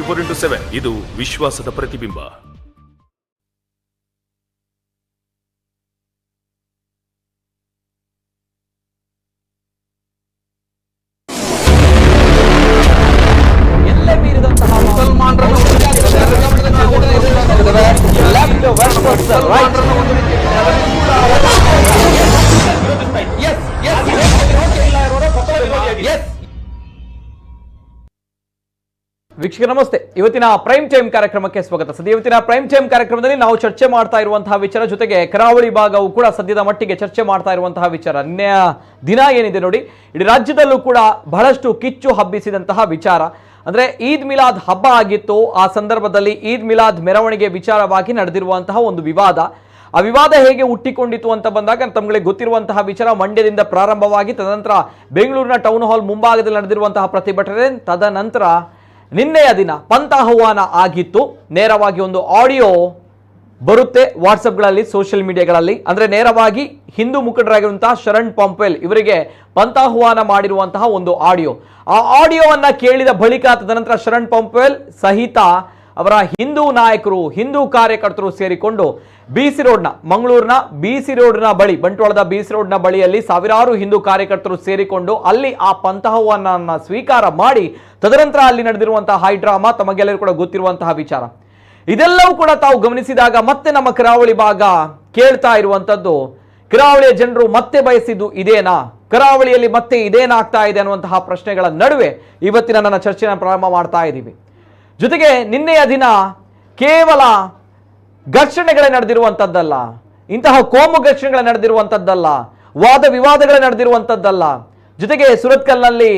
24x7 ಇದು ವಿಶ್ವಾಸದ ಪ್ರತಿಬಿಂಬ. ವೀಕ್ಷಕ ನಮಸ್ತೆ. ಇವತ್ತಿನ ಪ್ರೈಮ್ ಟೈಮ್ ಕಾರ್ಯಕ್ರಮಕ್ಕೆ ಸ್ವಾಗತ. ಇವತ್ತಿನ ಪ್ರೈಮ್ ಟೈಮ್ ಕಾರ್ಯಕ್ರಮದಲ್ಲಿ ನಾವು ಚರ್ಚೆ ಮಾಡ್ತಾ ಇರುವಂತಹ ವಿಚಾರ ಜೊತೆಗೆ ಕರಾವಳಿ ಭಾಗವು ಕೂಡ ಸದ್ಯದ ಮಟ್ಟಿಗೆ ಚರ್ಚೆ ಮಾಡ್ತಾ ಇರುವಂತಹ ವಿಚಾರ. ನಿನ್ನೆಯ ದಿನ ಏನಿದೆ ನೋಡಿ, ಇಡೀ ರಾಜ್ಯದಲ್ಲೂ ಕೂಡ ಬಹಳಷ್ಟು ಕಿಚ್ಚು ಹಬ್ಬಿಸಿದಂತಹ ವಿಚಾರ ಅಂದ್ರೆ ಈದ್ ಮಿಲಾದ್ ಹಬ್ಬ ಆಗಿತ್ತು. ಆ ಸಂದರ್ಭದಲ್ಲಿ ಈದ್ ಮಿಲಾದ್ ಮೆರವಣಿಗೆ ವಿಚಾರವಾಗಿ ನಡೆದಿರುವಂತಹ ಒಂದು ವಿವಾದ. ಆ ವಿವಾದ ಹೇಗೆ ಹುಟ್ಟಿಕೊಂಡಿತು ಅಂತ ಬಂದಾಗ ತಮಗೆ ಗೊತ್ತಿರುವಂತಹ ವಿಚಾರ. ಮಂಡ್ಯದಿಂದ ಪ್ರಾರಂಭವಾಗಿ ತದನಂತರ ಬೆಂಗಳೂರಿನ ಟೌನ್ ಹಾಲ್ ಮುಂಭಾಗದಲ್ಲಿ ನಡೆದಿರುವಂತಹ ಪ್ರತಿಭಟನೆ, ತದನಂತರ ನಿನ್ನೆಯ ದಿನ ಪಂಥಾಹ್ವಾನ ಆಗಿತ್ತು. ನೇರವಾಗಿ ಒಂದು ಆಡಿಯೋ ಬರುತ್ತೆ ವಾಟ್ಸಪ್ಗಳಲ್ಲಿ, ಸೋಷಿಯಲ್ ಮೀಡಿಯಾಗಳಲ್ಲಿ. ಅಂದರೆ ನೇರವಾಗಿ ಹಿಂದೂ ಮುಖಂಡರಾಗಿರುವಂತಹ ಶರಣ್ ಪಂಪೆಲ್ ಇವರಿಗೆ ಪಂಥಾಹ್ವಾನ ಮಾಡಿರುವಂತಹ ಒಂದು ಆಡಿಯೋ. ಆ ಆಡಿಯೋವನ್ನ ಕೇಳಿದ ಬಳಿಕ ತದನಂತರ ಶರಣ್ ಪಂಪೆಲ್ ಸಹಿತ ಅವರ ಹಿಂದೂ ನಾಯಕರು, ಹಿಂದೂ ಕಾರ್ಯಕರ್ತರು ಸೇರಿಕೊಂಡು BC ರೋಡ್ನ, ಮಂಗಳೂರಿನ BC ರೋಡ್ನ ಬಳಿ, ಬಂಟ್ವಾಳದ BC ರೋಡ್ನ ಬಳಿಯಲ್ಲಿ ಸಾವಿರಾರು ಹಿಂದೂ ಕಾರ್ಯಕರ್ತರು ಸೇರಿಕೊಂಡು ಅಲ್ಲಿ ಆ ಪಂಥಾಹ್ವಾನ ಸ್ವೀಕಾರ ಮಾಡಿ ತದನಂತರ ಅಲ್ಲಿ ನಡೆದಿರುವಂತಹ ಹೈ ಡ್ರಾಮಾ ತಮಗೆಲ್ಲರೂ ಕೂಡ ಗೊತ್ತಿರುವಂತಹ ವಿಚಾರ. ಇದೆಲ್ಲವೂ ಕೂಡ ತಾವು ಗಮನಿಸಿದಾಗ ಮತ್ತೆ ನಮ್ಮ ಕರಾವಳಿ ಭಾಗ ಕೇಳ್ತಾ ಇರುವಂತದ್ದು, ಕರಾವಳಿಯ ಜನರು ಮತ್ತೆ ಬಯಸಿದ್ದು ಇದೇನಾ, ಕರಾವಳಿಯಲ್ಲಿ ಮತ್ತೆ ಇದೇನಾಗ್ತಾ ಇದೆ ಅನ್ನುವಂತಹ ಪ್ರಶ್ನೆಗಳ ನಡುವೆ ಇವತ್ತಿನ ನನ್ನ ಚರ್ಚೆಯನ್ನು ಪ್ರಾರಂಭ ಮಾಡ್ತಾ ಇದ್ದೀವಿ. ಜೊತೆಗೆ ನಿನ್ನೆಯ ದಿನ ಕೇವಲ ಘರ್ಷಣೆಗಳೇ ನಡೆದಿರುವಂಥದ್ದಲ್ಲ, ಇಂತಹ ಕೋಮು ಘರ್ಷಣೆಗಳು ನಡೆದಿರುವಂಥದ್ದಲ್ಲ, ವಾದ ವಿವಾದಗಳೇ ನಡೆದಿರುವಂಥದ್ದಲ್ಲ, ಜೊತೆಗೆ ಸುರತ್ಕಲ್ನಲ್ಲಿ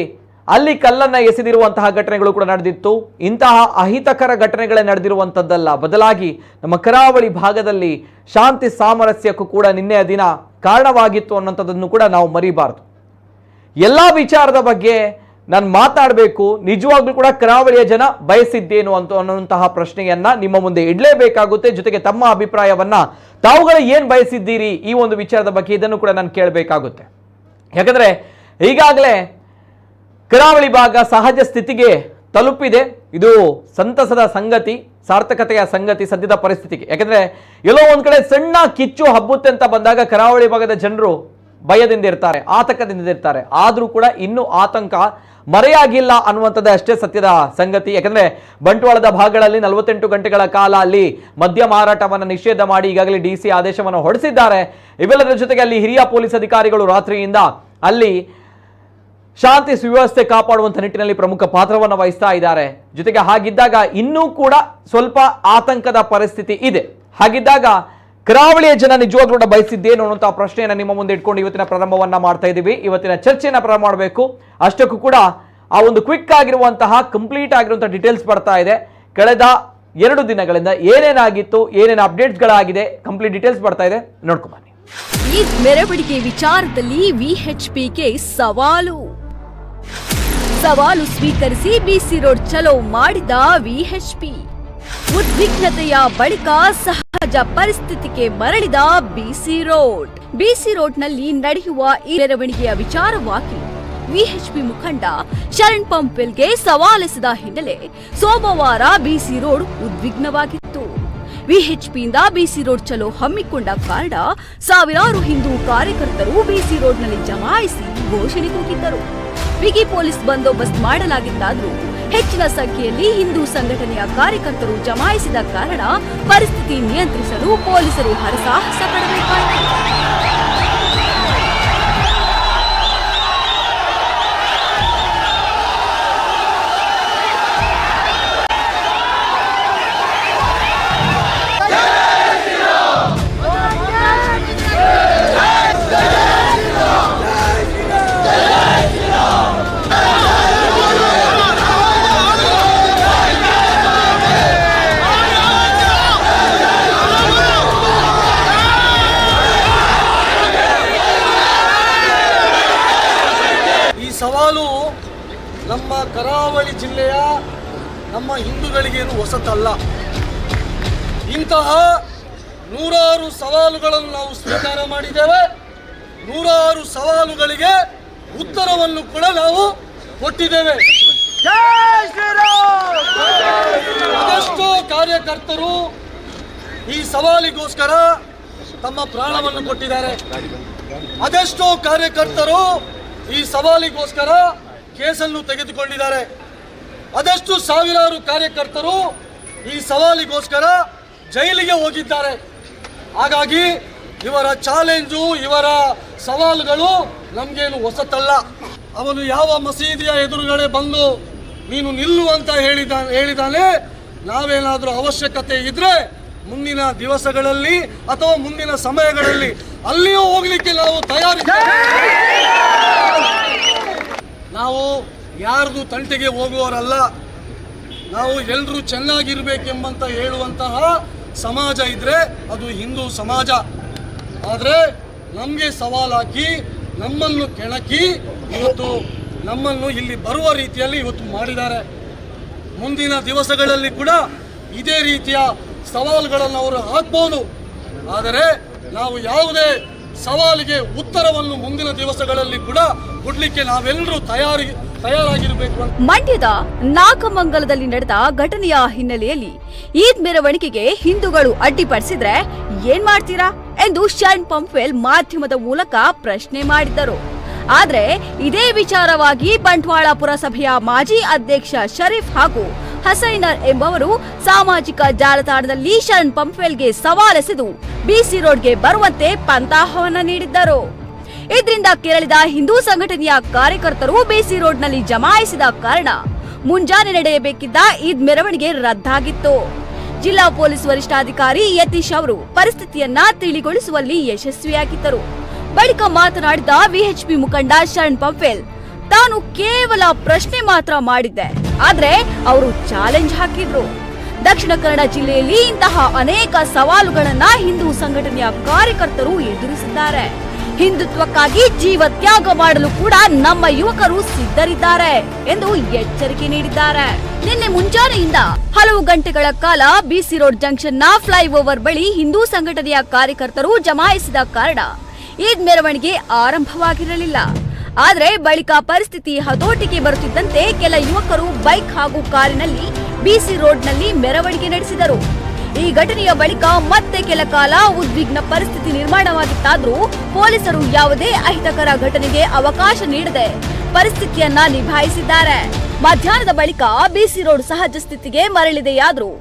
ಅಲ್ಲಿ ಕಲ್ಲನ್ನ ಎಸೆದಿರುವಂತಹ ಘಟನೆಗಳು ಕೂಡ ನಡೆದಿತ್ತು. ಇಂತಹ ಅಹಿತಕರ ಘಟನೆಗಳೇ ನಡೆದಿರುವಂಥದ್ದಲ್ಲ, ಬದಲಾಗಿ ನಮ್ಮ ಕರಾವಳಿ ಭಾಗದಲ್ಲಿ ಶಾಂತಿ ಸಾಮರಸ್ಯಕ್ಕೂ ಕೂಡ ನಿನ್ನೆಯ ದಿನ ಕಾರಣವಾಗಿತ್ತು ಅನ್ನೋಂಥದ್ದನ್ನು ಕೂಡ ನಾವು ಮರಿಬಾರದು. ಎಲ್ಲ ವಿಚಾರದ ಬಗ್ಗೆ ನಾನು ಮಾತಾಡಬೇಕು, ನಿಜವಾಗ್ಲೂ ಕೂಡ ಕರಾವಳಿಯ ಜನ ಬಯಸಿದ್ದೇನು ಅನ್ನುವಂತಹ ಪ್ರಶ್ನೆಯನ್ನ ನಿಮ್ಮ ಮುಂದೆ ಇಡಲೇಬೇಕಾಗುತ್ತೆ. ಜೊತೆಗೆ ತಮ್ಮ ಅಭಿಪ್ರಾಯವನ್ನ ತಾವುಗಳು ಏನ್ ಬಯಸಿದ್ದೀರಿ ಈ ಒಂದು ವಿಚಾರದ ಬಗ್ಗೆ, ಇದನ್ನು ಕೂಡ ನಾನು ಕೇಳಬೇಕಾಗುತ್ತೆ. ಯಾಕಂದ್ರೆ ಈಗಾಗಲೇ ಕರಾವಳಿ ಭಾಗ ಸಹಜ ಸ್ಥಿತಿಗೆ ತಲುಪಿದೆ. ಇದು ಸಂತಸದ ಸಂಗತಿ, ಸಾರ್ಥಕತೆಯ ಸಂಗತಿ ಸದ್ಯದ ಪರಿಸ್ಥಿತಿಗೆ. ಯಾಕಂದ್ರೆ ಎಲ್ಲೋ ಒಂದ್ ಕಡೆ ಸಣ್ಣ ಕಿಚ್ಚು ಹಬ್ಬುತ್ತೆ ಅಂತ ಬಂದಾಗ ಕರಾವಳಿ ಭಾಗದ ಜನರು ಭಯದಿಂದ ಇರ್ತಾರೆ, ಆತಂಕದಿಂದ ಇರ್ತಾರೆ. ಆದ್ರೂ ಕೂಡ ಇನ್ನೂ ಆತಂಕ ಮರೆಯಾಗಿಲ್ಲ ಅನ್ನುವಂಥದ್ದು ಅಷ್ಟೇ ಸತ್ಯದ ಸಂಗತಿ. ಯಾಕಂದ್ರೆ ಬಂಟ್ವಾಳದ ಭಾಗಗಳಲ್ಲಿ 48 ಗಂಟೆಗಳ ಕಾಲ ಅಲ್ಲಿ ಮದ್ಯ ಮಾರಾಟವನ್ನು ನಿಷೇಧ ಮಾಡಿ ಈಗಾಗಲೇ DC ಆದೇಶವನ್ನು ಹೊರಡಿಸಿದ್ದಾರೆ. ಇವೆಲ್ಲದರ ಜೊತೆಗೆ ಅಲ್ಲಿ ಹಿರಿಯ ಪೊಲೀಸ್ ಅಧಿಕಾರಿಗಳು ರಾತ್ರಿಯಿಂದ ಅಲ್ಲಿ ಶಾಂತಿ ಸುವ್ಯವಸ್ಥೆ ಕಾಪಾಡುವಂಥ ನಿಟ್ಟಿನಲ್ಲಿ ಪ್ರಮುಖ ಪಾತ್ರವನ್ನು ವಹಿಸ್ತಾ ಇದ್ದಾರೆ. ಜೊತೆಗೆ ಹಾಗಿದ್ದಾಗ ಇನ್ನೂ ಕೂಡ ಸ್ವಲ್ಪ ಆತಂಕದ ಪರಿಸ್ಥಿತಿ ಇದೆ. ಹಾಗಿದ್ದಾಗ ಕರಾವಳಿಯ ಜನ ನಿಜವಾಗ್ಲೂ ಕೂಡ ಬಯಸಿದ್ದೇನು ಅನ್ನುವಂತಹ ಪ್ರಶ್ನೆಯನ್ನು ನಿಮ್ಮ ಮುಂದೆ ಇಟ್ಕೊಂಡು ಇವತ್ತಿನ ಪ್ರಾರಂಭವನ್ನ ಮಾಡ್ತಾ ಇದ್ದೀವಿ. ಇವತ್ತಿನ ಚರ್ಚೆಯನ್ನು ಪ್ರಾರಂಭ ಮಾಡಬೇಕು. ಅಷ್ಟಕ್ಕೂ ಕೂಡ ಆ ಒಂದು ಕ್ವಿಕ್ ಆಗಿರುವಂತಹ, ಕಂಪ್ಲೀಟ್ ಆಗಿರುವಂತಹ ಡೀಟೇಲ್ಸ್ ಬರ್ತಾ ಇದೆ. ಕಳೆದ 2 ದಿನಗಳಿಂದ ಏನೇನಾಗಿತ್ತು, ಏನೇನು ಅಪ್ಡೇಟ್ಸ್ಗಳಾಗಿದೆ, ಕಂಪ್ಲೀಟ್ ಡೀಟೇಲ್ಸ್ ಬರ್ತಾ ಇದೆ, ನೋಡ್ಕೊಂಡ್ ಬನ್ನಿ. ಈ ಮೆರವಣಿಗೆ ವಿಚಾರದಲ್ಲಿ VHPಗೆ ಸವಾಲು ಸ್ವೀಕರಿಸಿ BC ರೋಡ್ ಚಲೋ ಮಾಡಿದ VHP. ಉದ್ವಿಗ್ನತೆಯ ಬಳಿಕ ಸಹಜ ಪರಿಸ್ಥಿತಿಗೆ ಮರಳಿದ BC ರೋಡ್ನಲ್ಲಿ ನಡೆಯುವ ಈ ಮೆರವಣಿಗೆಯ ವಿಚಾರವಾಗಿ VHP ಮುಖಂಡ ಶರಣ್ ಪಂಪೆಲ್ಗೆ ಸವಾಲೆಸೆದ ಹಿನ್ನೆಲೆ ಸೋಮವಾರ BC ರೋಡ್ ಉದ್ವಿಗ್ನವಾಗಿತ್ತು. VHPಯಿಂದ BC ರೋಡ್ ಚಲೋ ಹಮ್ಮಿಕೊಂಡ ಕಾರಣ ಸಾವಿರಾರು ಹಿಂದೂ ಕಾರ್ಯಕರ್ತರು BC ರೋಡ್ನಲ್ಲಿ ಜಮಾಯಿಸಿ ಘೋಷಣೆ ಕೂಗಿದ್ದರು. ಬಿಗಿ ಪೊಲೀಸ್ ಬಂದೋಬಸ್ತ್ ಮಾಡಲಾಗಿತ್ತಾದರೂ ಹೆಚ್ಚಿನ ಸಂಖ್ಯೆಯಲ್ಲಿ ಹಿಂದೂ ಸಂಘಟನೆಯ ಕಾರ್ಯಕರ್ತರು ಜಮಾಯಿಸಿದ ಕಾರಣ ಪರಿಸ್ಥಿತಿ ನಿಯಂತ್ರಿಸಲು ಪೊಲೀಸರು ಹರಸಾಹಸ ಪಡಬೇಕಾಯಿತು. ಸವಾಲು ನಮ್ಮ ಕರಾವಳಿ ಜಿಲ್ಲೆಯ ನಮ್ಮ ಹಿಂದೂಗಳಿಗೇನು ಹೊಸತಲ್ಲ. ಇಂತಹ ನೂರಾರು ಸವಾಲುಗಳನ್ನು ನಾವು ಸ್ವೀಕಾರ ಮಾಡಿದ್ದೇವೆ. ನೂರಾರು ಸವಾಲುಗಳಿಗೆ ಉತ್ತರವನ್ನು ಕೂಡ ನಾವು ಕೊಟ್ಟಿದ್ದೇವೆ. ಜೈ ಶ್ರೀರಾಮ್. ಕಾರ್ಯಕರ್ತರು ಈ ಸವಾಲಿಗೋಸ್ಕರ ತಮ್ಮ ಪ್ರಾಣವನ್ನು ಕೊಟ್ಟಿದ್ದಾರೆ. ಅದೆಷ್ಟೋ ಕಾರ್ಯಕರ್ತರು ಈ ಸವಾಲಿಗೋಸ್ಕರ ಕೇಸನ್ನು ತೆಗೆದುಕೊಂಡಿದ್ದಾರೆ. ಅದೆಷ್ಟು ಸಾವಿರಾರು ಕಾರ್ಯಕರ್ತರು ಈ ಸವಾಲಿಗೋಸ್ಕರ ಜೈಲಿಗೆ ಹೋಗಿದ್ದಾರೆ. ಹಾಗಾಗಿ ಇವರ ಚಾಲೆಂಜು, ಇವರ ಸವಾಲುಗಳು ನಮಗೇನು ಹೊಸತಲ್ಲ. ಅವನು ಯಾವ ಮಸೀದಿಯ ಎದುರುಗಡೆ ಬಂದು ನೀನು ನಿಲ್ಲು ಅಂತ ಹೇಳಿದಾನೆ. ನಾವೇನಾದರೂ ಅವಶ್ಯಕತೆ ಇದ್ರೆ ಮುಂದಿನ ದಿವಸಗಳಲ್ಲಿ ಅಥವಾ ಮುಂದಿನ ಸಮಯಗಳಲ್ಲಿ ಅಲ್ಲಿಯೂ ಹೋಗ್ಲಿಕ್ಕೆ ನಾವು ತಯಾರಿದ್ದೇವೆ. ನಾವು ಯಾರ್ದು ತಂಟೆಗೆ ಹೋಗುವವರಲ್ಲ. ನಾವು ಎಲ್ಲರೂ ಚೆನ್ನಾಗಿರ್ಬೇಕೆಂಬಂತ ಹೇಳುವಂತಹ ಸಮಾಜ ಇದ್ರೆ ಅದು ಹಿಂದೂ ಸಮಾಜ. ಆದರೆ ನಮಗೆ ಸವಾಲಾಕಿ ನಮ್ಮನ್ನು ಕೆಣಕಿ ಇವತ್ತು ನಮ್ಮನ್ನು ಇಲ್ಲಿ ಬರುವ ರೀತಿಯಲ್ಲಿ ಇವತ್ತು ಮಾಡಿದ್ದಾರೆ. ಮುಂದಿನ ದಿವಸಗಳಲ್ಲಿ ಕೂಡ ಇದೇ ರೀತಿಯ ಸವಾಲುಗಳನ್ನು ಅವರು ಹಾಕ್ಬೋದು. ಆದರೆ ನಾವು ಯಾವುದೇ ಸವಾಲಿಗೆ ಉತ್ತರವನ್ನು ಮುಂದಿನ ದಿವಸಗಳಲ್ಲಿ ಕೂಡ ಕೊಡ್ಲಿಕ್ಕೆ ನಾವೆಲ್ಲರೂ ತಯಾರಾಗಿರಬೇಕು ಅಂತ. ಮಂಡ್ಯದ ನಾಗಮಂಗಲದಲ್ಲಿ ನಡೆದ ಘಟನೆಯ ಹಿನ್ನೆಲೆಯಲ್ಲಿ ಈದ್ ಮೆರವಣಿಗೆಗೆ ಹಿಂದೂಗಳು ಅಡ್ಡಿಪಡಿಸಿದ್ರೆ ಏನ್ ಮಾಡ್ತೀರಾ ಎಂದು ಶರಣ್ ಪಂಪ್ವೆಲ್ ಮಾಧ್ಯಮದ ಮೂಲಕ ಪ್ರಶ್ನೆ ಮಾಡಿದ್ದರು. ಆದ್ರೆ ಇದೇ ವಿಚಾರವಾಗಿ ಬಂಟ್ವಾಳ ಪುರಸಭೆಯ ಮಾಜಿ ಅಧ್ಯಕ್ಷ ಶರೀಫ್ ಹಾಗೂ ಹಸೈನರ್ ಎಂಬವರು ಸಾಮಾಜಿಕ ಜಾಲತಾಣದಲ್ಲಿ ಶರಣ್ ಪಂಪ್ವೆಲ್ಗೆ ಸವಾಲೆಸೆದು ಬಿಸಿ ರೋಡ್ಗೆ ಬರುವಂತೆ ಪಂಥಾಹ್ವಾನ ನೀಡಿದ್ದರು. ಇದರಿಂದ ಕೆರಳಿದ ಹಿಂದೂ ಸಂಘಟನೆಯ ಕಾರ್ಯಕರ್ತರು ಬಿಸಿ ರೋಡ್ನಲ್ಲಿ ಜಮಾಯಿಸಿದ ಕಾರಣ ಮುಂಜಾನೆ ನಡೆಯಬೇಕಿದ್ದ ಈದ್ ಮೆರವಣಿಗೆ ರದ್ದಾಗಿತ್ತು. ಜಿಲ್ಲಾ ಪೊಲೀಸ್ ವರಿಷ್ಠಾಧಿಕಾರಿ ಯತೀಶ್ ಅವರು ಪರಿಸ್ಥಿತಿಯನ್ನ ತಿಳಿಗೊಳಿಸುವಲ್ಲಿ ಯಶಸ್ವಿಯಾಗಿದ್ದರು. ಬಳಿಕ ಮಾತನಾಡಿದ ವಿಎಚ್ಪಿ ಮುಖಂಡ ಶರಣ್ ಪಂಪ್ವೆಲ್, ತಾನು ಕೇವಲ ಪ್ರಶ್ನೆ ಮಾತ್ರ ಮಾಡಿದ್ದೆ, ಆದ್ರೆ ಅವರು ಚಾಲೆಂಜ್ ಹಾಕಿದ್ರು. ದಕ್ಷಿಣ ಕನ್ನಡ ಜಿಲ್ಲೆಯಲ್ಲಿ ಇಂತಹ ಅನೇಕ ಸವಾಲುಗಳನ್ನ ಹಿಂದೂ ಸಂಘಟನೆಯ ಕಾರ್ಯಕರ್ತರು ಎದುರಿಸಿದ್ದಾರೆ. ಹಿಂದುತ್ವಕ್ಕಾಗಿ ಜೀವ ತ್ಯಾಗ ಮಾಡಲು ಕೂಡ ನಮ್ಮ ಯುವಕರು ಸಿದ್ಧರಿದ್ದಾರೆ ಎಂದು ಎಚ್ಚರಿಕೆ ನೀಡಿದ್ದಾರೆ. ನಿನ್ನೆ ಮುಂಜಾನೆಯಿಂದ ಹಲವು ಗಂಟೆಗಳ ಕಾಲ ಬಿಸಿ ರೋಡ್ ಜಂಕ್ಷನ್ನ ಫ್ಲೈಓವರ್ ಬಳಿ ಹಿಂದೂ ಸಂಘಟನೆಯ ಕಾರ್ಯಕರ್ತರು ಜಮಾಯಿಸಿದ ಕಾರಣ ಈದ್ ಮೆರವಣಿಗೆ ಆರಂಭವಾಗಿರಲಿಲ್ಲ. ಆದರೆ ಬಳಿಕ ಪರಿಸ್ಥಿತಿ ಹತೋಟಿಗೆ ಬರುತ್ತಿದ್ದಂತೆ ಕೆಲ ಯುವಕರು ಬೈಕ್ ಹಾಗೂ ಕಾರಿನಲ್ಲಿ ಬಿಸಿ ರೋಡ್ನಲ್ಲಿ ಮೆರವಣಿಗೆ ನಡೆಸಿದರು. ಈ ಘಟನೆಯ ಬಳಿಕ ಮತ್ತೆ ಕೆಲ ಕಾಲ ಉದ್ವಿಗ್ನ ಪರಿಸ್ಥಿತಿ ನಿರ್ಮಾಣವಾಗಿತ್ತಾದ್ರೂ ಪೊಲೀಸರು ಯಾವುದೇ ಅಹಿತಕರ ಘಟನೆಗೆ ಅವಕಾಶ ನೀಡದೆ ಪರಿಸ್ಥಿತಿಯನ್ನ ನಿಭಾಯಿಸಿದ್ದಾರೆ. ಮಧ್ಯಾಹ್ನದ ಬಳಿಕ ಬಿಸಿ ರೋಡ್ ಸಹಜ ಸ್ಥಿತಿಗೆ ಮರಳಿದೆಯಾದ್ರೂ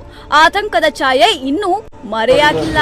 ಆತಂಕದ ಛಾಯೆ ಇನ್ನೂ ಮರೆಯಾಗಿಲ್ಲ.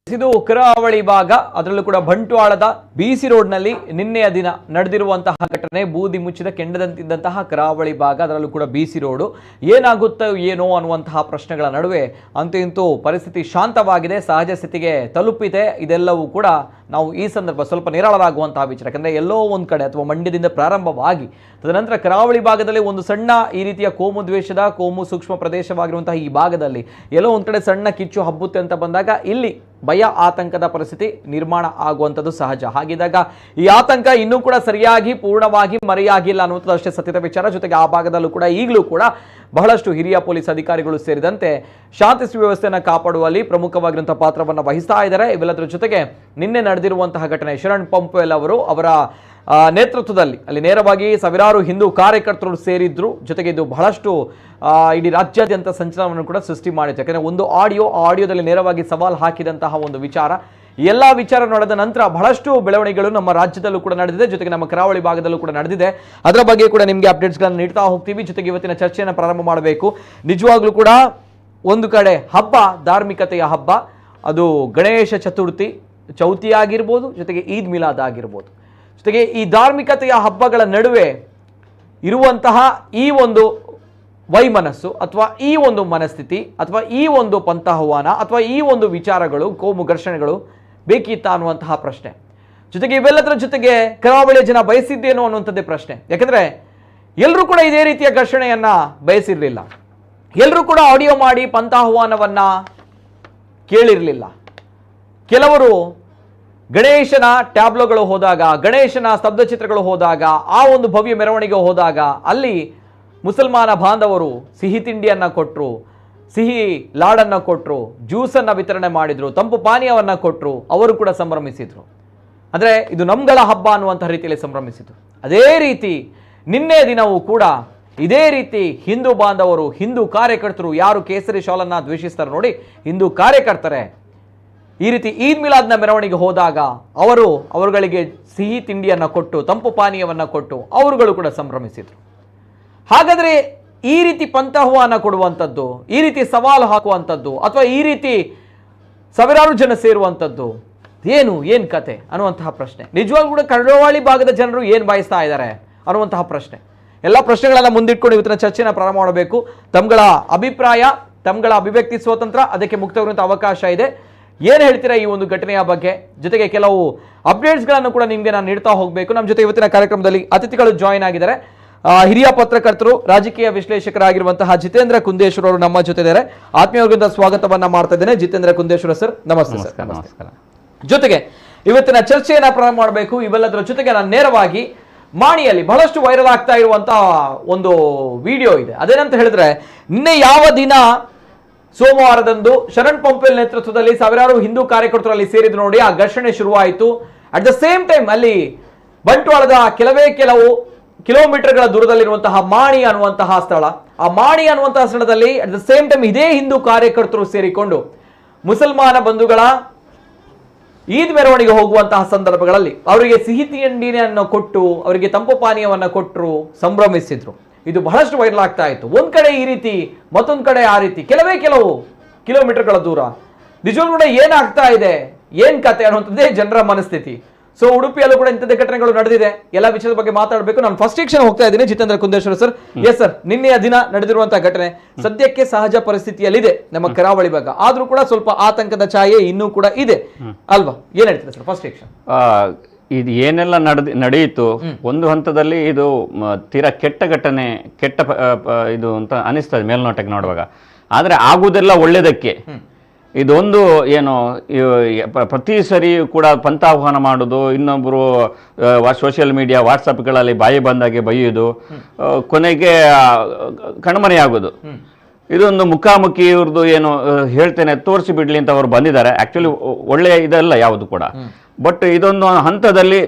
ಇದು ಕರಾವಳಿ ಭಾಗ, ಅದರಲ್ಲೂ ಕೂಡ ಬಂಟ್ವಾಳದ ಬಿಸಿ ರೋಡ್ನಲ್ಲಿ ನಿನ್ನೆಯ ದಿನ ನಡೆದಿರುವಂತಹ ಘಟನೆ. ಬೂದಿ ಮುಚ್ಚಿದ ಕೆಂಡದಂತಿದ್ದಂತಹ ಕರಾವಳಿ ಭಾಗ, ಅದರಲ್ಲೂ ಕೂಡ ಬಿಸಿ ರೋಡು. ಏನಾಗುತ್ತೋ ಏನೋ ಅನ್ನುವಂತಹ ಪ್ರಶ್ನೆಗಳ ನಡುವೆ ಅಂತೂ ಇಂತೂ ಪರಿಸ್ಥಿತಿ ಶಾಂತವಾಗಿದೆ, ಸಹಜ ಸ್ಥಿತಿಗೆ ತಲುಪಿದೆ. ಇದೆಲ್ಲವೂ ಕೂಡ ನಾವು ಈ ಸಂದರ್ಭ ಸ್ವಲ್ಪ ನಿರಾಳರಾಗುವಂತಹ ವಿಚಾರ. ಯಾಕಂದರೆ ಎಲ್ಲೋ ಒಂದು ಕಡೆ ಅಥವಾ ಮಂಡ್ಯದಿಂದ ಪ್ರಾರಂಭವಾಗಿ ತದನಂತರ ಕರಾವಳಿ ಭಾಗದಲ್ಲಿ ಒಂದು ಸಣ್ಣ ಈ ರೀತಿಯ ಕೋಮು ದ್ವೇಷದ, ಕೋಮು ಸೂಕ್ಷ್ಮ ಪ್ರದೇಶವಾಗಿರುವಂತಹ ಈ ಭಾಗದಲ್ಲಿ ಎಲ್ಲೋ ಒಂದು ಕಡೆ ಸಣ್ಣ ಕಿಚ್ಚು ಹಬ್ಬುತ್ತೆ ಅಂತ ಬಂದಾಗ ಇಲ್ಲಿ ಭಯ, ಆತಂಕದ ಪರಿಸ್ಥಿತಿ ನಿರ್ಮಾಣ ಆಗುವಂಥದ್ದು ಸಹಜ. ಹಾಗಿದ್ದಾಗ ಈ ಆತಂಕ ಇನ್ನೂ ಕೂಡ ಸರಿಯಾಗಿ ಪೂರ್ಣವಾಗಿ ಮರೆಯಾಗಿಲ್ಲ ಅನ್ನುವಂಥದ್ದು ಅಷ್ಟೇ ಸತ್ಯದ ವಿಚಾರ. ಜೊತೆಗೆ ಆ ಭಾಗದಲ್ಲೂ ಕೂಡ ಈಗಲೂ ಕೂಡ ಬಹಳಷ್ಟು ಹಿರಿಯ ಪೊಲೀಸ್ ಅಧಿಕಾರಿಗಳು ಸೇರಿದಂತೆ ಶಾಂತಿ ಸುವ್ಯವಸ್ಥೆಯನ್ನು ಕಾಪಾಡುವಲ್ಲಿ ಪ್ರಮುಖವಾಗಿರುವಂತಹ ಪಾತ್ರವನ್ನು ವಹಿಸ್ತಾ ಇದ್ದಾರೆ. ಇವೆಲ್ಲದರ ಜೊತೆಗೆ ನಿನ್ನೆ ನಡೆದಿರುವಂತಹ ಘಟನೆ, ಶರಣ್ ಪಂಪ್ವೆಲ್ ಅವರ ನೇತೃತ್ವದಲ್ಲಿ ಅಲ್ಲಿ ನೇರವಾಗಿ ಸಾವಿರಾರು ಹಿಂದೂ ಕಾರ್ಯಕರ್ತರು ಸೇರಿದ್ರು. ಜೊತೆಗೆ ಇದು ಬಹಳಷ್ಟು ಇಡೀ ರಾಜ್ಯಾದ್ಯಂತ ಸಂಚಲನವನ್ನು ಕೂಡ ಸೃಷ್ಟಿ ಮಾಡಿತ್ತು. ಯಾಕಂದರೆ ಒಂದು ಆಡಿಯೋದಲ್ಲಿ ನೇರವಾಗಿ ಸವಾಲು ಹಾಕಿದಂತಹ ಒಂದು ವಿಚಾರ, ಎಲ್ಲ ವಿಚಾರ ನಡೆದ ನಂತರ ಬಹಳಷ್ಟು ಬೆಳವಣಿಗೆಗಳು ನಮ್ಮ ರಾಜ್ಯದಲ್ಲೂ ಕೂಡ ನಡೆದಿದೆ, ಜೊತೆಗೆ ನಮ್ಮ ಕರಾವಳಿ ಭಾಗದಲ್ಲೂ ಕೂಡ ನಡೆದಿದೆ. ಅದರ ಬಗ್ಗೆ ಕೂಡ ನಿಮಗೆ ಅಪ್ಡೇಟ್ಸ್ಗಳನ್ನು ನೀಡ್ತಾ ಹೋಗ್ತೀವಿ. ಜೊತೆಗೆ ಇವತ್ತಿನ ಚರ್ಚೆಯನ್ನು ಪ್ರಾರಂಭ ಮಾಡಬೇಕು. ನಿಜವಾಗ್ಲೂ ಕೂಡ ಒಂದು ಕಡೆ ಹಬ್ಬ, ಧಾರ್ಮಿಕತೆಯ ಹಬ್ಬ, ಅದು ಗಣೇಶ ಚೌತಿ ಆಗಿರ್ಬೋದು, ಜೊತೆಗೆ ಈದ್ ಮಿಲಾದ್ ಆಗಿರ್ಬೋದು. ಜೊತೆಗೆ ಈ ಧಾರ್ಮಿಕತೆಯ ಹಬ್ಬಗಳ ನಡುವೆ ಇರುವಂತಹ ಈ ಒಂದು ವೈಮನಸ್ಸು ಅಥವಾ ಈ ಒಂದು ಮನಸ್ಥಿತಿ ಅಥವಾ ಈ ಒಂದು ಪಂಥಾಹ್ವಾನ ಅಥವಾ ಈ ಒಂದು ವಿಚಾರಗಳು, ಕೋಮು ಘರ್ಷಣೆಗಳು ಬೇಕಿತ್ತ ಅನ್ನುವಂತಹ ಪ್ರಶ್ನೆ. ಜೊತೆಗೆ ಇವೆಲ್ಲದರ ಜೊತೆಗೆ ಕರಾವಳಿಯ ಜನ ಬಯಸಿದ್ದೇನೋ ಅನ್ನುವಂಥದ್ದೇ ಪ್ರಶ್ನೆ. ಯಾಕಂದರೆ ಎಲ್ಲರೂ ಕೂಡ ಇದೇ ರೀತಿಯ ಘರ್ಷಣೆಯನ್ನ ಬಯಸಿರಲಿಲ್ಲ. ಎಲ್ಲರೂ ಕೂಡ ಆಡಿಯೋ ಮಾಡಿ ಪಂಥಾಹ್ವಾನವನ್ನ ಕೇಳಿರಲಿಲ್ಲ. ಕೆಲವರು ಗಣೇಶನ ಟ್ಯಾಬ್ಲೋಗಳು ಹೋದಾಗ, ಗಣೇಶನ ಸ್ತಬ್ಧಚಿತ್ರಗಳು ಹೋದಾಗ, ಆ ಒಂದು ಭವ್ಯ ಮೆರವಣಿಗೆ ಹೋದಾಗ ಅಲ್ಲಿ ಮುಸಲ್ಮಾನ ಬಾಂಧವರು ಸಿಹಿ ತಿಂಡಿಯನ್ನು ಕೊಟ್ಟರು, ಸಿಹಿ ಲಾಡನ್ನು ಕೊಟ್ಟರು, ಜ್ಯೂಸನ್ನು ವಿತರಣೆ ಮಾಡಿದರು, ತಂಪು ಪಾನೀಯವನ್ನು ಕೊಟ್ಟರು, ಅವರು ಕೂಡ ಸಂಭ್ರಮಿಸಿದರು. ಅಂದರೆ ಇದು ನಮ್ಗಳ ಹಬ್ಬ ಅನ್ನುವಂಥ ರೀತಿಯಲ್ಲಿ ಸಂಭ್ರಮಿಸಿದರು. ಅದೇ ರೀತಿ ನಿನ್ನೆ ದಿನವೂ ಕೂಡ ಇದೇ ರೀತಿ ಹಿಂದೂ ಬಾಂಧವರು, ಹಿಂದೂ ಕಾರ್ಯಕರ್ತರು, ಯಾರು ಕೇಸರಿ ಶಾಲನ್ನು ದ್ವೇಷಿಸ್ತಾರೆ ನೋಡಿ, ಹಿಂದೂ ಕಾರ್ಯಕರ್ತರೆ ಈ ರೀತಿ ಈದ್ ಮಿಲಾದ್ನ ಮೆರವಣಿಗೆ ಹೋದಾಗ ಅವರುಗಳಿಗೆ ಸಿಹಿ ತಿಂಡಿಯನ್ನು ಕೊಟ್ಟು, ತಂಪು ಪಾನೀಯವನ್ನು ಕೊಟ್ಟು ಅವರುಗಳು ಕೂಡ ಸಂಭ್ರಮಿಸಿದರು. ಹಾಗಾದರೆ ಈ ರೀತಿ ಪಂಥಾಹ್ವಾನ ಕೊಡುವಂಥದ್ದು, ಈ ರೀತಿ ಸವಾಲು ಹಾಕುವಂಥದ್ದು, ಅಥವಾ ಈ ರೀತಿ ಸಾವಿರಾರು ಜನ ಸೇರುವಂಥದ್ದು ಏನು ಕತೆ ಅನ್ನುವಂತಹ ಪ್ರಶ್ನೆ. ನಿಜವಾಗ್ಲೂ ಕೂಡ ಕರಾವಳಿ ಭಾಗದ ಜನರು ಏನು ಬಯಸ್ತಾ ಇದ್ದಾರೆ ಅನ್ನುವಂತಹ ಪ್ರಶ್ನೆ. ಎಲ್ಲ ಪ್ರಶ್ನೆಗಳನ್ನು ಮುಂದಿಟ್ಕೊಂಡು ಇವತ್ತಿನ ಚರ್ಚೆನ ಪ್ರಾರಂಭ ಮಾಡಬೇಕು. ತಮ್ಗಳ ಅಭಿಪ್ರಾಯ, ತಮ್ಗಳ ಅಭಿವ್ಯಕ್ತಿ ಸ್ವಾತಂತ್ರ್ಯ, ಅದಕ್ಕೆ ಮುಕ್ತವಾಗಿರುವಂಥ ಅವಕಾಶ ಇದೆ. ಏನು ಹೇಳ್ತೀರಾ ಈ ಒಂದು ಘಟನೆಯ ಬಗ್ಗೆ? ಜೊತೆಗೆ ಕೆಲವು ಅಪ್ಡೇಟ್ಸ್ಗಳನ್ನು ಕೂಡ ನಿಮಗೆ ನಾನು ನೀಡ್ತಾ ಹೋಗಬೇಕು. ನಮ್ಮ ಜೊತೆ ಇವತ್ತಿನ ಕಾರ್ಯಕ್ರಮದಲ್ಲಿ ಅತಿಥಿಗಳು ಜಾಯಿನ್ ಆಗಿದ್ದಾರೆ. ಹಿರಿಯ ಪತ್ರಕರ್ತರು, ರಾಜಕೀಯ ವಿಶ್ಲೇಷಕರಾಗಿರುವಂತಹ ಜಿತೇಂದ್ರ ಕುಂದೇಶ್ವರ ಅವರು ನಮ್ಮ ಜೊತೆ ಇದ್ದಾರೆ. ಆತ್ಮೀಯವಾದ ಸ್ವಾಗತವನ್ನ ಮಾಡ್ತಾ ಇದ್ದೇನೆ. ಜಿತೇಂದ್ರ ಕುಂದೇಶ್ವರ ಸರ್, ನಮಸ್ತೆ ಸರ್. ನಮಸ್ಕಾರ. ಜೊತೆಗೆ ಇವತ್ತಿನ ಚರ್ಚೆಯನ್ನ ಪ್ರಾರಂಭ ಮಾಡಬೇಕು. ಇವೆಲ್ಲದರ ಜೊತೆಗೆ ನಾನು ನೇರವಾಗಿ ಮಾಣಿಯಲ್ಲಿ ಬಹಳಷ್ಟು ವೈರಲ್ ಆಗ್ತಾ ಇರುವಂತಹ ಒಂದು ವಿಡಿಯೋ ಇದೆ. ಅದೇನಂತ ಹೇಳಿದ್ರೆ, ನಿನ್ನೆ ಯಾವ ದಿನ ಸೋಮವಾರದಂದು ಶರಣ್ ಪಂಪೇಲ್ ನೇತೃತ್ವದಲ್ಲಿ ಸಾವಿರಾರು ಹಿಂದೂ ಕಾರ್ಯಕರ್ತರು ಅಲ್ಲಿ ಸೇರಿದ್ರು ನೋಡಿ, ಆ ಘರ್ಷಣೆ ಶುರುವಾಯಿತು. ಅಟ್ ದ ಸೇಮ್ ಟೈಮ್ ಅಲ್ಲಿ ಬಂಟ್ವಾಳದ ಕೆಲವು ಕಿಲೋಮೀಟರ್ಗಳ ದೂರದಲ್ಲಿರುವಂತಹ ಮಾಣಿ ಅನ್ನುವಂತಹ ಸ್ಥಳ, ಆ ಮಾಣಿ ಅನ್ನುವಂತಹ ಸ್ಥಳದಲ್ಲಿ ಅಟ್ ದ ಸೇಮ್ ಟೈಮ್ ಇದೇ ಹಿಂದೂ ಕಾರ್ಯಕರ್ತರು ಸೇರಿಕೊಂಡು ಮುಸಲ್ಮಾನ ಬಂಧುಗಳ ಈದ್ ಮೆರವಣಿಗೆ ಹೋಗುವಂತಹ ಸಂದರ್ಭಗಳಲ್ಲಿ ಅವರಿಗೆ ಸಿಹಿ ತಿಂಡಿಯನ್ನು ಕೊಟ್ಟು, ಅವರಿಗೆ ತಂಪು ಪಾನೀಯವನ್ನು ಕೊಟ್ಟರು, ಸಂಭ್ರಮಿಸಿದ್ರು. ಇದು ಬಹಳಷ್ಟು ವೈರಲ್ ಆಗ್ತಾ ಇತ್ತು. ಒಂದ್ ಕಡೆ ಈ ರೀತಿ, ಮತ್ತೊಂದು ಕಡೆ ಆ ರೀತಿ, ಕೆಲವು ಕಿಲೋಮೀಟರ್ಗಳ ದೂರ. ನಿಜವಾಗ್ಲೂ ಕೂಡ ಏನಾಗ್ತಾ ಇದೆ, ಏನ್ ಕತೆ ಅನ್ನುವಂಥದ್ದೇ ಜನರ ಮನಸ್ಥಿತಿ. ಸೊ ಉಡುಪಿಯಲ್ಲೂ ಕೂಡ ಇಂಥದ್ದೇ ಘಟನೆಗಳು ನಡೆದಿದೆ. ಎಲ್ಲ ವಿಷಯದ ಬಗ್ಗೆ ಮಾತಾಡಬೇಕು. ನಾನು ಫಸ್ಟ್ ಸೆಕ್ಷನ್ ಹೋಗ್ತಾ ಇದ್ದೀನಿ. Jitendra Kundeshwara sir, yes sir, ನಿನ್ನೆಯ ದಿನ ನಡೆದಿರುವಂತಹ ಘಟನೆ ಸದ್ಯಕ್ಕೆ ಸಹಜ ಪರಿಸ್ಥಿತಿಯಲ್ಲಿದೆ ನಮ್ಮ ಕರಾವಳಿ ಭಾಗ, ಆದ್ರೂ ಕೂಡ ಸ್ವಲ್ಪ ಆತಂಕದ ಛಾಯೆ ಇನ್ನೂ ಕೂಡ ಇದೆ ಅಲ್ವಾ? ಏನ್ ಹೇಳ್ತೀರಾ ಸರ್ ಫಸ್ಟ್ ಸೆಕ್ಷನ್? ಇದು ಏನೆಲ್ಲ ನಡೆಯಿತು, ಒಂದು ಹಂತದಲ್ಲಿ ಇದು ತೀರಾ ಕೆಟ್ಟ ಘಟನೆ, ಇದು ಅಂತ ಅನಿಸ್ತದೆ ಮೇಲ್ನೋಟಕ್ಕೆ ನೋಡುವಾಗ. ಆದರೆ ಆಗುವುದೆಲ್ಲ ಒಳ್ಳೆಯದಕ್ಕೆ. ಇದೊಂದು ಏನು ಪ್ರತಿ ಸರಿ ಕೂಡ ಪಂಥಾಹ್ವಾನ ಮಾಡೋದು, ಇನ್ನೊಬ್ಬರು ಸೋಷಿಯಲ್ ಮೀಡಿಯಾ ವಾಟ್ಸಪ್ಗಳಲ್ಲಿ ಬಾಯಿ ಬಂದಾಗೆ ಬೈಯೋದು, ಕೊನೆಗೆ ಕಣ್ಮರೆಯಾಗೋದು. ಇದೊಂದು ಮುಖಾಮುಖಿ ಇವ್ರದ್ದು ಏನು ಹೇಳ್ತೇನೆ ತೋರಿಸಿ ಬಿಡ್ಲಿ ಅಂತ ಅವರು ಬಂದಿದ್ದಾರೆ. ಆ್ಯಕ್ಚುಲಿ ಒಳ್ಳೆಯ ಇದಲ್ಲ ಯಾವುದು ಕೂಡ. ಬಟ್ ಇದೊಂದು ಹಂತದಲ್ಲಿ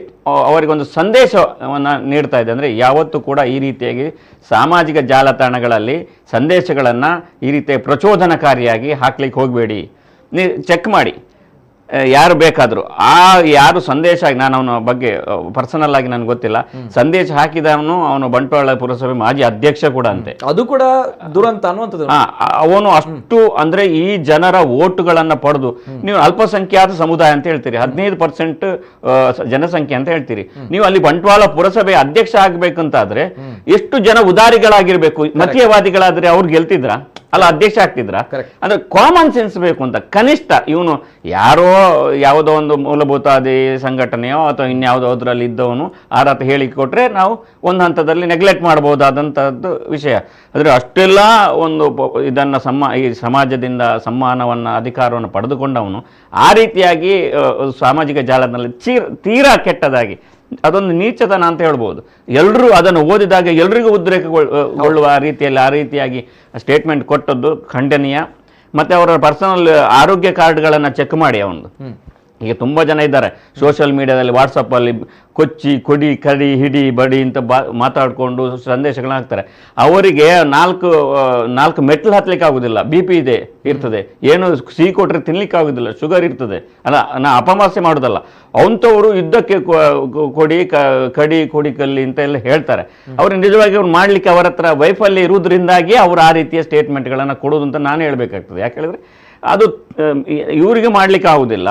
ಅವರಿಗೊಂದು ಸಂದೇಶವನ್ನು ನೀಡ್ತಾ ಇದೆ. ಅಂದರೆ ಯಾವತ್ತೂ ಕೂಡ ಈ ರೀತಿಯಾಗಿ ಸಾಮಾಜಿಕ ಜಾಲತಾಣಗಳಲ್ಲಿ ಸಂದೇಶಗಳನ್ನು ಈ ರೀತಿಯ ಪ್ರಚೋದನಕಾರಿಯಾಗಿ ಹಾಕ್ಲಿಕ್ಕೆ ಹೋಗಬೇಡಿ. ನೀವು ಚೆಕ್ ಮಾಡಿ ಯಾರು ಬೇಕಾದರೂ. ಯಾರು ಸಂದೇಶ, ನಾನು ಅವನ ಬಗ್ಗೆ ಪರ್ಸನಲ್ ಆಗಿ ನನಗೆ ಗೊತ್ತಿಲ್ಲ, ಸಂದೇಶ ಹಾಕಿದವನು ಅವನು ಬಂಟ್ವಾಳ ಪುರಸಭೆ ಮಾಜಿ ಅಧ್ಯಕ್ಷ ಕೂಡ ಅಂತೆ. ಅದು ಕೂಡ ದುರಂತ ಅನ್ನುವಂಥದ್ದು. ಅವನು ಅಷ್ಟು ಅಂದ್ರೆ ಈ ಜನರ ಓಟುಗಳನ್ನ ಪಡೆದು, ನೀವು ಅಲ್ಪಸಂಖ್ಯಾತ ಸಮುದಾಯ ಅಂತ ಹೇಳ್ತೀರಿ, 15% ಜನಸಂಖ್ಯೆ ಅಂತ ಹೇಳ್ತೀರಿ. ನೀವು ಅಲ್ಲಿ ಬಂಟ್ವಾಳ ಪುರಸಭೆ ಅಧ್ಯಕ್ಷ ಆಗ್ಬೇಕಂತಾದ್ರೆ ಎಷ್ಟು ಜನ ಉದಾರಿಗಳಾಗಿರ್ಬೇಕು, ಮತೀಯವಾದಿಗಳಾದ್ರೆ ಅವ್ರು ಗೆಲ್ತಿದ್ರ ಅಲ್ಲ, ಅಧ್ಯಕ್ಷ ಆಗ್ತಿದ್ರ? ಅಂದ್ರೆ ಕಾಮನ್ ಸೆನ್ಸ್ ಬೇಕು ಅಂತ. ಕನಿಷ್ಠ ಇವನು ಯಾರೋ ಯಾವುದೋ ಒಂದು ಮೂಲಭೂತಾದಿ ಸಂಘಟನೆಯೋ ಅಥವಾ ಇನ್ಯಾವುದೋ ಅದರಲ್ಲಿ ಇದ್ದವನು ಆ ರಾತ ಹೇಳಿಕೆ ಕೊಟ್ರೆ ನಾವು ಒಂದು ಹಂತದಲ್ಲಿ ನೆಗ್ಲೆಕ್ಟ್ ಮಾಡಬಹುದಾದಂಥದ್ದು ವಿಷಯ. ಆದರೆ ಅಷ್ಟೆಲ್ಲ ಒಂದು ಇದನ್ನು ಈ ಸಮಾಜದಿಂದ ಸಮ್ಮಾನವನ್ನು, ಅಧಿಕಾರವನ್ನು ಪಡೆದುಕೊಂಡವನು ಆ ರೀತಿಯಾಗಿ ಸಾಮಾಜಿಕ ಜಾಲದಲ್ಲಿ ತೀರಾ ಕೆಟ್ಟದಾಗಿ, ಅದೊಂದು ನೀಚತನ ಅಂತ ಹೇಳ್ಬೋದು. ಎಲ್ಲರೂ ಅದನ್ನು ಓದಿದಾಗ ಎಲ್ರಿಗೂ ಉದ್ರೇಕಗೊಳ್ಳುವ ರೀತಿಯಲ್ಲಿ ಆ ರೀತಿಯಾಗಿ ಸ್ಟೇಟ್ಮೆಂಟ್ ಕೊಟ್ಟದ್ದು ಖಂಡನೀಯ. ಮತ್ತು ಅವರ ಪರ್ಸನಲ್ ಆರೋಗ್ಯ ಕಾರ್ಡ್ಗಳನ್ನು ಚೆಕ್ ಮಾಡಿ. ಅವನು ಈಗ ತುಂಬ ಜನ ಇದ್ದಾರೆ ಸೋಷಿಯಲ್ ಮೀಡಿಯಾದಲ್ಲಿ, ವಾಟ್ಸಪ್ಪಲ್ಲಿ ಕೊಚ್ಚಿ, ಕೊಡಿ, ಕಡಿ, ಹಿಡಿ, ಬಡಿ ಅಂತ ಮಾತಾಡಿಕೊಂಡು ಸಂದೇಶಗಳನ್ನ ಹಾಕ್ತಾರೆ. ಅವರಿಗೆ ನಾಲ್ಕು ಮೆಟ್ಲು ಹತ್ತಲಿಕ್ಕೆ ಆಗೋದಿಲ್ಲ, BP ಇರ್ತದೆ, ಏನು ಸಿಹಿ ಕೊಟ್ಟರೆ ತಿನ್ಲಿಕ್ಕೆ ಆಗೋದಿಲ್ಲ, ಶುಗರ್ ಇರ್ತದೆ. ಅಲ್ಲ, ನಾ ಅಪಮಾಸ್ಯ ಮಾಡೋದಲ್ಲ. ಅಂಥವರು ಯುದ್ಧಕ್ಕೆ ಕಡಿ, ಕೊಡಿ, ಕಲ್ಲಿ ಅಂತ ಎಲ್ಲ ಹೇಳ್ತಾರೆ. ಅವ್ರಿಗೆ ನಿಜವಾಗಿ ಅವ್ರು ಮಾಡಲಿಕ್ಕೆ ಅವರ ಹತ್ರ ವೈಫಲ್ಯ ಇರುವುದರಿಂದಾಗಿ ಅವರು ಆ ರೀತಿಯ ಸ್ಟೇಟ್ಮೆಂಟ್ಗಳನ್ನು ಕೊಡೋದು ಅಂತ ನಾನು ಹೇಳಬೇಕಾಗ್ತದೆ. ಯಾಕೆ ಹೇಳಿದ್ರೆ ಅದು ಇವರಿಗೆ ಮಾಡಲಿಕ್ಕೆ ಆಗೋದಿಲ್ಲ,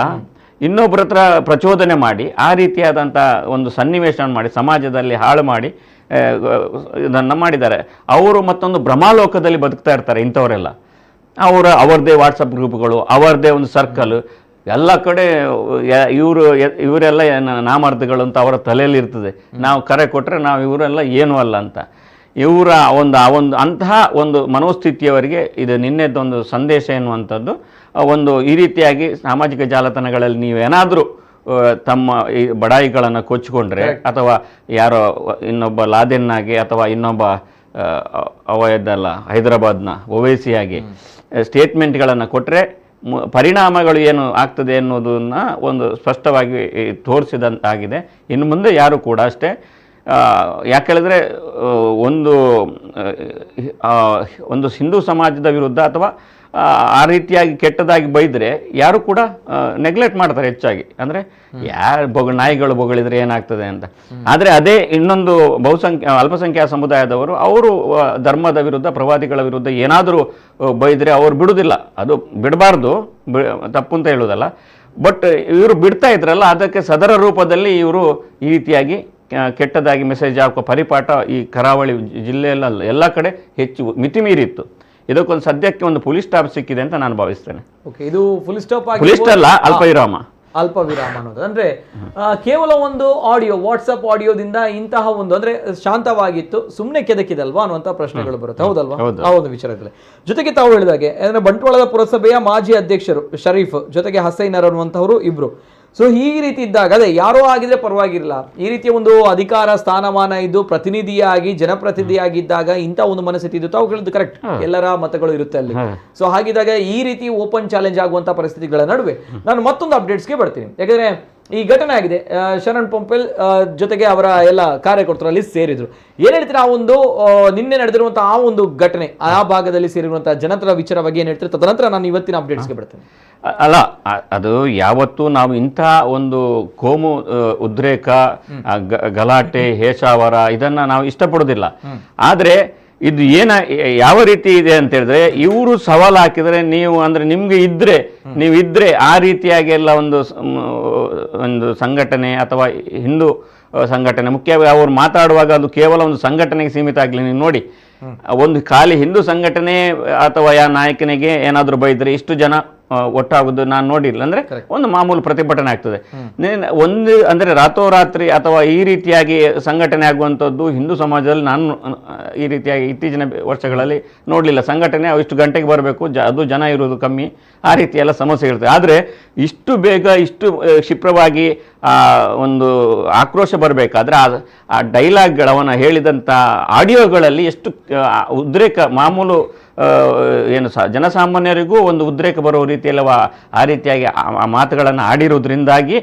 ಇನ್ನೊಬ್ಬರ ಹತ್ರ ಪ್ರಚೋದನೆ ಮಾಡಿ ಆ ರೀತಿಯಾದಂಥ ಒಂದು ಸನ್ನಿವೇಶ ಮಾಡಿ ಸಮಾಜದಲ್ಲಿ ಹಾಳು ಮಾಡಿ ಇದನ್ನು ಮಾಡಿದ್ದಾರೆ. ಅವರು ಮತ್ತೊಂದು ಭ್ರಮಾಲೋಕದಲ್ಲಿ ಬದುಕ್ತಾ ಇರ್ತಾರೆ ಇಂಥವರೆಲ್ಲ. ಅವರದೇ ವಾಟ್ಸಪ್ ಗ್ರೂಪ್ಗಳು, ಅವರದೇ ಒಂದು ಸರ್ಕಲ್, ಎಲ್ಲ ಕಡೆ ಇವರೆಲ್ಲ ನಾಮರ್ದಗಳು ಅಂತ ಅವರ ತಲೆಯಲ್ಲಿ ಇರ್ತದೆ. ನಾವು ಕರೆ ಕೊಟ್ಟರೆ ನಾವು ಇವರೆಲ್ಲ ಏನೂ ಅಲ್ಲ ಅಂತ. ಇವರ ಅಂತಹ ಒಂದು ಮನೋಸ್ಥಿತಿಯವರಿಗೆ ಇದು ನಿನ್ನೆದೊಂದು ಸಂದೇಶ ಎನ್ನುವಂಥದ್ದು. ಈ ರೀತಿಯಾಗಿ ಸಾಮಾಜಿಕ ಜಾಲತಾಣಗಳಲ್ಲಿ ನೀವೇನಾದರೂ ತಮ್ಮ ಈ ಬಡಾಯಿಗಳನ್ನು ಕೊಚ್ಚಿಕೊಂಡ್ರೆ, ಅಥವಾ ಯಾರೋ ಇನ್ನೊಬ್ಬ ಲಾದೆನ್ನಾಗೆ ಅಥವಾ ಇನ್ನೊಬ್ಬ ಅವಯದಲ್ಲ ಹೈದರಾಬಾದ್ನ ಒವೈಸಿಯಾಗಿ ಸ್ಟೇಟ್ಮೆಂಟ್ಗಳನ್ನು ಕೊಟ್ಟರೆ ಪರಿಣಾಮಗಳು ಏನು ಆಗ್ತದೆ ಅನ್ನೋದನ್ನು ಒಂದು ಸ್ಪಷ್ಟವಾಗಿ ತೋರಿಸಿದಂತಾಗಿದೆ. ಇನ್ನು ಮುಂದೆ ಯಾರು ಕೂಡ ಅಷ್ಟೇ, ಯಾಕೇಳಿದ್ರೆ ಒಂದು ಹಿಂದೂ ಸಮಾಜದ ವಿರುದ್ಧ ಅಥವಾ ಆ ರೀತಿಯಾಗಿ ಕೆಟ್ಟದಾಗಿ ಬೈದರೆ ಯಾರು ಕೂಡ ನೆಗ್ಲೆಕ್ಟ್ ಮಾಡ್ತಾರೆ ಹೆಚ್ಚಾಗಿ. ಅಂದರೆ ನಾಯಿಗಳು ಬೊಗಳಿದ್ರೆ ಏನಾಗ್ತದೆ ಅಂತ. ಆದರೆ ಅದೇ ಇನ್ನೊಂದು ಅಲ್ಪಸಂಖ್ಯಾತ ಸಮುದಾಯದವರು ಅವರು ಧರ್ಮದ ವಿರುದ್ಧ ಪ್ರವಾದಿಗಳ ವಿರುದ್ಧ ಏನಾದರೂ ಬೈದರೆ ಅವ್ರು ಬಿಡುವುದಿಲ್ಲ. ಅದು ಬಿಡಬಾರ್ದು, ತಪ್ಪು ಅಂತ ಹೇಳೋದಲ್ಲ. ಬಟ್ ಇವರು ಬಿಡ್ತಾ ಇದ್ರಲ್ಲ, ಅದಕ್ಕೆ ಸದರ ರೂಪದಲ್ಲಿ ಇವರು ಈ ರೀತಿಯಾಗಿ ಕೆಟ್ಟದಾಗಿ ಮೆಸೇಜ್ ಹಾಕೋ ಪರಿಪಾಠ ಈ ಕರಾವಳಿ ಜಿಲ್ಲೆಯಲ್ಲ ಎಲ್ಲ ಕಡೆ ಹೆಚ್ಚು ಮಿತಿಮೀರಿತ್ತು. ಇದಕ್ಕೊಂದು ಸದ್ಯಕ್ಕೆ ಒಂದು ಪೊಲೀಸ್ ಸ್ಟಾಪ್ ಸಿಕ್ಕಿದೆ ಅಂತ ನಾನು ಭಾವಿಸ್ತೇನೆ. ಓಕೆ, ಇದು ಫುಲ್ ಸ್ಟಾಪ್ ಆಗಿ ಪೊಲೀಸ್ ಅಲ್ಲ, ಅಲ್ಪವಿರಾಮ ಅನ್ನೋದು ಅಂದ್ರೆ ಕೇವಲ ಒಂದು ಆಡಿಯೋ, ವಾಟ್ಸ್ಆಪ್ ಆಡಿಯೋದಿಂದ ಇಂತಹ ಒಂದು ಅಂದ್ರೆ ಶಾಂತವಾಗಿತ್ತು, ಸುಮ್ಮನೆ ಕೆದಕಿದಲ್ವಾ ಅನ್ನುವಂಥ ಪ್ರಶ್ನೆಗಳು ಬರುತ್ತೆ, ಹೌದಲ್ವಾ? ಆ ಒಂದು ವಿಚಾರದಲ್ಲಿ ಜೊತೆಗೆ ತಾವು ಹೇಳಿದಾಗೆ ಅಂದ್ರೆ ಬಂಟ್ವಾಳದ ಪುರಸಭೆಯ ಮಾಜಿ ಅಧ್ಯಕ್ಷರು ಶರೀಫ್ ಜೊತೆಗೆ ಹಸೈನರ್ ಅನ್ನುವಂಥವ್ರು ಇಬ್ರು. ಸೊ ಈ ರೀತಿ ಇದ್ದಾಗ ಅದೇ ಯಾರೋ ಆಗಿದ್ರೆ ಪರವಾಗಿರಲ್ಲ, ಈ ರೀತಿಯ ಒಂದು ಅಧಿಕಾರ ಸ್ಥಾನಮಾನ ಇದ್ದು ಪ್ರತಿನಿಧಿಯಾಗಿ ಜನಪ್ರತಿನಿಧಿಯಾಗಿದ್ದಾಗ ಇಂಥ ಒಂದು ಮನಸ್ಥಿತಿ ಇದ್ದು, ತಾವು ಹೇಳಿದ್ದು ಕರೆಕ್ಟ್, ಎಲ್ಲರ ಮತಗಳು ಇರುತ್ತೆ ಅಲ್ಲಿ. ಸೊ ಹಾಗಿದ್ದಾಗ ಈ ರೀತಿ ಓಪನ್ ಚಾಲೆಂಜ್ ಆಗುವಂತ ಪರಿಸ್ಥಿತಿಗಳ ನಡುವೆ ನಾನು ಮತ್ತೊಂದು ಅಪ್ಡೇಟ್ಸ್ಗೆ ಬರ್ತೀನಿ. ಯಾಕಂದ್ರೆ ಈ ಘಟನೆ ಆಗಿದೆ, ಶರಣ್ ಪಂಪೆಲ್ ಜೊತೆಗೆ ಅವರ ಎಲ್ಲ ಕಾರ್ಯಕರ್ತರಲ್ಲಿ ಸೇರಿದ್ರು. ಏನ್ ಹೇಳ್ತೀರಾ ಆ ಒಂದು ನಿನ್ನೆ ನಡೆದಿರುವಂತಹ ಆ ಒಂದು ಘಟನೆ, ಆ ಭಾಗದಲ್ಲಿ ಸೇರಿರುವಂತಹ ಜನತರ ವಿಚಾರ ಬಗ್ಗೆ ಏನ್ ಹೇಳ್ತೀರಾ? ತದನಂತರ ನಾನು ಇವತ್ತಿನ ಅಪ್ಡೇಟ್ಸ್ಗೆ ಬರ್ತೇನೆ. ಅಲ್ಲ, ಅದು ಯಾವತ್ತೂ ನಾವು ಇಂಥ ಒಂದು ಕೋಮು ಉದ್ರೇಕ, ಗಲಾಟೆ, ಹೇಷಾವರ ಇದನ್ನ ನಾವು ಇಷ್ಟಪಡೋದಿಲ್ಲ. ಆದರೆ ಇದು ಯಾವ ರೀತಿ ಇದೆ ಅಂತ ಹೇಳಿದ್ರೆ, ಇವರು ಸವಾಲು ಹಾಕಿದರೆ ನೀವು ಅಂದ್ರೆ ನಿಮ್ಗೆ ನೀವು ಇದ್ರೆ ಆ ರೀತಿಯಾಗಿ ಎಲ್ಲ ಒಂದು ಸಂಘಟನೆ ಅಥವಾ ಹಿಂದೂ ಸಂಘಟನೆ, ಮುಖ್ಯವಾಗಿ ಅವರು ಮಾತಾಡುವಾಗ ಅದು ಕೇವಲ ಒಂದು ಸಂಘಟನೆಗೆ ಸೀಮಿತ ಆಗಲಿ. ನೀವು ನೋಡಿ, ಒಂದು ಖಾಲಿ ಹಿಂದೂ ಸಂಘಟನೆ ಅಥವಾ ನಾಯಕನಿಗೆ ಏನಾದರೂ ಬೈದ್ರೆ ಇಷ್ಟು ಜನ ಒಟ್ಟಾಗುದು ನಾನು ನೋಡಿಲ್ಲ. ಅಂದ್ರೆ ಒಂದು ಮಾಮೂಲು ಪ್ರತಿಭಟನೆ ಆಗ್ತದೆ. ಅಂದ್ರೆ ರಾತ್ರೋರಾತ್ರಿ ಅಥವಾ ಈ ರೀತಿಯಾಗಿ ಸಂಘಟನೆ ಆಗುವಂಥದ್ದು ಹಿಂದೂ ಸಮಾಜದಲ್ಲಿ ನಾನು ಈ ರೀತಿಯಾಗಿ ಇತ್ತೀಚಿನ ವರ್ಷಗಳಲ್ಲಿ ನೋಡಲಿಲ್ಲ. ಸಂಘಟನೆ ಇಷ್ಟು ಗಂಟೆಗೆ ಬರಬೇಕು, ಅದು ಜನ ಇರುವುದು ಕಮ್ಮಿ, ಆ ರೀತಿ ಎಲ್ಲ ಸಮಸ್ಯೆ ಇರ್ತದೆ. ಆದರೆ ಇಷ್ಟು ಬೇಗ ಇಷ್ಟು ಕ್ಷಿಪ್ರವಾಗಿ ಒಂದು ಆಕ್ರೋಶ ಬರಬೇಕಾದ್ರೆ ಆ ಡೈಲಾಗ್ಗಳು, ಅವನ ಹೇಳಿದಂಥ ಆಡಿಯೋಗಳಲ್ಲಿ ಎಷ್ಟು ಉದ್ರೇಕ, ಮಾಮೂಲು ಜನಸಾಮಾನ್ಯರಿಗೂ ಒಂದು ಉದ್ರೇಕ ಬರೋ ರೀತಿಯಲ್ಲವ ಆ ರೀತಿಯಾಗಿ ಆ ಮಾತುಗಳನ್ನು ಆಡಿರೋದ್ರಿಂದಾಗಿ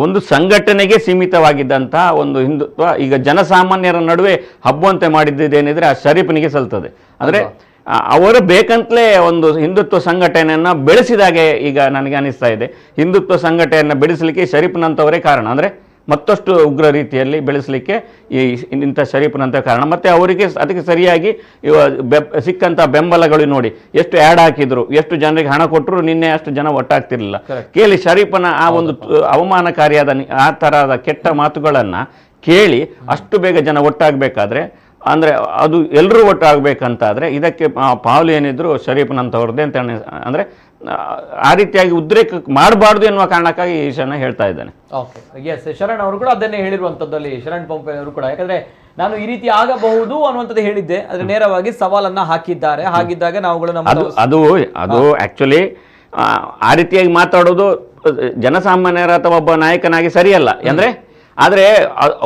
ಒಂದು ಸಂಘಟನೆಗೆ ಸೀಮಿತವಾಗಿದ್ದಂಥ ಒಂದು ಹಿಂದುತ್ವ ಈಗ ಜನಸಾಮಾನ್ಯರ ನಡುವೆ ಹಬ್ಬುವಂತೆ ಮಾಡಿದ್ದೇನಿದ್ರೆ ಆ ಶರೀಫನಿಗೆ ಸಲ್ತದೆ. ಅಂದರೆ ಅವರು ಬೇಕಂತಲೇ ಒಂದು ಹಿಂದುತ್ವ ಸಂಘಟನೆಯನ್ನು ಬೆಳೆಸಿದಾಗೆ ಈಗ ನನಗೆ ಅನಿಸ್ತಾ ಇದೆ. ಹಿಂದುತ್ವ ಸಂಘಟನೆಯನ್ನು ಬೆಳೆಸಲಿಕ್ಕೆ ಶರೀಫ್ನಂಥವರೇ ಕಾರಣ. ಅಂದರೆ ಮತ್ತಷ್ಟು ಉಗ್ರ ರೀತಿಯಲ್ಲಿ ಬೆಳೆಸಲಿಕ್ಕೆ ಇಂಥ ಶರೀಫ್ನಂಥ ಕಾರಣ. ಮತ್ತು ಅವರಿಗೆ ಅದಕ್ಕೆ ಸರಿಯಾಗಿ ಸಿಕ್ಕಂಥ ಬೆಂಬಲಗಳು ನೋಡಿ, ಎಷ್ಟು ಆ್ಯಡ್ ಹಾಕಿದ್ರು, ಎಷ್ಟು ಜನರಿಗೆ ಹಣ ಕೊಟ್ಟರು ನಿನ್ನೆ ಅಷ್ಟು ಜನ ಒಟ್ಟಾಗ್ತಿರ್ಲಿಲ್ಲ. ಕೇಳಿ ಶರೀಫನ ಆ ಒಂದು ಅವಮಾನಕಾರಿಯಾದ ಆ ಥರದ ಕೆಟ್ಟ ಮಾತುಗಳನ್ನು ಕೇಳಿ ಅಷ್ಟು ಬೇಗ ಜನ ಒಟ್ಟಾಗಬೇಕಾದ್ರೆ, ಅಂದರೆ ಅದು ಎಲ್ಲರೂ ಒಟ್ಟಾಗಬೇಕಂತಾದರೆ ಇದಕ್ಕೆ ಪಾಲು ಏನಿದ್ರು ಶರೀಫ್ನಂಥವ್ರದ್ದೇ ಅಂತ ಅಂದರೆ ಆ ರೀತಿಯಾಗಿ ಉದ್ರೇಕ ಮಾಡಬಾರ್ದು ಎನ್ನುವ ಕಾರಣಕ್ಕಾಗಿ ಈ ವಿಷಯನ ಹೇಳ್ತಾ ಇದ್ದಾನೆ. ಓಕೆ, ಎಸ್, ಶರಣ್ ಅವರು ಕೂಡ ಅದನ್ನೇ ಹೇಳಿರುವಂಥದ್ದಲ್ಲಿ, ಶರಣ್ ಪಂಪೆ ಅವರು ಕೂಡ. ಯಾಕಂದ್ರೆ ನಾನು ಈ ರೀತಿ ಆಗಬಹುದು ಅನ್ನುವಂಥದ್ದು ಹೇಳಿದ್ದೆ, ಆದರೆ ನೇರವಾಗಿ ಸವಾಲನ್ನ ಹಾಕಿದ್ದಾರೆ. ಹಾಗಿದ್ದಾಗ ನಾವುಗಳು ಅದು ಆಕ್ಚುಲಿ ಆ ರೀತಿಯಾಗಿ ಮಾತಾಡೋದು ಜನಸಾಮಾನ್ಯರ ಅಥವಾ ಒಬ್ಬ ನಾಯಕನಾಗಿ ಸರಿಯಲ್ಲ. ಅಂದ್ರೆ ಆದರೆ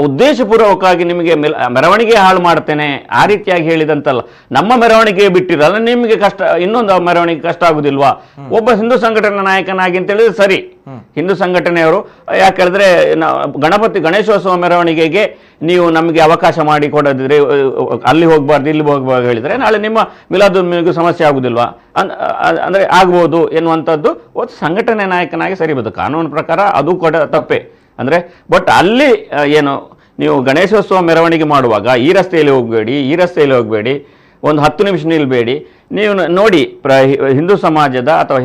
ಉದ್ದೇಶಪೂರ್ವಕವಾಗಿ ನಿಮಗೆ ಮೆರವಣಿಗೆ ಹಾಳು ಮಾಡ್ತೇನೆ ಆ ರೀತಿಯಾಗಿ ಹೇಳಿದಂತಲ್ಲ. ನಮ್ಮ ಮೆರವಣಿಗೆ ಬಿಟ್ಟಿರಲ್ಲ, ನಿಮಗೆ ಕಷ್ಟ, ಇನ್ನೊಂದು ಮೆರವಣಿಗೆ ಕಷ್ಟ ಆಗುದಿಲ್ವಾ? ಒಬ್ಬ ಹಿಂದೂ ಸಂಘಟನಾ ನಾಯಕನಾಗಿ ಅಂತ ಹೇಳಿದ್ರೆ ಸರಿ, ಹಿಂದೂ ಸಂಘಟನೆಯವರು ಯಾಕೆ ಹೇಳಿದ್ರೆ ಗಣೇಶೋತ್ಸವ ಮೆರವಣಿಗೆಗೆ ನೀವು ನಮಗೆ ಅವಕಾಶ ಮಾಡಿ ಕೊಡೋದಿದ್ರೆ ಅಲ್ಲಿ ಹೋಗ್ಬಾರ್ದು ಇಲ್ಲಿ ಹೋಗ್ಬಾರ್ದು ಹೇಳಿದ್ರೆ ನಾಳೆ ನಿಮ್ಮ ಮಿಲಾದುನ್ನಿಗೂ ಸಮಸ್ಯೆ ಆಗುದಿಲ್ವಾ? ಅಂದ್ರೆ ಆಗ್ಬೋದು ಎನ್ನುವಂಥದ್ದು ಒಂದು ಸಂಘಟನೆ ನಾಯಕನಾಗಿ ಸರಿಬೋದು. ಕಾನೂನು ಪ್ರಕಾರ ಅದು ಕೂಡ ತಪ್ಪೇ. ಅಂದರೆ ಬಟ್ ಅಲ್ಲಿ ಏನು ನೀವು ಗಣೇಶೋತ್ಸವ ಮೆರವಣಿಗೆ ಮಾಡುವಾಗ ಈ ರಸ್ತೆಯಲ್ಲಿ ಹೋಗಬೇಡಿ, ಒಂದು 10 ನಿಮಿಷ ನಿಲ್ಬೇಡಿ. ನೀವು ನೋಡಿ, ಹಿಂದೂ ಸಮಾಜದ ಅಥವಾ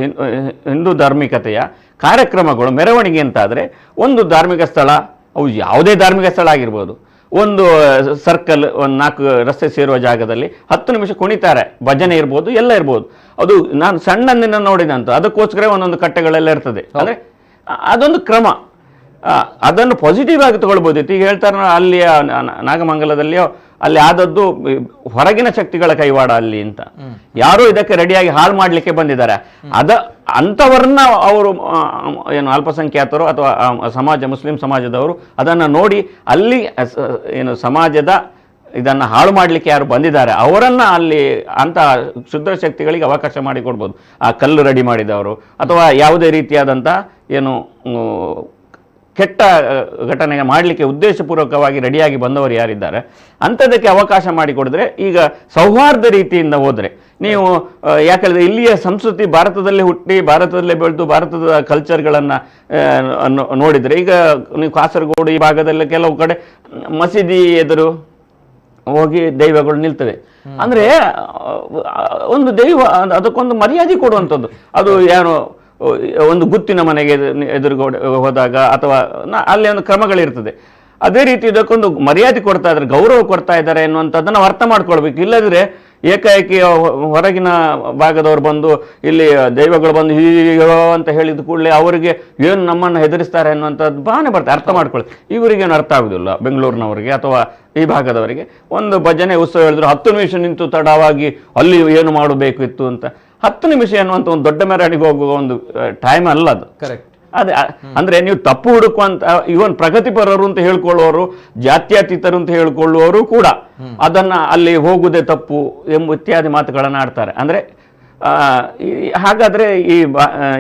ಹಿಂದೂ ಧಾರ್ಮಿಕತೆಯ ಕಾರ್ಯಕ್ರಮಗಳು ಮೆರವಣಿಗೆ ಅಂತಾದರೆ ಒಂದು ಧಾರ್ಮಿಕ ಸ್ಥಳ, ಅವು ಯಾವುದೇ ಧಾರ್ಮಿಕ ಸ್ಥಳ ಆಗಿರ್ಬೋದು, ಒಂದು ಸರ್ಕಲ್, ಒಂದು 4 ರಸ್ತೆ ಸೇರುವ ಜಾಗದಲ್ಲಿ 10 ನಿಮಿಷ ಕುಣಿತಾರೆ, ಭಜನೆ ಇರ್ಬೋದು, ಎಲ್ಲ ಇರ್ಬೋದು. ಅದು ನಾನು ಸಣ್ಣಂದಿನ ನೋಡಿದಂತ, ಅದಕ್ಕೋಸ್ಕರ ಒಂದೊಂದು ಕಟ್ಟೆಗಳೆಲ್ಲ ಇರ್ತದೆ. ಅಂದರೆ ಅದೊಂದು ಕ್ರಮ, ಅದನ್ನು ಪಾಸಿಟಿವ್ ಆಗಿ ತಗೊಳ್ಬೋದಿತ್ತು. ಈಗ ಹೇಳ್ತಾರೆ ಅಲ್ಲಿಯ ನಾಗಮಂಗಲದಲ್ಲಿಯೋ ಅಲ್ಲಿ ಆದದ್ದು ಹೊರಗಿನ ಶಕ್ತಿಗಳ ಕೈವಾಡ ಅಲ್ಲಿ ಅಂತ, ಯಾರೋ ಇದಕ್ಕೆ ರೆಡಿಯಾಗಿ ಹಾಳು ಮಾಡಲಿಕ್ಕೆ ಬಂದಿದ್ದಾರೆ. ಅಂಥವ್ರನ್ನ ಅವರು ಅಲ್ಪಸಂಖ್ಯಾತರು ಅಥವಾ ಮುಸ್ಲಿಂ ಸಮಾಜದವರು ಅದನ್ನು ನೋಡಿ ಅಲ್ಲಿ ಸಮಾಜದ ಇದನ್ನು ಹಾಳು ಮಾಡಲಿಕ್ಕೆ ಯಾರು ಬಂದಿದ್ದಾರೆ ಅವರನ್ನು ಅಲ್ಲಿ ಅಂತ ಕ್ಷುದ್ರ ಶಕ್ತಿಗಳಿಗೆ ಅವಕಾಶ ಮಾಡಿಕೊಡ್ಬೋದು. ಆ ಕಲ್ಲು ರೆಡಿ ಮಾಡಿದವರು ಅಥವಾ ಯಾವುದೇ ರೀತಿಯಾದಂಥ ಏನು ಕೆಟ್ಟ ಘಟನೆ ಮಾಡಲಿಕ್ಕೆ ಉದ್ದೇಶಪೂರ್ವಕವಾಗಿ ರೆಡಿಯಾಗಿ ಬಂದವರು ಯಾರಿದ್ದಾರೆ ಅಂಥದ್ದಕ್ಕೆ ಅವಕಾಶ ಮಾಡಿಕೊಡಿದ್ರೆ, ಈಗ ಸೌಹಾರ್ದ ರೀತಿಯಿಂದ ಹೋದರೆ ನೀವು ಯಾಕಂದರೆ ಇಲ್ಲಿಯ ಸಂಸ್ಕೃತಿ ಭಾರತದಲ್ಲೇ ಹುಟ್ಟಿ ಭಾರತದಲ್ಲೇ ಬೆಳೆದು ಭಾರತದ ಕಲ್ಚರ್ಗಳನ್ನು ನೋಡಿದರೆ, ಈಗ ನೀವು ಕಾಸರಗೋಡು ಈ ಭಾಗದಲ್ಲಿ ಕೆಲವು ಕಡೆ ಮಸೀದಿ ಎದುರು ಹೋಗಿ ದೈವಗಳು ನಿಲ್ತವೆ. ಅಂದರೆ ಒಂದು ದೈವ ಅದಕ್ಕೊಂದು ಮರ್ಯಾದೆ ಕೊಡುವಂಥದ್ದು. ಅದು ಯಾರು ಒಂದು ಗುತ್ತಿನ ಮನೆಗೆ ಎದುರುಗಡೆ ಹೋದಾಗ ಅಥವಾ ಅಲ್ಲಿ ಒಂದು ಕ್ರಮಗಳಿರ್ತದೆ. ಅದೇ ರೀತಿ ಇದಕ್ಕೊಂದು ಮರ್ಯಾದೆ ಕೊಡ್ತಾ ಇದ್ದಾರೆ, ಗೌರವ ಕೊಡ್ತಾ ಇದ್ದಾರೆ ಎನ್ನುವಂಥದ್ದನ್ನು ನಾವು ಅರ್ಥ ಮಾಡ್ಕೊಳ್ಬೇಕು. ಇಲ್ಲದ್ರೆ ಏಕಾಏಕಿ ಹೊರಗಿನ ಭಾಗದವ್ರು ಬಂದು ಇಲ್ಲಿ ದೈವಗಳು ಬಂದು ಹೀಗೋ ಅಂತ ಹೇಳಿದ ಕೂಡಲೇ ಅವರಿಗೆ ಏನು ನಮ್ಮನ್ನು ಹೆದರಿಸ್ತಾರೆ ಅನ್ನುವಂಥದ್ದು ಭಾವನೆ ಬರ್ತದೆ. ಅರ್ಥ ಮಾಡ್ಕೊಳ್ಳಿ. ಇವರಿಗೇನು ಅರ್ಥ ಆಗೋದಿಲ್ಲ, ಬೆಂಗಳೂರಿನವರಿಗೆ ಅಥವಾ ಈ ಭಾಗದವರಿಗೆ. ಒಂದು ಭಜನೆ ಉತ್ಸವ ಹೇಳಿದ್ರು 10 ನಿಮಿಷ ನಿಂತು ತಡವಾಗಿ ಅಲ್ಲಿ ಏನು ಮಾಡಬೇಕಿತ್ತು ಅಂತ. 10 ನಿಮಿಷ ಅನ್ನುವಂಥ ಒಂದು ದೊಡ್ಡ ಮೆರವಣಿಗೆ ಹೋಗುವ ಒಂದು ಟೈಮ್ ಅಲ್ಲ ಅದು. ಕರೆಕ್ಟ್. ಅದೇ ಅಂದ್ರೆ ನೀವು ತಪ್ಪು ಹುಡುಕುವಂತ ಇವನ್ ಪ್ರಗತಿಪರರು ಅಂತ ಹೇಳ್ಕೊಳ್ಳುವವರು, ಜಾತ್ಯತೀತರು ಅಂತ ಹೇಳ್ಕೊಳ್ಳುವವರು ಕೂಡ ಅದನ್ನ ಅಲ್ಲಿ ಹೋಗುವುದೇ ತಪ್ಪು ಎಂಬ ಇತ್ಯಾದಿ ಮಾತುಗಳನ್ನು ಆಡ್ತಾರೆ. ಅಂದ್ರೆ ಹಾಗಾದ್ರೆ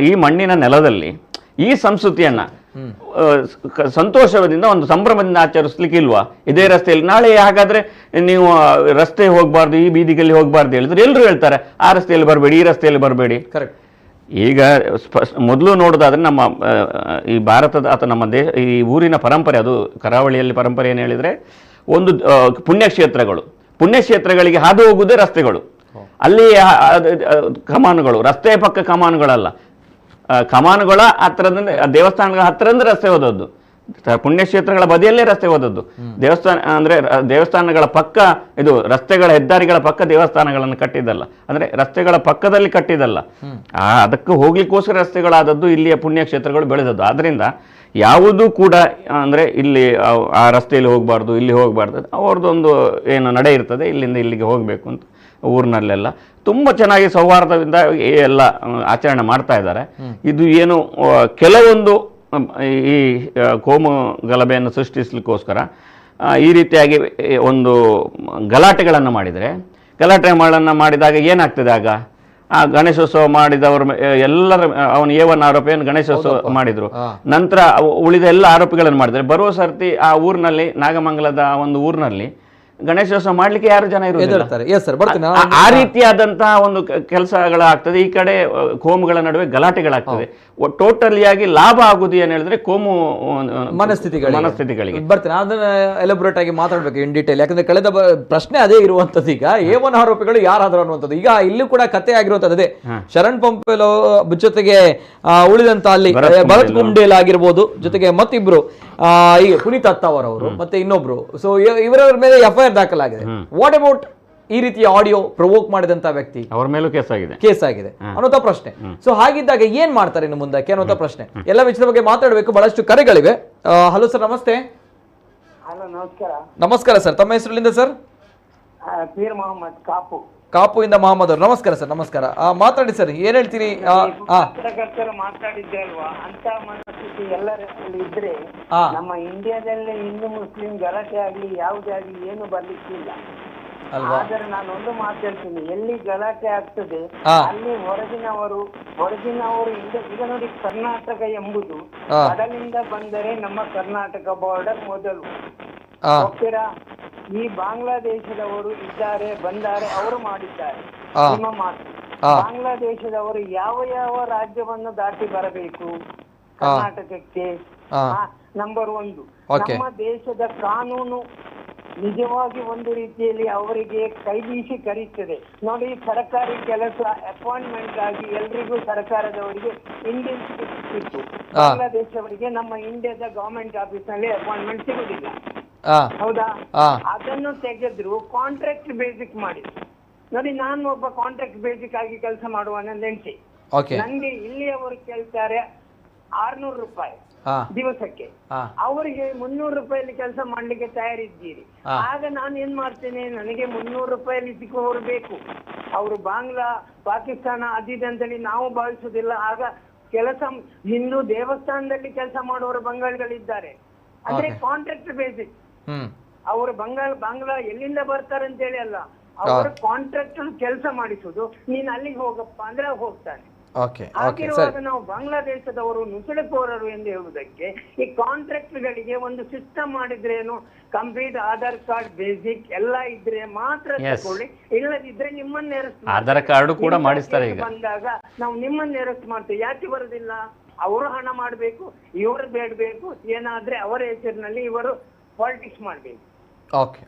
ಈ ಮಣ್ಣಿನ ನೆಲದಲ್ಲಿ ಈ ಸಂಸ್ಕೃತಿಯನ್ನ ಸಂತೋಷದಿಂದ ಒಂದು ಸಂಭ್ರಮದಿಂದ ಆಚರಿಸ್ಲಿಕ್ಕೆ ಇಲ್ವಾ? ಇದೇ ರಸ್ತೆಯಲ್ಲಿ ನಾಳೆ ಹಾಗಾದ್ರೆ ನೀವು ರಸ್ತೆ ಹೋಗಬಾರ್ದು, ಈ ಬೀದಿಗಲ್ಲಿ ಹೋಗಬಾರ್ದು ಹೇಳಿದ್ರೆ ಎಲ್ಲರೂ ಹೇಳ್ತಾರೆ ಆ ರಸ್ತೆಯಲ್ಲಿ ಬರಬೇಡಿ, ಈ ರಸ್ತೆಯಲ್ಲಿ ಬರಬೇಡಿ. ಕರೆಕ್ಟ್. ಈಗ ಮೊದಲು ನೋಡೋದಾದ್ರೆ ನಮ್ಮ ಈ ಭಾರತದ ಅಥವಾ ನಮ್ಮ ಈ ಊರಿನ ಪರಂಪರೆ, ಅದು ಕರಾವಳಿಯಲ್ಲಿ ಪರಂಪರೆ ಏನು ಹೇಳಿದರೆ, ಒಂದು ಪುಣ್ಯಕ್ಷೇತ್ರಗಳಿಗೆ ಹಾದು ಹೋಗುವುದೇ ರಸ್ತೆಗಳು. ಅಲ್ಲಿ ಕಮಾನುಗಳು, ರಸ್ತೆಯ ಪಕ್ಕ ಕಮಾನುಗಳಲ್ಲ, ಕಮಾನುಗಳ ಹತ್ತಿರದಿಂದ ದೇವಸ್ಥಾನಗಳ ಹತ್ತಿರದಿಂದ ರಸ್ತೆ ಹೋದದ್ದು. ಪುಣ್ಯಕ್ಷೇತ್ರಗಳ ಬದಿಯಲ್ಲೇ ರಸ್ತೆ ಹೋದದ್ದು. ದೇವಸ್ಥಾನಗಳ ಪಕ್ಕ, ಇದು ರಸ್ತೆಗಳ ಹೆದ್ದಾರಿಗಳ ಪಕ್ಕ ದೇವಸ್ಥಾನಗಳನ್ನು ಕಟ್ಟಿದ್ದಲ್ಲ, ಅಂದ್ರೆ ರಸ್ತೆಗಳ ಪಕ್ಕದಲ್ಲಿ ಕಟ್ಟಿದ್ದಲ್ಲ. ಅದಕ್ಕೆ ಹೋಗ್ಲಿಕ್ಕೋಸ್ಕರ ರಸ್ತೆಗಳಾದದ್ದು, ಇಲ್ಲಿಯ ಪುಣ್ಯಕ್ಷೇತ್ರಗಳು ಬೆಳೆದದ್ದು. ಆದ್ರಿಂದ ಯಾವುದೂ ಕೂಡ ಅಂದ್ರೆ ಇಲ್ಲಿ ಆ ರಸ್ತೆಯಲ್ಲಿ ಹೋಗಬಾರ್ದು, ಇಲ್ಲಿ ಹೋಗಬಾರ್ದು, ಅವ್ರದ್ದೊಂದು ಏನು ನಡೆ ಇರ್ತದೆ, ಇಲ್ಲಿಂದ ಇಲ್ಲಿಗೆ ಹೋಗಬೇಕು ಅಂತ. ಊರಿನಲ್ಲೆಲ್ಲ ತುಂಬ ಚೆನ್ನಾಗಿ ಸೌಹಾರ್ದದಿಂದ ಎಲ್ಲ ಆಚರಣೆ ಮಾಡ್ತಾ ಇದ್ದಾರೆ. ಇದು ಏನು ಕೆಲವೊಂದು ಈ ಕೋಮು ಗಲಭೆಯನ್ನು ಸೃಷ್ಟಿಸಲಿಕ್ಕೋಸ್ಕರ ಈ ರೀತಿಯಾಗಿ ಒಂದು ಗಲಾಟೆಗಳನ್ನು ಮಾಡಿದಾಗ ಏನಾಗ್ತದೆ? ಆಗ ಆ ಗಣೇಶೋತ್ಸವ ಮಾಡಿದವರು ಎಲ್ಲರ ಅವನು A1 ಆರೋಪಿಯನ್ನು ಗಣೇಶೋತ್ಸವ ಮಾಡಿದ್ರು. ನಂತರ ಉಳಿದ ಎಲ್ಲ ಆರೋಪಿಗಳನ್ನು ಮಾಡಿದ್ದಾರೆ. ಬರುವ ಸರ್ತಿ ಆ ಊರಿನಲ್ಲಿ, ನಾಗಮಂಗಲದ ಒಂದು ಊರಿನಲ್ಲಿ ಗಣೇಶೋತ್ಸವ ಮಾಡ್ಲಿಕ್ಕೆ ಯಾರು ಜನ ಇರುವುದಿಲ್ಲ. ಆ ರೀತಿಯಾದಂತಹ ಒಂದು ಕೆಲಸಗಳಾಗ್ತದೆ. ಈ ಕಡೆ ಕೋಮುಗಳ ನಡುವೆ ಗಲಾಟೆಗಳಾಗ್ತದೆ. ಟೋಟಲಿಯಾಗಿ ಲಾಭ ಆಗುದು ಏನ್ ಹೇಳಿದ್ರೆ ಕೋಮು ಮನಸ್ಥಿತಿಗಳಿಗೆ ಬರ್ತೀನಿ. ಅದನ್ನ ಎಲಬ್ರೇಟ್ ಆಗಿ ಮಾತಾಡ್ಬೇಕು ಇನ್ ಡೀಟೇಲ್. ಯಾಕಂದ್ರೆ ಕಳೆದ ಪ್ರಶ್ನೆ ಅದೇ ಇರುವಂತದ್ದು. ಈಗ A1 ಆರೋಪಿಗಳು ಯಾರಾದ್ರು ಅನ್ನುವಂಥದ್ದು. ಈಗ ಇಲ್ಲೂ ಕೂಡ ಕತೆ ಆಗಿರುವಂತದ್ದು ಅದೇ. ಶರಣ್ ಪಂಪೇಲ್ ಜೊತೆಗೆ ಉಳಿದಂತ ಅಲ್ಲಿ ಭರತ್ ಕುಂಡೇಲ್ ಆಗಿರ್ಬೋದು, ಜೊತೆಗೆ ಮತ್ತಿಬ್ರು ಈ ಪುನೀತ್ ಅತ್ತಾವರ್ ಅವರು ಮತ್ತೆ ಇನ್ನೊಬ್ರು. ಸೊ ಇವರ ಮೇಲೆ FIR ದಾಖಲಾಗಿದೆ. ವಾಟ್ ಅಬೌಟ್ ಈ ರೀತಿಯ ಆಡಿಯೋ ಪ್ರವೋಕ್ ಮಾಡಿದಂತ ವ್ಯಕ್ತಿ, ಅವರ ಮೇಲೂ ಕೇಸ್ ಆಗಿದೆ ಅನ್ನೋಂಥ ಪ್ರಶ್ನೆ. ಸೊ ಹಾಗಿದ್ದಾಗ ಏನ್ ಮಾಡ್ತಾರೆ ಇನ್ನು ಮುಂದಕ್ಕೆ ಅನ್ನೋಂಥ ಪ್ರಶ್ನೆ. ಎಲ್ಲ ವಿಷಯದ ಬಗ್ಗೆ ಮಾತಾಡಬೇಕು. ಬಹಳಷ್ಟು ಕರೆಗಳಿವೆ. ಹಲೋ ಸರ್, ನಮಸ್ತೆ. ನಮಸ್ಕಾರ ಸರ್, ತಮ್ಮ ಹೆಸರಿನಿಂದ ಸರ್? ಪೀರ್ ಮೊಹಮ್ಮದ್ ಕಾಪು ಇಂದ ಮೊಹಮ್ಮದ್ ಅವರು. ನಮಸ್ಕಾರ ಸರ್. ನಮಸ್ಕಾರ, ಮಾತಾಡಿ ಸರ್, ಏನ್ ಹೇಳ್ತೀರಿ? ಪತ್ರಕರ್ತರು ಮಾತಾಡಿದ್ದೆ ಅಲ್ವಾ, ಅಂತ ಮನಸ್ಥಿತಿ ಎಲ್ಲರಲ್ಲಿ ಇದ್ರೆ ನಮ್ಮ ಇಂಡಿಯಾದಲ್ಲಿ ಹಿಂದೂ ಮುಸ್ಲಿಂ ಗಲಾಟೆ ಆಗ್ಲಿ ಯಾವುದೇ ಆಗ್ಲಿ ಏನು ಬರ್ಲಿಕ್ಕಿಲ್ಲ. ಆದ್ರೆ ನಾನು ಒಂದು ಮಾತು ಹೇಳ್ತೀನಿ, ಎಲ್ಲಿ ಗಲಾಟೆ ಆಗ್ತದೆ ಅಲ್ಲಿ ಹೊರಗಿನವರು ಈಗ ನೋಡಿ, ಕರ್ನಾಟಕ ಎಂಬುದು ಕಡಲಿಂದ ಬಂದರೆ ನಮ್ಮ ಕರ್ನಾಟಕ ಬಾರ್ಡರ್ ಮೊದಲು. ಹೋಗ್ತೀರಾ? ಈ ಬಾಂಗ್ಲಾದೇಶದವರು ಇದ್ದಾರೆ, ಬಂದಾರೆ, ಅವರು ಮಾಡಿದ್ದಾರೆ. ನಿಮ್ಮ ಮಾತು, ಬಾಂಗ್ಲಾದೇಶದವರು ಯಾವ ರಾಜ್ಯವನ್ನು ದಾಟಿ ಬರಬೇಕು ಕರ್ನಾಟಕಕ್ಕೆ? ನಂಬರ್ 1. ನಮ್ಮ ದೇಶದ ಕಾನೂನು ನಿಜವಾಗಿ ಒಂದು ರೀತಿಯಲ್ಲಿ ಅವರಿಗೆ ಕೈಬೀಸಿ ಕರೀತದೆ ನೋಡಿ. ಸರ್ಕಾರಿ ಕೆಲಸ ಅಪಾಯಿಂಟ್ಮೆಂಟ್ ಆಗಿ ಎಲ್ರಿಗೂ ಸರ್ಕಾರದವರಿಗೆ ಇಂಡಿಯನ್ ಇತ್ತು. ಬಾಂಗ್ಲಾದೇಶವರಿಗೆ ನಮ್ಮ ಇಂಡಿಯಾದ ಗವರ್ಮೆಂಟ್ ಆಫೀಸ್ ನಲ್ಲಿ ಅಪಾಯಿಂಟ್ಮೆಂಟ್ ಸಿಗುದಿಲ್ಲ, ಹೌದಾ? ಅದನ್ನು ತೆಗೆದ್ರು, ಕಾಂಟ್ರಾಕ್ಟ್ ಬೇಸಿಕ್ ಮಾಡಿ ನೋಡಿ. ನಾನು ಒಬ್ಬ ಕಾಂಟ್ರಾಕ್ಟ್ ಬೇಸಿಕ್ ಆಗಿ ಕೆಲಸ ಮಾಡುವನ ನೆನ್ಸಿ, ನಂಗೆ ಇಲ್ಲಿಯವರು ಕೇಳ್ತಾರೆ 600 ರೂಪಾಯಿ ದಿವಸಕ್ಕೆ, ಅವರಿಗೆ 300 ರೂಪಾಯಲ್ಲಿ ಕೆಲಸ ಮಾಡ್ಲಿಕ್ಕೆ ತಯಾರಿದ್ದೀರಿ. ಆಗ ನಾನು ಏನ್ ಮಾಡ್ತೇನೆ, ನನಗೆ 300 ರೂಪಾಯಲ್ಲಿ ಸಿಕ್ಕುವವರು ಬೇಕು. ಅವರು ಬಾಂಗ್ಲಾ, ಪಾಕಿಸ್ತಾನ ಅದಿದಂತೇಳಿ ನಾವು ಭಾವಿಸುದಿಲ್ಲ. ಆಗ ಕೆಲಸ ಹಿಂದೂ ದೇವಸ್ಥಾನದಲ್ಲಿ ಕೆಲಸ ಮಾಡುವವರು ಬಂಗಾಳಿಗಳಿದ್ದಾರೆ. ಅಂದ್ರೆ ಕಾಂಟ್ರಾಕ್ಟ್ ಬೇಸಿಕ್. ಅವರು ಬಾಂಗ್ಲಾ ಎಲ್ಲಿಂದ ಬರ್ತಾರೆ ಅಂತ ಹೇಳಿ ಅಲ್ಲ, ಅವರ ಕಾಂಟ್ರಾಕ್ಟ್ ಕೆಲಸ ಮಾಡಿಸುದು, ನೀನ್ ಅಲ್ಲಿಗೆ ಹೋಗಪ್ಪ ಅಂದ್ರೆ ಹೋಗ್ತಾನೆ. ಹಾಗಿರುವಾಗ ನಾವು ಬಾಂಗ್ಲಾದೇಶದವರು ನುಸುಳುಕೋರರು ಎಂದು ಹೇಳುವುದಕ್ಕೆ ಈ ಕಾಂಟ್ರಾಕ್ಟ್ ಗಳಿಗೆ ಒಂದು ಸಿಸ್ಟಮ್ ಮಾಡಿದ್ರೇನು, ಕಂಪ್ಲೀಟ್ ಆಧಾರ್ ಕಾರ್ಡ್ ಬೇಸಿಕ್ ಎಲ್ಲ ಇದ್ರೆ ಮಾತ್ರ ತಗೊಳ್ಳಿ, ಇಲ್ಲದಿದ್ರೆ ನಿಮ್ಮನ್ನ ಅರೆಸ್ಟ್ ಆಧಾರ್ ಕಾರ್ಡ್ ಕೂಡ ಮಾಡಿಸ್ತಾರೆ ಈಗ. ಬಂದಾಗ ನಾವು ನಿಮ್ಮನ್ನ ಅರೆಸ್ಟ್ ಮಾಡ್ತೇವೆ. ಯಾಕೆ ಬರುದಿಲ್ಲ? ಅವರು ಹಣ ಮಾಡ್ಬೇಕು, ಇವರು ಬೇಡಬೇಕು, ಏನಾದ್ರೆ ಅವರ ಹೆಸರಿನಲ್ಲಿ ಇವರು ಪಾಲಿಟಿಕ್ಸ್ ಮಾಡ್ಬೇಕು.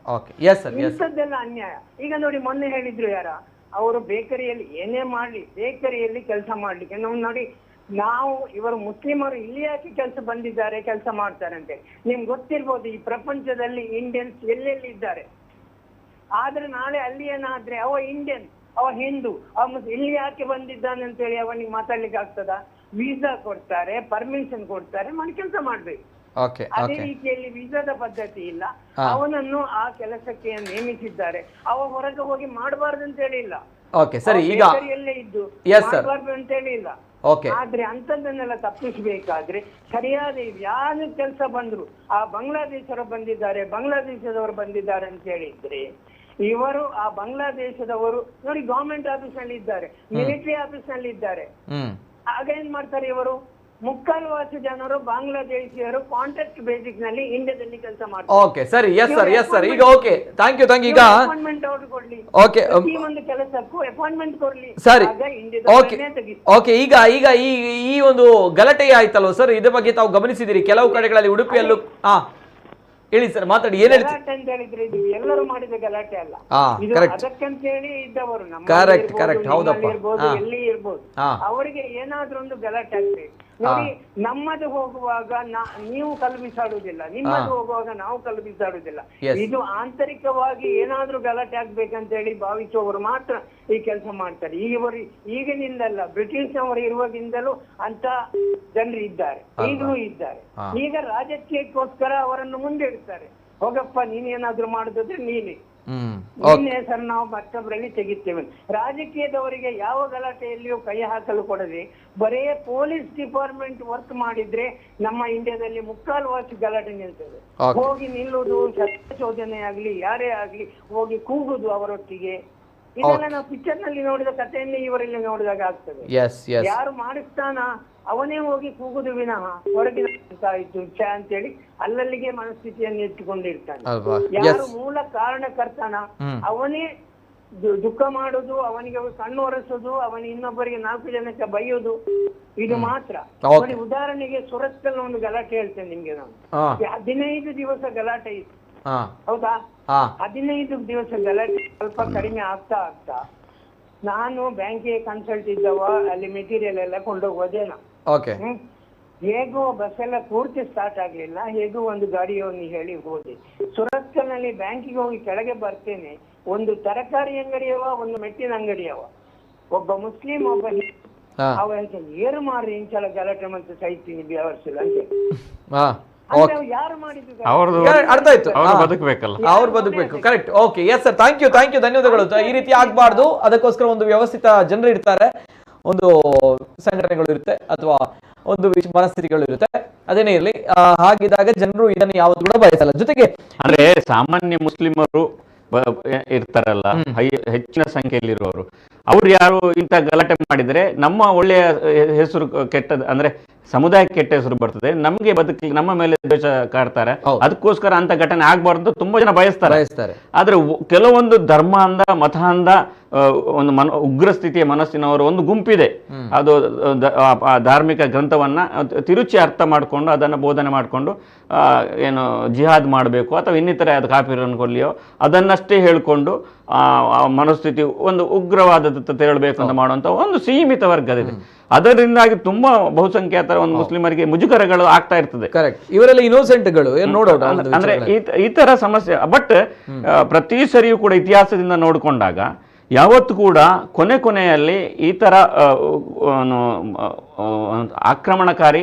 ಇಂಥದ್ದೆಲ್ಲ ಅನ್ಯಾಯ. ಈಗ ನೋಡಿ, ಮೊನ್ನೆ ಹೇಳಿದ್ರು ಯಾರ, ಅವರು ಬೇಕರಿಯಲ್ಲಿ ಏನೇ ಮಾಡ್ಲಿ, ಬೇಕರಿಯಲ್ಲಿ ಕೆಲಸ ಮಾಡ್ಲಿಕ್ಕೆ ನಾವು ನೋಡಿ, ನಾವು ಇವರು ಮುಸ್ಲಿಮರು ಇಲ್ಲಿ ಯಾಕೆ ಕೆಲಸ ಮಾಡ್ತಾರೆ ಅಂತ ನಿಮ್ಗೆ ಗೊತ್ತಿರ್ಬೋದು. ಈ ಪ್ರಪಂಚದಲ್ಲಿ ಇಂಡಿಯನ್ಸ್ ಎಲ್ಲೆಲ್ಲಿ ಇದ್ದಾರೆ, ಆದ್ರೆ ನಾಳೆ ಅಲ್ಲಿ ಏನಾದ್ರೆ ಅವ ಇಂಡಿಯನ್, ಅವ ಹಿಂದೂ, ಇಲ್ಲಿ ಯಾಕೆ ಬಂದಿದ್ದಾನೆ ಅಂತ ಹೇಳಿ ಅವನಿಗೆ ಮಾತಾಡ್ಲಿಕ್ಕೆ ಆಗ್ತದ? ವೀಸಾ ಕೊಡ್ತಾರೆ, ಪರ್ಮಿಷನ್ ಕೊಡ್ತಾರೆ, ಮಾಡಿ ಕೆಲಸ ಮಾಡ್ಬೇಕು. ಅದೇ ರೀತಿಯಲ್ಲಿ ವೀಸಾದ ಪದ್ಧತಿ ಇಲ್ಲ, ಅವನನ್ನು ಆ ಕೆಲಸಕ್ಕೆ ನೇಮಿಸಿದ್ದಾರೆ, ಅವ ಹೊರಗೆ ಹೋಗಿ ಮಾಡಬಾರ್ದು ಅಂತ ಹೇಳಿಲ್ಲ, ಎಲ್ಲೇ ಇದ್ದು ಮಾಡಬಾರ್ದು ಅಂತ ಹೇಳಿಲ್ಲ. ಆದ್ರೆ ಅಂತದನ್ನೆಲ್ಲ ತಪ್ಪಿಸಬೇಕಾದ್ರೆ ಸರಿಯಾದ ಯಾರು ಕೆಲಸ ಬಂದ್ರು, ಆ ಬಾಂಗ್ಲಾದೇಶರು ಬಂದಿದ್ದಾರೆ ಅಂತ ಹೇಳಿದ್ರೆ, ಇವರು ಆ ಬಾಂಗ್ಲಾದೇಶದವರು ನೋಡಿ ಗವರ್ಮೆಂಟ್ ಆಫೀಸ್ ನಲ್ಲಿ ಇದ್ದಾರೆ, ಮಿಲಿಟರಿ ಆಫೀಸ್ ನಲ್ಲಿ ಇದ್ದಾರೆ. ಆಗ ಏನ್ ಮಾಡ್ತಾರೆ ಇವರು? ಮುಕ್ಕಾಲ್ವಾಸಿ ಜನರು ಬಾಂಗ್ಲಾದೇಶಿಯರು ಕಾಂಟ್ರಾಕ್ಟ್ ಬೇಸಿಕ್ ನಲ್ಲಿ ಇಂಡಿಯಾದಲ್ಲಿ ಕೆಲಸ ಮಾಡ್ತಾರೆ. ಈಗ ಓಕೆ, ಥ್ಯಾಂಕ್ ಯು. ಈಗ ಅಪಾಯಿಂಟ್ಮೆಂಟ್ ಆರ್ಡರ್ ಕೊಡ್ಲಿ, ಈ ಒಂದು ಕೆಲಸಕ್ಕೂ ಅಪಾಯಿಂಟ್ಮೆಂಟ್ ಕೊಡ್ಲಿ. ಸರಿ, ಓಕೆ. ಈಗ ಈ ಒಂದು ಗಲಾಟೆ ಆಯ್ತಲ್ವ ಸರ್, ಇದ್ರ ಬಗ್ಗೆ ತಾವು ಗಮನಿಸಿದಿರಿ ಕೆಲವು ಕಡೆಗಳಲ್ಲಿ, ಉಡುಪಿಯಲ್ಲೂ ಹೇಳಿ ಸರ್, ಮಾತಾಡಿ. ಏನ್ ಹೇಳ್ತೀರಿ? ಗಲಾಟೆ ಅಂತ ಹೇಳಿದ್ರೆ ಇದು ಎಲ್ಲರೂ ಮಾಡಿದ ಗಲಾಟೆ ಅಲ್ಲ, ಅದಕ್ಕಂತ ಹೇಳಿ ಇದ್ದವರು ಕರೆಕ್ಟ್ ಹೌದಪ್ಪ, ಎಲ್ಲಿ ಇರ್ಬೋದು, ಅವರಿಗೆ ಏನಾದ್ರೂ ಒಂದು ಗಲಾಟೆ ಆಗ್ತದೆ ನೋಡಿ. ನಮ್ಮದು ಹೋಗುವಾಗ ನೀವು ಕಲ್ಲು ಬಿಸಾಡುವುದಿಲ್ಲ, ನಿಮ್ಮದು ಹೋಗುವಾಗ ನಾವು ಕಲ್ಲು ಬಿಸಾಡುವುದಿಲ್ಲ. ಇದು ಆಂತರಿಕವಾಗಿ ಏನಾದ್ರೂ ಗಲಾಟೆ ಆಗ್ಬೇಕಂತ ಹೇಳಿ ಭಾವಿಸುವವರು ಮಾತ್ರ ಈ ಕೆಲಸ ಮಾಡ್ತಾರೆ. ಈಗಿನಿಂದಲ್ಲ, ಬ್ರಿಟಿಷ್ ಅವರು ಇರುವಾಗಿಂದಲೂ ಅಂತ ಜನರು ಇದ್ದಾರೆ, ಈಗಲೂ ಇದ್ದಾರೆ. ಈಗ ರಾಜಕೀಯಕ್ಕೋಸ್ಕರ ಅವರನ್ನು ಮುಂದೆ ಇಡ್ತಾರೆ. ಹೋಗಪ್ಪ, ನೀನೇನಾದ್ರೂ ಮಾಡುದಾದ್ರೆ ನೀನೆ ಹೆಸರು ನಾವು ಮತ್ತೊಬ್ಬರಲ್ಲಿ ತೆಗಿತೇವೆ. ರಾಜಕೀಯದವರಿಗೆ ಯಾವ ಗಲಾಟೆಯಲ್ಲಿಯೂ ಕೈ ಹಾಕಲು ಕೊಡದೆ ಬರೇ ಪೊಲೀಸ್ ಡಿಪಾರ್ಟ್ಮೆಂಟ್ ವರ್ಕ್ ಮಾಡಿದ್ರೆ ನಮ್ಮ ಇಂಡಿಯಾದಲ್ಲಿ ಮುಕ್ಕಾಲ್ವಾಸಿ ಗಲಾಟೆ ನಿಲ್ತದೆ. ಹೋಗಿ ನಿಲ್ಲುವುದು, ಶೋಧನೆ ಆಗ್ಲಿ, ಯಾರೇ ಆಗ್ಲಿ ಹೋಗಿ ಕೂಗುದು ಅವರೊಟ್ಟಿಗೆ. ಇದೆಲ್ಲ ನಾವು ಪಿಕ್ಚರ್ ನಲ್ಲಿ ನೋಡಿದ ಕಥೆಯನ್ನೇ ಇವರಲ್ಲಿ ನೋಡಿದಾಗ ಆಗ್ತದೆ. ಯಾರು ಮಾಡಿಸ್ತಾನ ಅವನೇ ಹೋಗಿ ಕೂಗುದು ವಿನಃ ಹೊರಗಿನ ಇತ್ತು ಛ ಅಂತೇಳಿ ಅಲ್ಲಲ್ಲಿಗೆ ಮನಸ್ಥಿತಿಯನ್ನು ಇಟ್ಟುಕೊಂಡಿರ್ತಾನೆ. ಯಾರು ಮೂಲ ಕಾರಣಕರ್ತಾನ ಅವನೇ ದುಃಖ ಮಾಡುದು, ಅವನಿಗೆ ಕಣ್ಣು ಒರೆಸುದು, ಅವನಿಗೆ ಇನ್ನೊಬ್ಬರಿಗೆ 4 ಜನಕ್ಕೆ ಬೈಯುವುದು, ಇದು ಮಾತ್ರ. ನೋಡಿ, ಉದಾಹರಣೆಗೆ ಸುರತ್ಕಲ್ ಒಂದು ಗಲಾಟೆ ಹೇಳ್ತೇನೆ ನಿಮ್ಗೆ. ನಾನು 15 ದಿವಸ ಗಲಾಟೆ ಇತ್ತು, ಹೌದಾ? 15 ದಿವಸ ಗಲಾಟೆ ಸ್ವಲ್ಪ ಕಡಿಮೆ ಆಗ್ತಾ ನಾನು ಬ್ಯಾಂಕಿಗೆ ಕನ್ಸಲ್ಟ್ ಇದ್ದವ, ಅಲ್ಲಿ ಮೆಟೀರಿಯಲ್ ಎಲ್ಲ ಕೊಂಡೋಗೋದೇನ. ಹೇಗೋ ಬಸ್ ಎಲ್ಲ ಪೂರ್ತಿ ಸ್ಟಾರ್ಟ್ ಆಗ್ಲಿಲ್ಲ, ಹೇಗೋ ಒಂದು ಗಾಡಿಯವನಿಗೆ ಹೇಳಿ ಹೋದೆ. ಸುರತ್ಕಲ್ ನಲ್ಲಿ ಬ್ಯಾಂಕಿಗೆ ಹೋಗಿ ಕೆಳಗೆ ಬರ್ತೇನೆ, ಒಂದು ತರಕಾರಿ ಅಂಗಡಿಯವ, ಒಂದು ಮೆಟ್ಟಿನ ಅಂಗಡಿಯವ, ಒಬ್ಬ ಮುಸ್ಲಿಂ, ಒಬ್ಬ ಅವ ಅಂತ ಏರು ಮಾರಿ ಇಂಚಲ ಗಲಾಟೆ ಮತ್ತೆ ಸೈತೀನಿ ವ್ಯವಸ್ಥೆ ಅಂತ. ಯಾರು ಮಾಡಿದ್ರು ಅರ್ಥ ಆಯ್ತು, ಅವ್ರು ಬದುಕಬೇಕು. Correct. Okay, yes sir, thank you, ಧನ್ಯವಾದಗಳು. ಈ ರೀತಿ ಆಗ್ಬಾರ್ದು, ಅದಕ್ಕೋಸ್ಕರ ಒಂದು ವ್ಯವಸ್ಥಿತ ಜನರು ಇರ್ತಾರೆ, ಒಂದು ಸಂಘಟನೆಗಳು ಇರುತ್ತೆ, ಅಥವಾ ಒಂದು ಮನಸ್ಥಿತಿಗಳು ಇರುತ್ತೆ, ಅದೇನೇ ಇರಲಿ. ಹಾಗಿದ್ದಾಗ ಜನರು ಇದನ್ನು ಯಾವತ್ತೂ ಕೂಡ ಬಯಸಲ್ಲ. ಜೊತೆಗೆ ಅಂದ್ರೆ ಸಾಮಾನ್ಯ ಮುಸ್ಲಿಮರು ಇರ್ತಾರಲ್ಲ, ಹೆಚ್ಚಿನ ಸಂಖ್ಯೆಯಲ್ಲಿರುವವರು, ಅವ್ರು ಯಾರು ಇಂಥ ಗಲಾಟೆ ಮಾಡಿದ್ರೆ ನಮ್ಮ ಒಳ್ಳೆಯ ಹೆಸರು ಕೆಟ್ಟದ, ಅಂದ್ರೆ ಸಮುದಾಯಕ್ಕೆ ಕೆಟ್ಟ ಹೆಸರು ಬರ್ತದೆ, ನಮ್ಗೆ ಬದುಕಲಿಕ್ಕೆ ನಮ್ಮ ಮೇಲೆ ದ್ವೇಷ ಕಾಡ್ತಾರೆ. ಅದಕ್ಕೋಸ್ಕರ ಅಂತ ಘಟನೆ ಆಗ್ಬಾರ್ದು ತುಂಬಾ ಜನ ಬಯಸ್ತಾರೆ. ಆದ್ರೆ ಕೆಲವೊಂದು ಧರ್ಮ ಅಂದ, ಮತ ಅಂದ, ಒಂದು ಉಗ್ರ ಸ್ಥಿತಿಯ ಮನಸ್ಸಿನವರು ಒಂದು ಗುಂಪಿದೆ. ಅದು ಧಾರ್ಮಿಕ ಗ್ರಂಥವನ್ನ ತಿರುಚಿ ಅರ್ಥ ಮಾಡಿಕೊಂಡು ಅದನ್ನು ಬೋಧನೆ ಮಾಡಿಕೊಂಡು ಏನು ಜಿಹಾದ್ ಮಾಡಬೇಕು ಅಥವಾ ಇನ್ನಿತರೆ ಅದು ಕಾಫಿರನ್ನು ಕೊಲ್ಲಿಯೋ ಅದನ್ನಷ್ಟೇ ಹೇಳಿಕೊಂಡು ಮನಸ್ಥಿತಿ ಒಂದು ಉಗ್ರವಾದದತ್ತ ತೆರಳಬೇಕು ಅಂತ ಮಾಡುವಂತ ಒಂದು ಸೀಮಿತ ವರ್ಗದಿದೆ. ಅದರಿಂದಾಗಿ ತುಂಬಾ ಬಹುಸಂಖ್ಯಾತರ ಒಂದು ಮುಸ್ಲಿಮರಿಗೆ ಮುಜುಗರಗಳು ಆಗ್ತಾ ಇರ್ತದೆ. ಇವರೆಲ್ಲ ಇನ್ನೋಸೆಂಟ್ಗಳು ನೋಡೋಣ. ಅಂದ್ರೆ ಈ ತರ ಸಮಸ್ಯೆ. ಬಟ್ ಪ್ರತಿ ಸರಿಯೂ ಕೂಡ ಇತಿಹಾಸದಿಂದ ನೋಡಿಕೊಂಡಾಗ ಯಾವತ್ತು ಕೂಡ ಕೊನೆಯಲ್ಲಿ ಈ ತರ ಆಕ್ರಮಣಕಾರಿ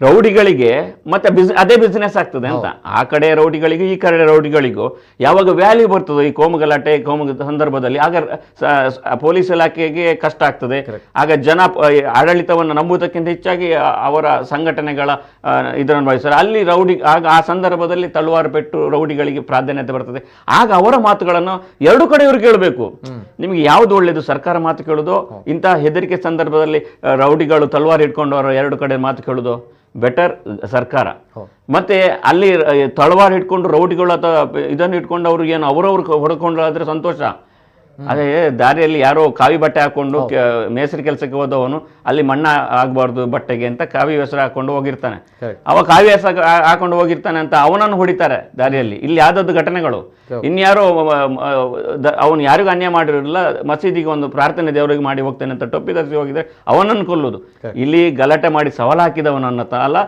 ರೌಡಿಗಳಿಗೆ ಮತ್ತೆ ಅದೇ ಬಿಸ್ನೆಸ್ ಆಗ್ತದೆ ಅಂತ. ಆ ಕಡೆ ರೌಡಿಗಳಿಗೂ ಈ ಕಡೆ ರೌಡಿಗಳಿಗೂ ಯಾವಾಗ ವ್ಯಾಲ್ಯೂ ಬರ್ತದೆ ಈ ಕೋಮು ಸಂದರ್ಭದಲ್ಲಿ, ಆಗ ಪೊಲೀಸ್ ಇಲಾಖೆಗೆ ಕಷ್ಟ ಆಗ್ತದೆ. ಆಗ ಜನ ಆಡಳಿತವನ್ನು ನಂಬುವುದಕ್ಕಿಂತ ಹೆಚ್ಚಾಗಿ ಅವರ ಸಂಘಟನೆಗಳ ಇದನ್ನು ವಹಿಸ್ತಾರೆ. ಅಲ್ಲಿ ಆಗ ಆ ಸಂದರ್ಭದಲ್ಲಿ ತಳುವಾರು ಪೆಟ್ಟು ರೌಡಿಗಳಿಗೆ ಪ್ರಾಧಾನ್ಯತೆ ಬರ್ತದೆ. ಆಗ ಅವರ ಮಾತುಗಳನ್ನು ಎರಡು ಕಡೆಯವರು ಕೇಳಬೇಕು. ನಿಮಗೆ ಯಾವ್ದು ಒಳ್ಳೇದು, ಸರ್ಕಾರ ಮಾತು ಕೇಳುದು, ಇಂತಹ ಹೆದರಿಕೆ ಸಂದರ್ಭದಲ್ಲಿ ರೌಡಿಗಳು ತಳುವಾರು ಇಟ್ಕೊಂಡವರು ಎರಡು ಕಡೆ ಮಾತು ಕೇಳುದು? ಬೆಟರ್ ಸರ್ಕಾರ. ಮತ್ತೆ ಅಲ್ಲಿ ತಳವಾರು ಇಟ್ಕೊಂಡು ರೌಡಿಗಳು ಅಥವಾ ಇದನ್ನು ಇಟ್ಕೊಂಡು ಅವ್ರು ಏನು ಅವರವ್ರು ಹೊಡ್ಕೊಂಡು ಆದ್ರೆ ಸಂತೋಷ. ಅದೇ ದಾರಿಯಲ್ಲಿ ಯಾರೋ ಕಾವಿ ಬಟ್ಟೆ ಹಾಕೊಂಡು ಮೇಸರಿ ಕೆಲಸಕ್ಕೆ ಹೋದವನು ಅಲ್ಲಿ ಮಣ್ಣ ಆಗ್ಬಾರ್ದು ಬಟ್ಟೆಗೆ ಅಂತ ಕಾವಿ ಹೆಸರು ಹಾಕೊಂಡು ಹೋಗಿರ್ತಾನೆ. ಅವ ಕಾವಿ ಹೆಸರು ಹಾಕೊಂಡು ಹೋಗಿರ್ತಾನೆ ಅಂತ ಅವನನ್ನು ಹೊಡಿತಾರೆ ದಾರಿಯಲ್ಲಿ. ಇಲ್ಲಿ ಯಾವ್ದದ್ದು ಘಟನೆಗಳು, ಇನ್ಯಾರೋ ಅವನು ಯಾರಿಗೂ ಅನ್ಯಾಯ ಮಾಡಿರಲಿಲ್ಲ, ಮಸೀದಿಗೆ ಒಂದು ಪ್ರಾರ್ಥನೆ ದೇವರಿಗೆ ಮಾಡಿ ಹೋಗ್ತಾನೆ ಅಂತ ಟೊಪ್ಪಿ ಧರಿಸಿ ಹೋಗಿದ್ರೆ ಅವನನ್ನು ಕೊಲ್ಲುವುದು. ಇಲ್ಲಿ ಗಲಾಟೆ ಮಾಡಿ ಸವಾಲು ಹಾಕಿದವನನ್ನ ಅಲ್ಲ,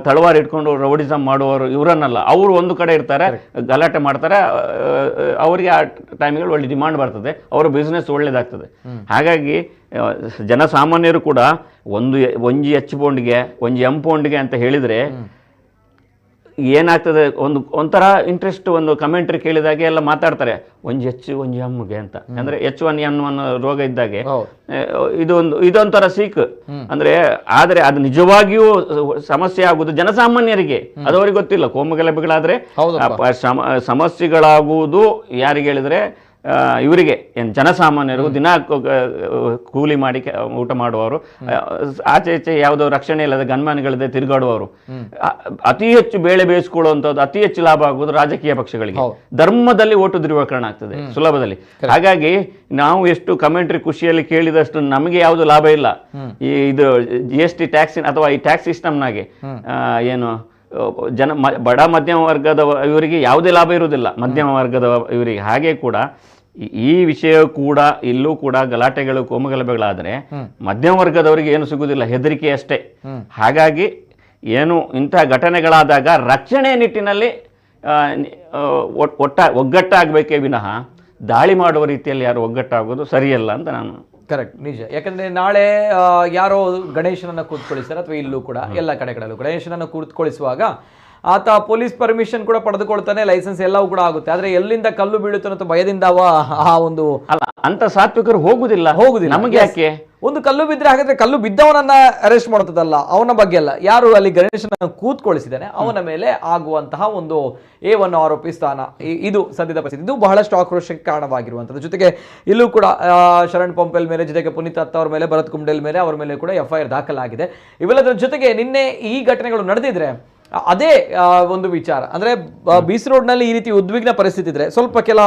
ತಳವಾರು ಇಟ್ಕೊಂಡು ರೌಡಿಸಮ್ ಮಾಡುವವರು ಇವರನ್ನಲ್ಲ. ಅವರು ಒಂದು ಕಡೆ ಇರ್ತಾರೆ, ಗಲಾಟೆ ಮಾಡ್ತಾರೆ, ಅವರಿಗೆ ಆ ಟೈಮಿಗೆ ಒಳ್ಳೆ ಡಿಮಾಂಡ್ ಬರ್ತದೆ, ಅವರ ಬಿಸ್ನೆಸ್ ಒಳ್ಳೇದಾಗ್ತದೆ. ಹಾಗಾಗಿ ಜನಸಾಮಾನ್ಯರು ಕೂಡ ಒಂಜಿ ಎಚ್ ಪೌಂಡ್ಗೆ ಒಂಜಿ ಎಂ ಪೌಂಡ್ಗೆ ಅಂತ ಹೇಳಿದ್ರೆ ಏನಾಗ್ತದೆ, ಒಂಥರ ಇಂಟ್ರೆಸ್ಟ್, ಒಂದು ಕಮೆಂಟ್ರಿ ಕೇಳಿದಾಗೆ ಎಲ್ಲ ಮಾತಾಡ್ತಾರೆ ಒಂಜಿ ಹೆಚ್ಚು ಒಂಜಿ ಎಮ್ಗೆ ಅಂತ. ಅಂದ್ರೆ H1N1 ರೋಗ ಇದ್ದಾಗೆ ಇದೊಂಥರ ಸೀಕ್ ಅಂದ್ರೆ. ಆದ್ರೆ ಅದು ನಿಜವಾಗಿಯೂ ಸಮಸ್ಯೆ ಆಗುವುದು ಜನಸಾಮಾನ್ಯರಿಗೆ, ಅದು ಅವರಿಗೆ ಗೊತ್ತಿಲ್ಲ. ಕೋಮು ಗಲಭೆಗಳಾದ್ರೆ ಸಮಸ್ಯೆಗಳಾಗುವುದು ಯಾರಿಗೆ ಹೇಳಿದ್ರೆ ಇವರಿಗೆ, ಜನಸಾಮಾನ್ಯರಿಗೂ, ದಿನ ಕೂಲಿ ಮಾಡಿ ಊಟ ಮಾಡುವವರು, ಆಚೆ ಈಚೆ ಯಾವುದೋ ರಕ್ಷಣೆ ಇಲ್ಲದೆ ಗನ್ಮ್ಯಾನ್ಗಳಿದೆ ತಿರುಗಾಡುವವರು, ಅತಿ ಹೆಚ್ಚು ಬೇಳೆ ಬೇಯಿಸ್ಕೊಳ್ಳುವಂಥದ್ದು, ಅತಿ ಹೆಚ್ಚು ಲಾಭ ಆಗುವುದು ರಾಜಕೀಯ ಪಕ್ಷಗಳಿಗೆ. ಧರ್ಮದಲ್ಲಿ ಓಟು ಧ್ರುವೀಕರಣ ಆಗ್ತದೆ ಸುಲಭದಲ್ಲಿ. ಹಾಗಾಗಿ ನಾವು ಎಷ್ಟು ಕಮೆಂಟ್ರಿ ಖುಷಿಯಲ್ಲಿ ಕೇಳಿದಷ್ಟು ನಮಗೆ ಯಾವುದು ಲಾಭ ಇಲ್ಲ. ಇದು GST ಟ್ಯಾಕ್ಸ್ ಅಥವಾ ಈ ಟ್ಯಾಕ್ಸ್ ಸಿಸ್ಟಮ್ನಾಗೆ ಏನು ಬಡ ಮಧ್ಯಮ ವರ್ಗದ ಇವರಿಗೆ ಯಾವುದೇ ಲಾಭ ಇರುವುದಿಲ್ಲ, ಮಧ್ಯಮ ವರ್ಗದ ಇವರಿಗೆ. ಹಾಗೆ ಕೂಡ ಈ ವಿಷಯ ಕೂಡ ಇಲ್ಲೂ ಕೂಡ ಗಲಾಟೆಗಳು ಕೋಮು ಗಲಭೆಗಳಾದರೆ ಮಧ್ಯಮ ವರ್ಗದವರಿಗೆ ಏನು ಸಿಗುವುದಿಲ್ಲ, ಹೆದರಿಕೆ ಅಷ್ಟೇ. ಹಾಗಾಗಿ ಏನು ಇಂತಹ ಘಟನೆಗಳಾದಾಗ ರಕ್ಷಣೆ ನಿಟ್ಟಿನಲ್ಲಿ ಒಗ್ಗಟ್ಟಾಗಬೇಕೇ ವಿನಃ ದಾಳಿ ಮಾಡುವ ರೀತಿಯಲ್ಲಿ ಯಾರು ಒಗ್ಗಟ್ಟಾಗೋದು ಸರಿಯಲ್ಲ ಅಂತ ನಾನು. ಕರೆಕ್ಟ್, ನಿಜ. ಯಾಕಂದ್ರೆ ನಾಳೆ ಯಾರೋ ಗಣೇಶನನ್ನ ಕೂತ್ಕೊಳಿಸ್ತಾರೆ, ಅಥವಾ ಇಲ್ಲೂ ಕೂಡ ಎಲ್ಲ ಕಡೆಗಳಲ್ಲೂ ಗಣೇಶನನ್ನು ಕೂತ್ಕೊಳಿಸುವಾಗ ಆತ ಪೊಲೀಸ್ ಪರ್ಮಿಷನ್ ಕೂಡ ಪಡೆದುಕೊಳ್ತಾನೆ, ಲೈಸೆನ್ಸ್ ಎಲ್ಲವೂ ಕೂಡ ಆಗುತ್ತೆ. ಆದ್ರೆ ಎಲ್ಲಿಂದ ಕಲ್ಲು ಬೀಳುತ್ತಾನೆ ಅಂತ ಭಯದಿಂದ ಆ ಒಂದು ಅಲ್ಲ ಅಂತ ಸಾತ್ವಿಕರು ಹೋಗುದಿಲ್ಲ. ನಮಗೆ ಯಾಕೆ? ಒಂದು ಕಲ್ಲು ಬಿದ್ದರೆ ಹಾಗಾದ್ರೆ ಕಲ್ಲು ಬಿದ್ದವನನ್ನ ಅರೆಸ್ಟ್ ಮಾಡುತ್ತದಲ್ಲ, ಅವನ ಬಗ್ಗೆ ಅಲ್ಲ, ಯಾರು ಅಲ್ಲಿ ಗಣೇಶನ ಕೂತ್ಕೊಳಿಸಿದ್ದಾನೆ ಅವನ ಮೇಲೆ ಆಗುವಂತಹ ಒಂದು A1 ಆರೋಪಿ ಸ್ಥಾನ. ಇದು ಸದ್ಯದ ಪರಿಸ್ಥಿತಿ. ಇದು ಬಹಳಷ್ಟು ಆಕ್ರೋಶಕ್ಕೆ ಕಾರಣವಾಗಿರುವಂಥದ್ದು. ಜೊತೆಗೆ ಇಲ್ಲೂ ಕೂಡ ಶರಣ್ ಪಂಪೆಲ್ ಮೇಲೆ, ಜೊತೆಗೆ ಪುನೀತ್ ಅತ್ತ ಅವ್ರ ಮೇಲೆ, ಭರತ್ ಕುಂಡೇಲ್ ಮೇಲೆ, ಅವರ ಮೇಲೆ ಕೂಡ FIR ದಾಖಲಾಗಿದೆ. ಇವೆಲ್ಲದರ ಜೊತೆಗೆ ನಿನ್ನೆ ಈ ಘಟನೆಗಳು ನಡೆದಿದ್ರೆ ಅದೇ ಒಂದು ವಿಚಾರ ಅಂದ್ರೆ BC ರೋಡ್ನಲ್ಲಿ ಈ ರೀತಿ ಉದ್ವಿಗ್ನ ಪರಿಸ್ಥಿತಿ ಇದ್ರೆ ಸ್ವಲ್ಪ ಕೆಲ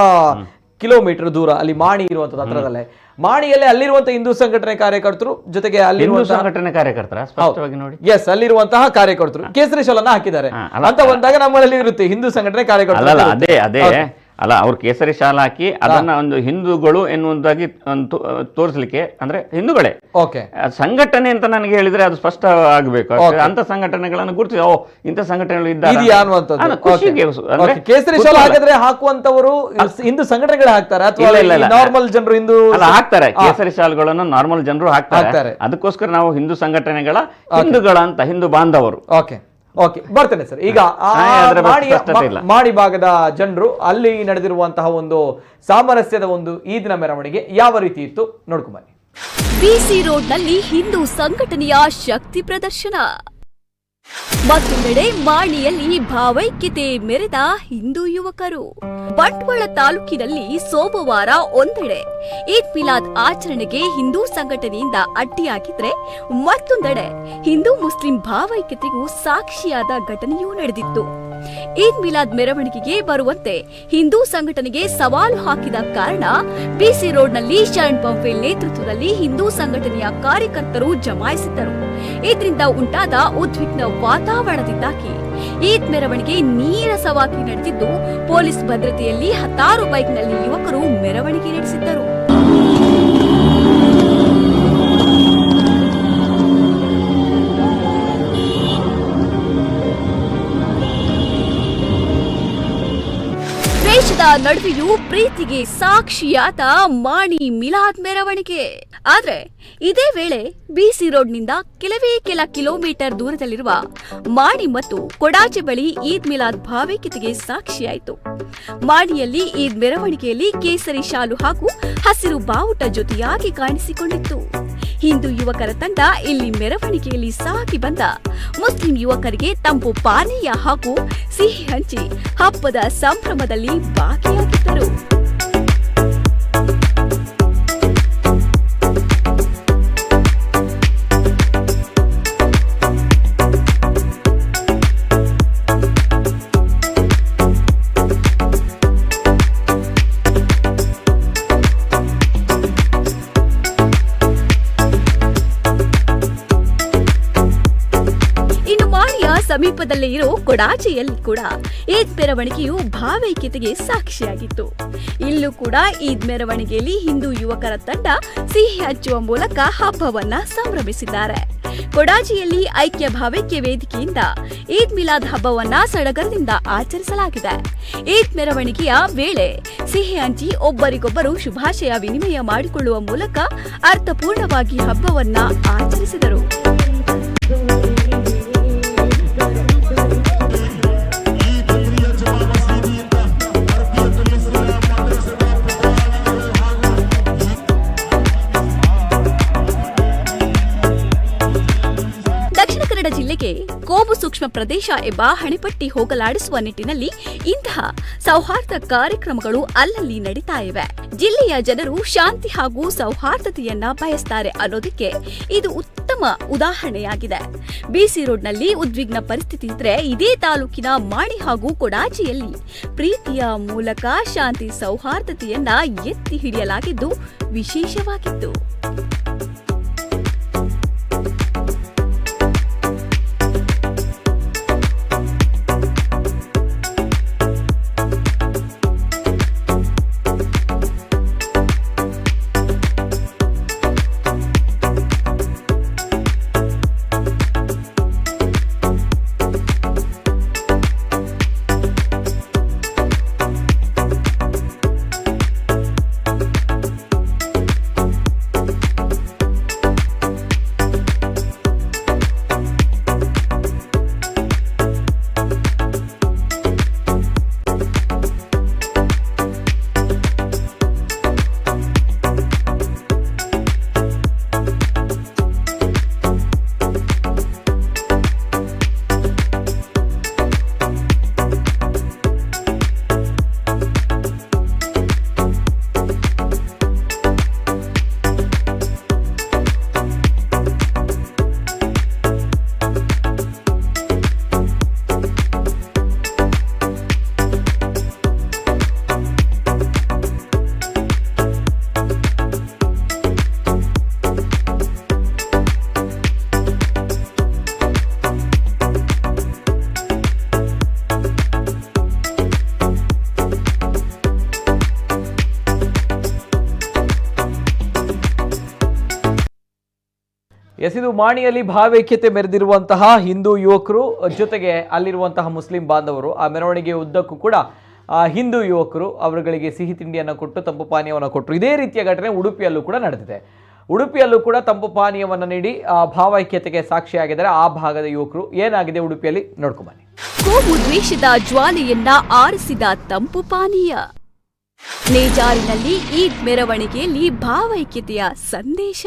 ಕಿಲೋಮೀಟರ್ ದೂರ ಅಲ್ಲಿ ಮಾಣಿ ಇರುವಂತದ್ದು, ಹತ್ರದಲ್ಲೇ ಮಾಣಿಯಲ್ಲಿ ಅಲ್ಲಿರುವಂತಹ ಹಿಂದೂ ಸಂಘಟನೆ ಕಾರ್ಯಕರ್ತರು, ಜೊತೆಗೆ ಅಲ್ಲಿರುವಂತಹ ಸಂಘಟನೆ ಕಾರ್ಯಕರ್ತರ ಸ್ಪಷ್ಟವಾಗಿ ನೋಡಿ, ಎಸ್, ಅಲ್ಲಿರುವಂತಹ ಕಾರ್ಯಕರ್ತರು ಕೇಸರಿ ಶಾಲನ್ನ ಹಾಕಿದ್ದಾರೆ ಅಂತ ಬಂದಾಗ ನಮ್ಮಲ್ಲಿ ಇರುತ್ತೆ ಹಿಂದೂ ಸಂಘಟನೆ ಕಾರ್ಯಕರ್ತರು. ಅದೇ ಅಲ್ಲ, ಅವ್ರು ಕೇಸರಿ ಶಾಲೆ ಹಾಕಿ ಅದನ್ನ ಒಂದು ಹಿಂದೂಗಳು ಎನ್ನುವುದಾಗಿ ತೋರಿಸಲಿಕ್ಕೆ, ಅಂದ್ರೆ ಹಿಂದೂಗಳೇ ಸಂಘಟನೆ ಅಂತ ನನಗೆ ಹೇಳಿದ್ರೆ ಅದು ಸ್ಪಷ್ಟ ಆಗಬೇಕು. ಅಂತ ಸಂಘಟನೆಗಳನ್ನು ಗುರುತಿಸಿ ಇಂಥ ಸಂಘಟನೆಗಳು ಇದ್ದಾರೆ ಕೇಸರಿ ಶಾಲೆ ಹಾಕಿದ್ರೆ ಹಾಕುವಂತವರು ಹಿಂದೂ ಸಂಘಟನೆಗಳು ಹಾಕ್ತಾರೆ ಅಥವಾ ನಾರ್ಮಲ್ ಜನರು ಹಿಂದೂ ಹಾಕ್ತಾರೆ? ಕೇಸರಿ ಶಾಲೆಗಳನ್ನು ನಾರ್ಮಲ್ ಜನರು ಹಾಕ್ತಾರೆ. ಅದಕ್ಕೋಸ್ಕರ ನಾವು ಹಿಂದೂ ಸಂಘಟನೆಗಳ ಹಿಂದೂಗಳ ಅಂತ, ಹಿಂದೂ ಬಾಂಧವರು. ಓಕೆ, ಬರ್ತೇನೆ ಸರ್. ಈಗ ಮಾಣಿ ಭಾಗದ ಜನರು ಅಲ್ಲಿ ನಡೆದಿರುವಂತಹ ಒಂದು ಸಾಮರಸ್ಯದ ಒಂದು ಈದಿನ ಮೆರವಣಿಗೆ ಯಾವ ರೀತಿ ಇತ್ತು ನೋಡ್ಕೊಂಬನ್ನಿ. BC ರೋಡ್ನಲ್ಲಿ ಹಿಂದೂ ಸಂಘಟನೆಯ ಶಕ್ತಿ ಪ್ರದರ್ಶನ. ಮತ್ತೊಂದೆಡೆ ಮಾಣಿಯಲ್ಲಿ ಭಾವೈಕ್ಯತೆ ಮೆರೆದ ಹಿಂದೂ ಯುವಕರು. ಬಂಟ್ವಾಳ ತಾಲೂಕಿನಲ್ಲಿ ಸೋಮವಾರ ಒಂದೆಡೆ ಈದ್ ಮಿಲಾದ್ ಆಚರಣೆಗೆ ಹಿಂದೂ ಸಂಘಟನೆಯಿಂದ ಅಡ್ಡಿಯಾಗಿದ್ರೆ, ಮತ್ತೊಂದೆಡೆ ಹಿಂದೂ ಮುಸ್ಲಿಂ ಭಾವೈಕ್ಯತೆಗೂ ಸಾಕ್ಷಿಯಾದ ಘಟನೆಯೂ ನಡೆದಿತ್ತು. ಈದ್ ಮಿಲಾದ್ ಮೆರವಣಿಗೆಗೆ ಬರುವಂತೆ ಹಿಂದೂ ಸಂಘಟನೆಗೆ ಸವಾಲು ಹಾಕಿದ ಕಾರಣ BC ರೋಡ್ನಲ್ಲಿ ಶರಣ್ ಪಂಪೇಲ್ ನೇತೃತ್ವದಲ್ಲಿ ಹಿಂದೂ ಸಂಘಟನೆಯ ಕಾರ್ಯಕರ್ತರು ಜಮಾಯಿಸಿದ್ದರು. ಇದರಿಂದ ಉಂಟಾದ ಉದ್ವಿಗ್ನ ವಾತಾವರಣದಿಂದಾಗಿ ಈದ್ ಮೆರವಣಿಗೆ ನೀರಸವಾಗಿ ನಡೆದಿದ್ದು, ಪೊಲೀಸ್ ಭದ್ರತೆಯಲ್ಲಿ 10 ಬೈಕ್ನಲ್ಲಿ ಯುವಕರು ಮೆರವಣಿಗೆ ನಡೆಸಿದ್ದರು. ದ್ವೇಷದ ನಡುವೆಯೂ ಪ್ರೀತಿಗೆ ಸಾಕ್ಷಿಯಾದ ಮಾಣಿ ಮಿಲಾದ್ ಮೆರವಣಿಗೆ. ಆದ್ರೆ ಇದೇ ವೇಳೆ ಬಿಸಿ ರೋಡ್ನಿಂದ ಕೆಲವೇ ಕೆಲ ಕಿಲೋಮೀಟರ್ ದೂರದಲ್ಲಿರುವ ಮಾಣಿ ಮತ್ತು ಕೊಡಾಚೆ ಬಳಿ ಈದ್ ಮಿಲಾದ್ ಭಾವೈಕ್ಯತೆಗೆ ಸಾಕ್ಷಿಯಾಯಿತು. ಮಾಣಿಯಲ್ಲಿ ಈದ್ ಮೆರವಣಿಗೆಯಲ್ಲಿ ಕೇಸರಿ ಶಾಲು ಹಾಗೂ ಹಸಿರು ಬಾವುಟ ಜೊತೆಯಾಗಿ ಕಾಣಿಸಿಕೊಂಡಿತ್ತು. ಹಿಂದೂ ಯುವಕರ ತಂಡ ಇಲ್ಲಿ ಮೆರವಣಿಗೆಯಲ್ಲಿ ಸಾಗಿ ಬಂದ ಮುಸ್ಲಿಂ ಯುವಕರಿಗೆ ತಂಪು ಪಾನೀಯ ಹಾಗೂ ಸಿಹಿ ಹಂಚಿ ಹಬ್ಬದ ಸಂಭ್ರಮದಲ್ಲಿ ಭಾಗಿಯಾಗಿದ್ದರು. ಸಮೀಪದಲ್ಲೇ ಇರೋ ಕೊಡಾಚೆಯಲ್ಲಿ ಕೂಡ ಈದ್ ಮೆರವಣಿಗೆಯು ಭಾವೈಕ್ಯತೆಗೆ ಸಾಕ್ಷಿಯಾಗಿತ್ತು. ಇಲ್ಲೂ ಕೂಡ ಈದ್ ಮೆರವಣಿಗೆಯಲ್ಲಿ ಹಿಂದೂ ಯುವಕರ ತಂಡ ಸಿಹಿ ಹಂಚುವ ಮೂಲಕ ಹಬ್ಬವನ್ನ ಸಂಭ್ರಮಿಸಿದ್ದಾರೆ. ಕೊಡಾಚಿಯಲ್ಲಿ ಐಕ್ಯ ಭಾವೈಕ್ಯ ವೇದಿಕೆಯಿಂದ ಈದ್ ಮಿಲಾದ್ ಹಬ್ಬವನ್ನ ಸಡಗರದಿಂದ ಆಚರಿಸಲಾಗಿದೆ. ಈದ್ ಮೆರವಣಿಗೆಯ ವೇಳೆ ಸಿಹಿ ಹಂಚಿ ಒಬ್ಬರಿಗೊಬ್ಬರು ಶುಭಾಶಯ ವಿನಿಮಯ ಮಾಡಿಕೊಳ್ಳುವ ಮೂಲಕ ಅರ್ಥಪೂರ್ಣವಾಗಿ ಹಬ್ಬವನ್ನ ಆಚರಿಸಿದರು. ಜಿಲ್ಲೆಗೆ ಕೋಮು ಸೂಕ್ಷ್ಮ ಪ್ರದೇಶ ಎಂಬ ಹಣೆಪಟ್ಟಿ ಹೋಗಲಾಡಿಸುವ ನಿಟ್ಟಿನಲ್ಲಿ ಇಂತಹ ಸೌಹಾರ್ದ ಕಾರ್ಯಕ್ರಮಗಳು ಅಲ್ಲಲ್ಲಿ ನಡೀತಾ ಇವೆ. ಜಿಲ್ಲೆಯ ಜನರು ಶಾಂತಿ ಹಾಗೂ ಸೌಹಾರ್ದತೆಯನ್ನ ಬಯಸ್ತಾರೆ ಅನ್ನೋದಕ್ಕೆ ಇದು ಉತ್ತಮ ಉದಾಹರಣೆಯಾಗಿದೆ. ಬಿಸಿ ರೋಡ್ನಲ್ಲಿ ಉದ್ವಿಗ್ನ ಪರಿಸ್ಥಿತಿ ಇದ್ರೆ ಇದೇ ತಾಲೂಕಿನ ಮಾಣಿ ಹಾಗೂ ಕೊಡಾಚಿಯಲ್ಲಿ ಪ್ರೀತಿಯ ಮೂಲಕ ಶಾಂತಿ ಸೌಹಾರ್ದತೆಯನ್ನ ಎತ್ತಿ ಹಿಡಿಯಲಾಗಿದ್ದು ವಿಶೇಷವಾಗಿತ್ತು. ಇದು ಮಾಣಿಯಲ್ಲಿ ಭಾವೈಕ್ಯತೆ ಮೆರೆದಿರುವಂತಹ ಹಿಂದೂ ಯುವಕರು ಜೊತೆಗೆ ಅಲ್ಲಿರುವಂತಹ ಮುಸ್ಲಿಂ ಬಾಂಧವರು ಆ ಮೆರವಣಿಗೆ ಉದ್ದಕ್ಕೂ ಕೂಡ ಹಿಂದೂ ಯುವಕರು ಅವರುಗಳಿಗೆ ಸಿಹಿ ತಿಂಡಿಯನ್ನು ಕೊಟ್ಟು ತಂಪು ಪಾನೀಯವನ್ನು ಕೊಟ್ಟರು. ಇದೇ ರೀತಿಯ ಘಟನೆ ಉಡುಪಿಯಲ್ಲೂ ಕೂಡ ನಡೆದಿದೆ. ಉಡುಪಿಯಲ್ಲೂ ಕೂಡ ತಂಪು ಪಾನೀಯವನ್ನು ನೀಡಿ ಭಾವೈಕ್ಯತೆಗೆ ಸಾಕ್ಷಿಯಾಗಿದ್ದಾರೆ ಆ ಭಾಗದ ಯುವಕರು. ಏನಾಗಿದೆ ಉಡುಪಿಯಲ್ಲಿ ನೋಡ್ಕೊಂಬನ್ನಿ. ಕೋಮು ದ್ವೇಷದ ಜ್ವಾಲೆಯನ್ನ ಆರಿಸಿದ ತಂಪು ಪಾನೀಯ. ನೇಜಾರಿನಲ್ಲಿ ಈದ್ ಮೆರವಣಿಗೆಯಲ್ಲಿ ಭಾವೈಕ್ಯತೆಯ ಸಂದೇಶ.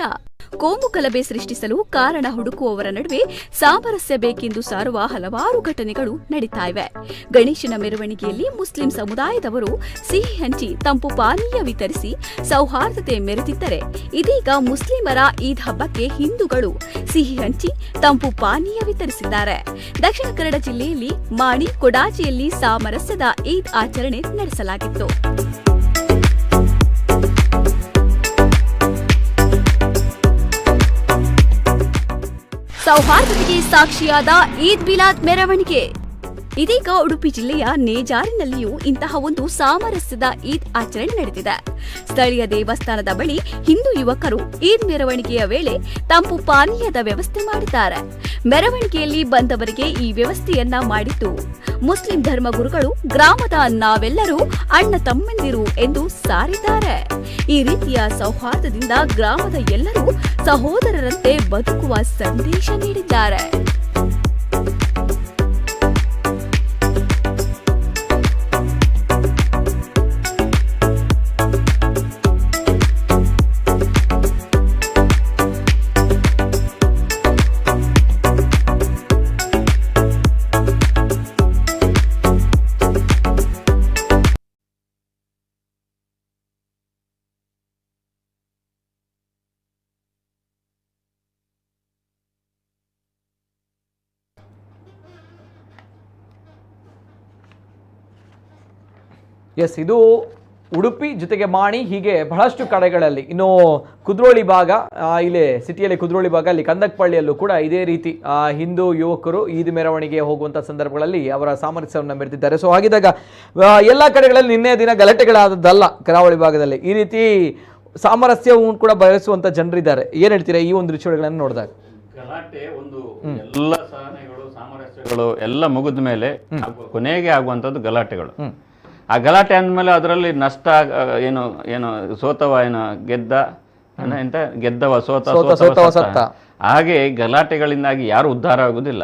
ಕೋಮು ಗಲಭೆ ಸೃಷ್ಟಿಸಲು ಕಾರಣ ಹುಡುಕುವವರ ನಡುವೆ ಸಾಮರಸ್ಯ ಬೇಕೆಂದು ಸಾರುವ ಹಲವಾರು ಘಟನೆಗಳು ನಡೀತಾ ಇವೆ. ಗಣೇಶನ ಮೆರವಣಿಗೆಯಲ್ಲಿ ಮುಸ್ಲಿಂ ಸಮುದಾಯದವರು ಸಿಹಿ ಹಂಚಿ ತಂಪು ಪಾನೀಯ ವಿತರಿಸಿ ಸೌಹಾರ್ದತೆ ಮೆರೆದಿದ್ದರೆ, ಇದೀಗ ಮುಸ್ಲಿಮರ ಈದ್ ಹಬ್ಬಕ್ಕೆ ಹಿಂದೂಗಳು ಸಿಹಿ ಹಂಚಿ ತಂಪು ಪಾನೀಯ ವಿತರಿಸಿದ್ದಾರೆ. ದಕ್ಷಿಣ ಕನ್ನಡ ಜಿಲ್ಲೆಯಲ್ಲಿ ಮಾಣಿ ಕೊಡಾಚಿಯಲ್ಲಿ ಸಾಮರಸ್ಯದ ಈದ್ ಆಚರಣೆ ನಡೆಸಲಾಗಿತ್ತು. ಸೌಹಾರ್ದತೆಗೆ ಸಾಕ್ಷಿಯಾದ ಈದ್ ಮಿಲಾದ್ ಮೆರವಣಿಗೆ. ಇದೀಗ ಉಡುಪಿ ಜಿಲ್ಲೆಯ ನೇಜಾರಿನಲ್ಲಿಯೂ ಇಂತಹ ಒಂದು ಸಾಮರಸ್ಯದ ಈದ್ ಆಚರಣೆ ನಡೆದಿದೆ. ಸ್ಥಳೀಯ ದೇವಸ್ಥಾನದ ಬಳಿ ಹಿಂದೂ ಯುವಕರು ಈದ್ ಮೆರವಣಿಗೆಯ ವೇಳೆ ತಂಪು ಪಾನೀಯದ ವ್ಯವಸ್ಥೆ ಮಾಡಿದ್ದಾರೆ. ಮೆರವಣಿಗೆಯಲ್ಲಿ ಬಂದವರಿಗೆ ಈ ವ್ಯವಸ್ಥೆಯನ್ನ ಮಾಡಿದ್ದು ಮುಸ್ಲಿಂ ಧರ್ಮಗುರುಗಳು ಗ್ರಾಮದ ನಾವೆಲ್ಲರೂ ಅಣ್ಣ ತಮ್ಮಂದಿರು ಎಂದು ಸಾರಿದ್ದಾರೆ. ಈ ರೀತಿಯ ಸೌಹಾರ್ದದಿಂದ ಗ್ರಾಮದ ಎಲ್ಲರೂ ಸಹೋದರರಂತೆ ಬದುಕುವ ಸಂದೇಶ ನೀಡಿದ್ದಾರೆ. ಎಸ್, ಇದು ಉಡುಪಿ ಜೊತೆಗೆ ಮಾಣಿ, ಹೀಗೆ ಬಹಳಷ್ಟು ಕಡೆಗಳಲ್ಲಿ. ಇನ್ನು ಕುದ್ರೋಳಿ ಭಾಗ, ಇಲ್ಲಿ ಸಿಟಿಯಲ್ಲಿ ಕುದ್ರೋಳಿ ಭಾಗ, ಅಲ್ಲಿ ಕಂದಕಪಳ್ಳಿಯಲ್ಲೂ ಕೂಡ ಇದೇ ರೀತಿ ಹಿಂದೂ ಯುವಕರು ಈದ್ ಮೆರವಣಿಗೆ ಹೋಗುವಂಥ ಸಂದರ್ಭಗಳಲ್ಲಿ ಅವರ ಸಾಮರಸ್ಯವನ್ನು ಮೆರೆದಿದ್ದಾರೆ. ಸೊ ಹಾಗಿದ್ದಾಗ ಎಲ್ಲ ಕಡೆಗಳಲ್ಲಿ ನಿನ್ನೆ ದಿನ ಗಲಾಟೆಗಳಾದದ್ದಲ್ಲ. ಕರಾವಳಿ ಭಾಗದಲ್ಲಿ ಈ ರೀತಿ ಸಾಮರಸ್ಯವನ್ನು ಕೂಡ ಬಯಸುವಂಥ ಜನರಿದ್ದಾರೆ. ಏನು ಹೇಳ್ತೀರಾ ಈ ಒಂದು ರಿಚುವಲ್ಗಳನ್ನು ನೋಡಿದಾಗ? ಗಲಾಟೆ ಒಂದು ಎಲ್ಲ ಸಹನೆಗಳು ಸಾಮರಸ್ಯಗಳು ಎಲ್ಲ ಮುಗಿದ ಮೇಲೆ ಕೊನೆಗೆ ಆಗುವಂಥದ್ದು ಗಲಾಟೆಗಳು. ಆ ಗಲಾಟೆ ಅಂದಮೇಲೆ ಅದರಲ್ಲಿ ನಷ್ಟ ಏನು ಏನು ಸೋತವ ಏನು ಗೆದ್ದ ಎಂತ ಗೆದ್ದವ ಸೋತ, ಹಾಗೆ ಗಲಾಟೆಗಳಿಂದಾಗಿ ಯಾರು ಉದ್ಧಾರ ಆಗುವುದಿಲ್ಲ.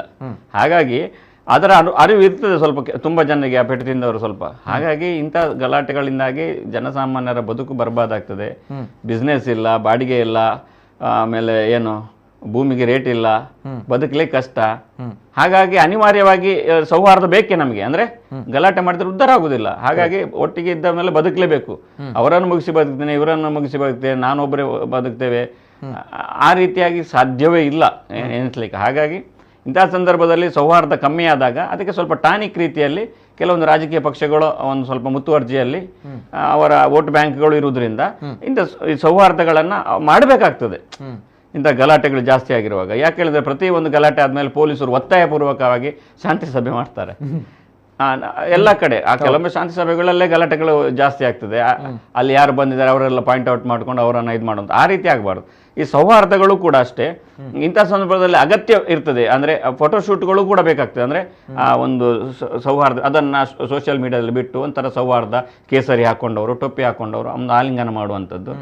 ಹಾಗಾಗಿ ಅದರ ಅರಿವು ಇರ್ತದೆ ಸ್ವಲ್ಪ ತುಂಬ ಜನರಿಗೆ, ಆ ಪೆಟ್ಟು ತಿಂದವರು ಸ್ವಲ್ಪ. ಹಾಗಾಗಿ ಇಂಥ ಗಲಾಟೆಗಳಿಂದಾಗಿ ಜನಸಾಮಾನ್ಯರ ಬದುಕು ಬರ್ಬಾದಾಗ್ತದೆ. ಬಿಸ್ನೆಸ್ ಇಲ್ಲ, ಬಾಡಿಗೆ ಇಲ್ಲ, ಆಮೇಲೆ ಏನು ಭೂಮಿಗೆ ರೇಟ್ ಇಲ್ಲ, ಬದುಕಲೇ ಕಷ್ಟ. ಹಾಗಾಗಿ ಅನಿವಾರ್ಯವಾಗಿ ಸೌಹಾರ್ದ ಬೇಕೇ ನಮಗೆ. ಅಂದ್ರೆ ಗಲಾಟೆ ಮಾಡಿದ್ರೆ ಉದ್ಧಾರ ಆಗುದಿಲ್ಲ. ಹಾಗಾಗಿ ಒಟ್ಟಿಗೆ ಇದ್ದ ಮೇಲೆ ಬದುಕಲೇಬೇಕು. ಅವರನ್ನು ಮುಗಿಸಿ ಬದುಕ್ತೇನೆ, ಇವರನ್ನು ಮುಗಿಸಿ ಬದುಕ್ತೇವೆ, ನಾನೊಬ್ಬರೇ ಬದುಕ್ತೇವೆ, ಆ ರೀತಿಯಾಗಿ ಸಾಧ್ಯವೇ ಇಲ್ಲ ಎನಿಸ್ಲಿಕ್ಕೆ. ಹಾಗಾಗಿ ಇಂತಹ ಸಂದರ್ಭದಲ್ಲಿ ಸೌಹಾರ್ದ ಕಮ್ಮಿ ಆದಾಗ ಅದಕ್ಕೆ ಸ್ವಲ್ಪ ಟಾನಿಕ್ ರೀತಿಯಲ್ಲಿ ಕೆಲವೊಂದು ರಾಜಕೀಯ ಪಕ್ಷಗಳು ಒಂದು ಸ್ವಲ್ಪ ಮುತುವರ್ಜಿಯಲ್ಲಿ ಅವರ ವೋಟ್ ಬ್ಯಾಂಕ್ಗಳು ಇರುವುದರಿಂದ ಇಂಥ ಸೌಹಾರ್ದಗಳನ್ನು ಮಾಡಬೇಕಾಗ್ತದೆ ಇಂಥ ಗಲಾಟೆಗಳು ಜಾಸ್ತಿ ಆಗಿರುವಾಗ. ಯಾಕೆ ಹೇಳಿದ್ರೆ ಪ್ರತಿ ಒಂದು ಗಲಾಟೆ ಆದಮೇಲೆ ಪೊಲೀಸರು ಒತ್ತಾಯಪೂರ್ವಕವಾಗಿ ಶಾಂತಿ ಸಭೆ ಮಾಡ್ತಾರೆ ಎಲ್ಲ ಕಡೆ. ಆ ಕೆಲವೊಮ್ಮೆ ಶಾಂತಿ ಸಭೆಗಳಲ್ಲೇ ಗಲಾಟೆಗಳು ಜಾಸ್ತಿ ಆಗ್ತದೆ. ಅಲ್ಲಿ ಯಾರು ಬಂದಿದ್ದಾರೆ ಅವರೆಲ್ಲ ಪಾಯಿಂಟ್ ಔಟ್ ಮಾಡ್ಕೊಂಡು ಅವರನ್ನು ಇದು ಮಾಡುವಂಥ ಆ ರೀತಿ ಆಗಬಾರ್ದು. ಈ ಸೌಹಾರ್ದಗಳು ಕೂಡ ಅಷ್ಟೇ ಇಂಥ ಸಂದರ್ಭದಲ್ಲಿ ಅಗತ್ಯ ಇರ್ತದೆ. ಅಂದರೆ ಫೋಟೋಶೂಟ್ಗಳು ಕೂಡ ಬೇಕಾಗ್ತದೆ. ಅಂದರೆ ಆ ಒಂದು ಸೌಹಾರ್ದ ಅದನ್ನು ಸೋಷಿಯಲ್ ಮೀಡಿಯಾದಲ್ಲಿ ಬಿಟ್ಟು ಒಂಥರ ಸೌಹಾರ್ದ ಕೇಸರಿ ಹಾಕ್ಕೊಂಡವರು, ಟೊಪ್ಪಿ ಹಾಕ್ಕೊಂಡವರು ಒಂದು ಆಲಿಂಗನ ಮಾಡುವಂಥದ್ದು,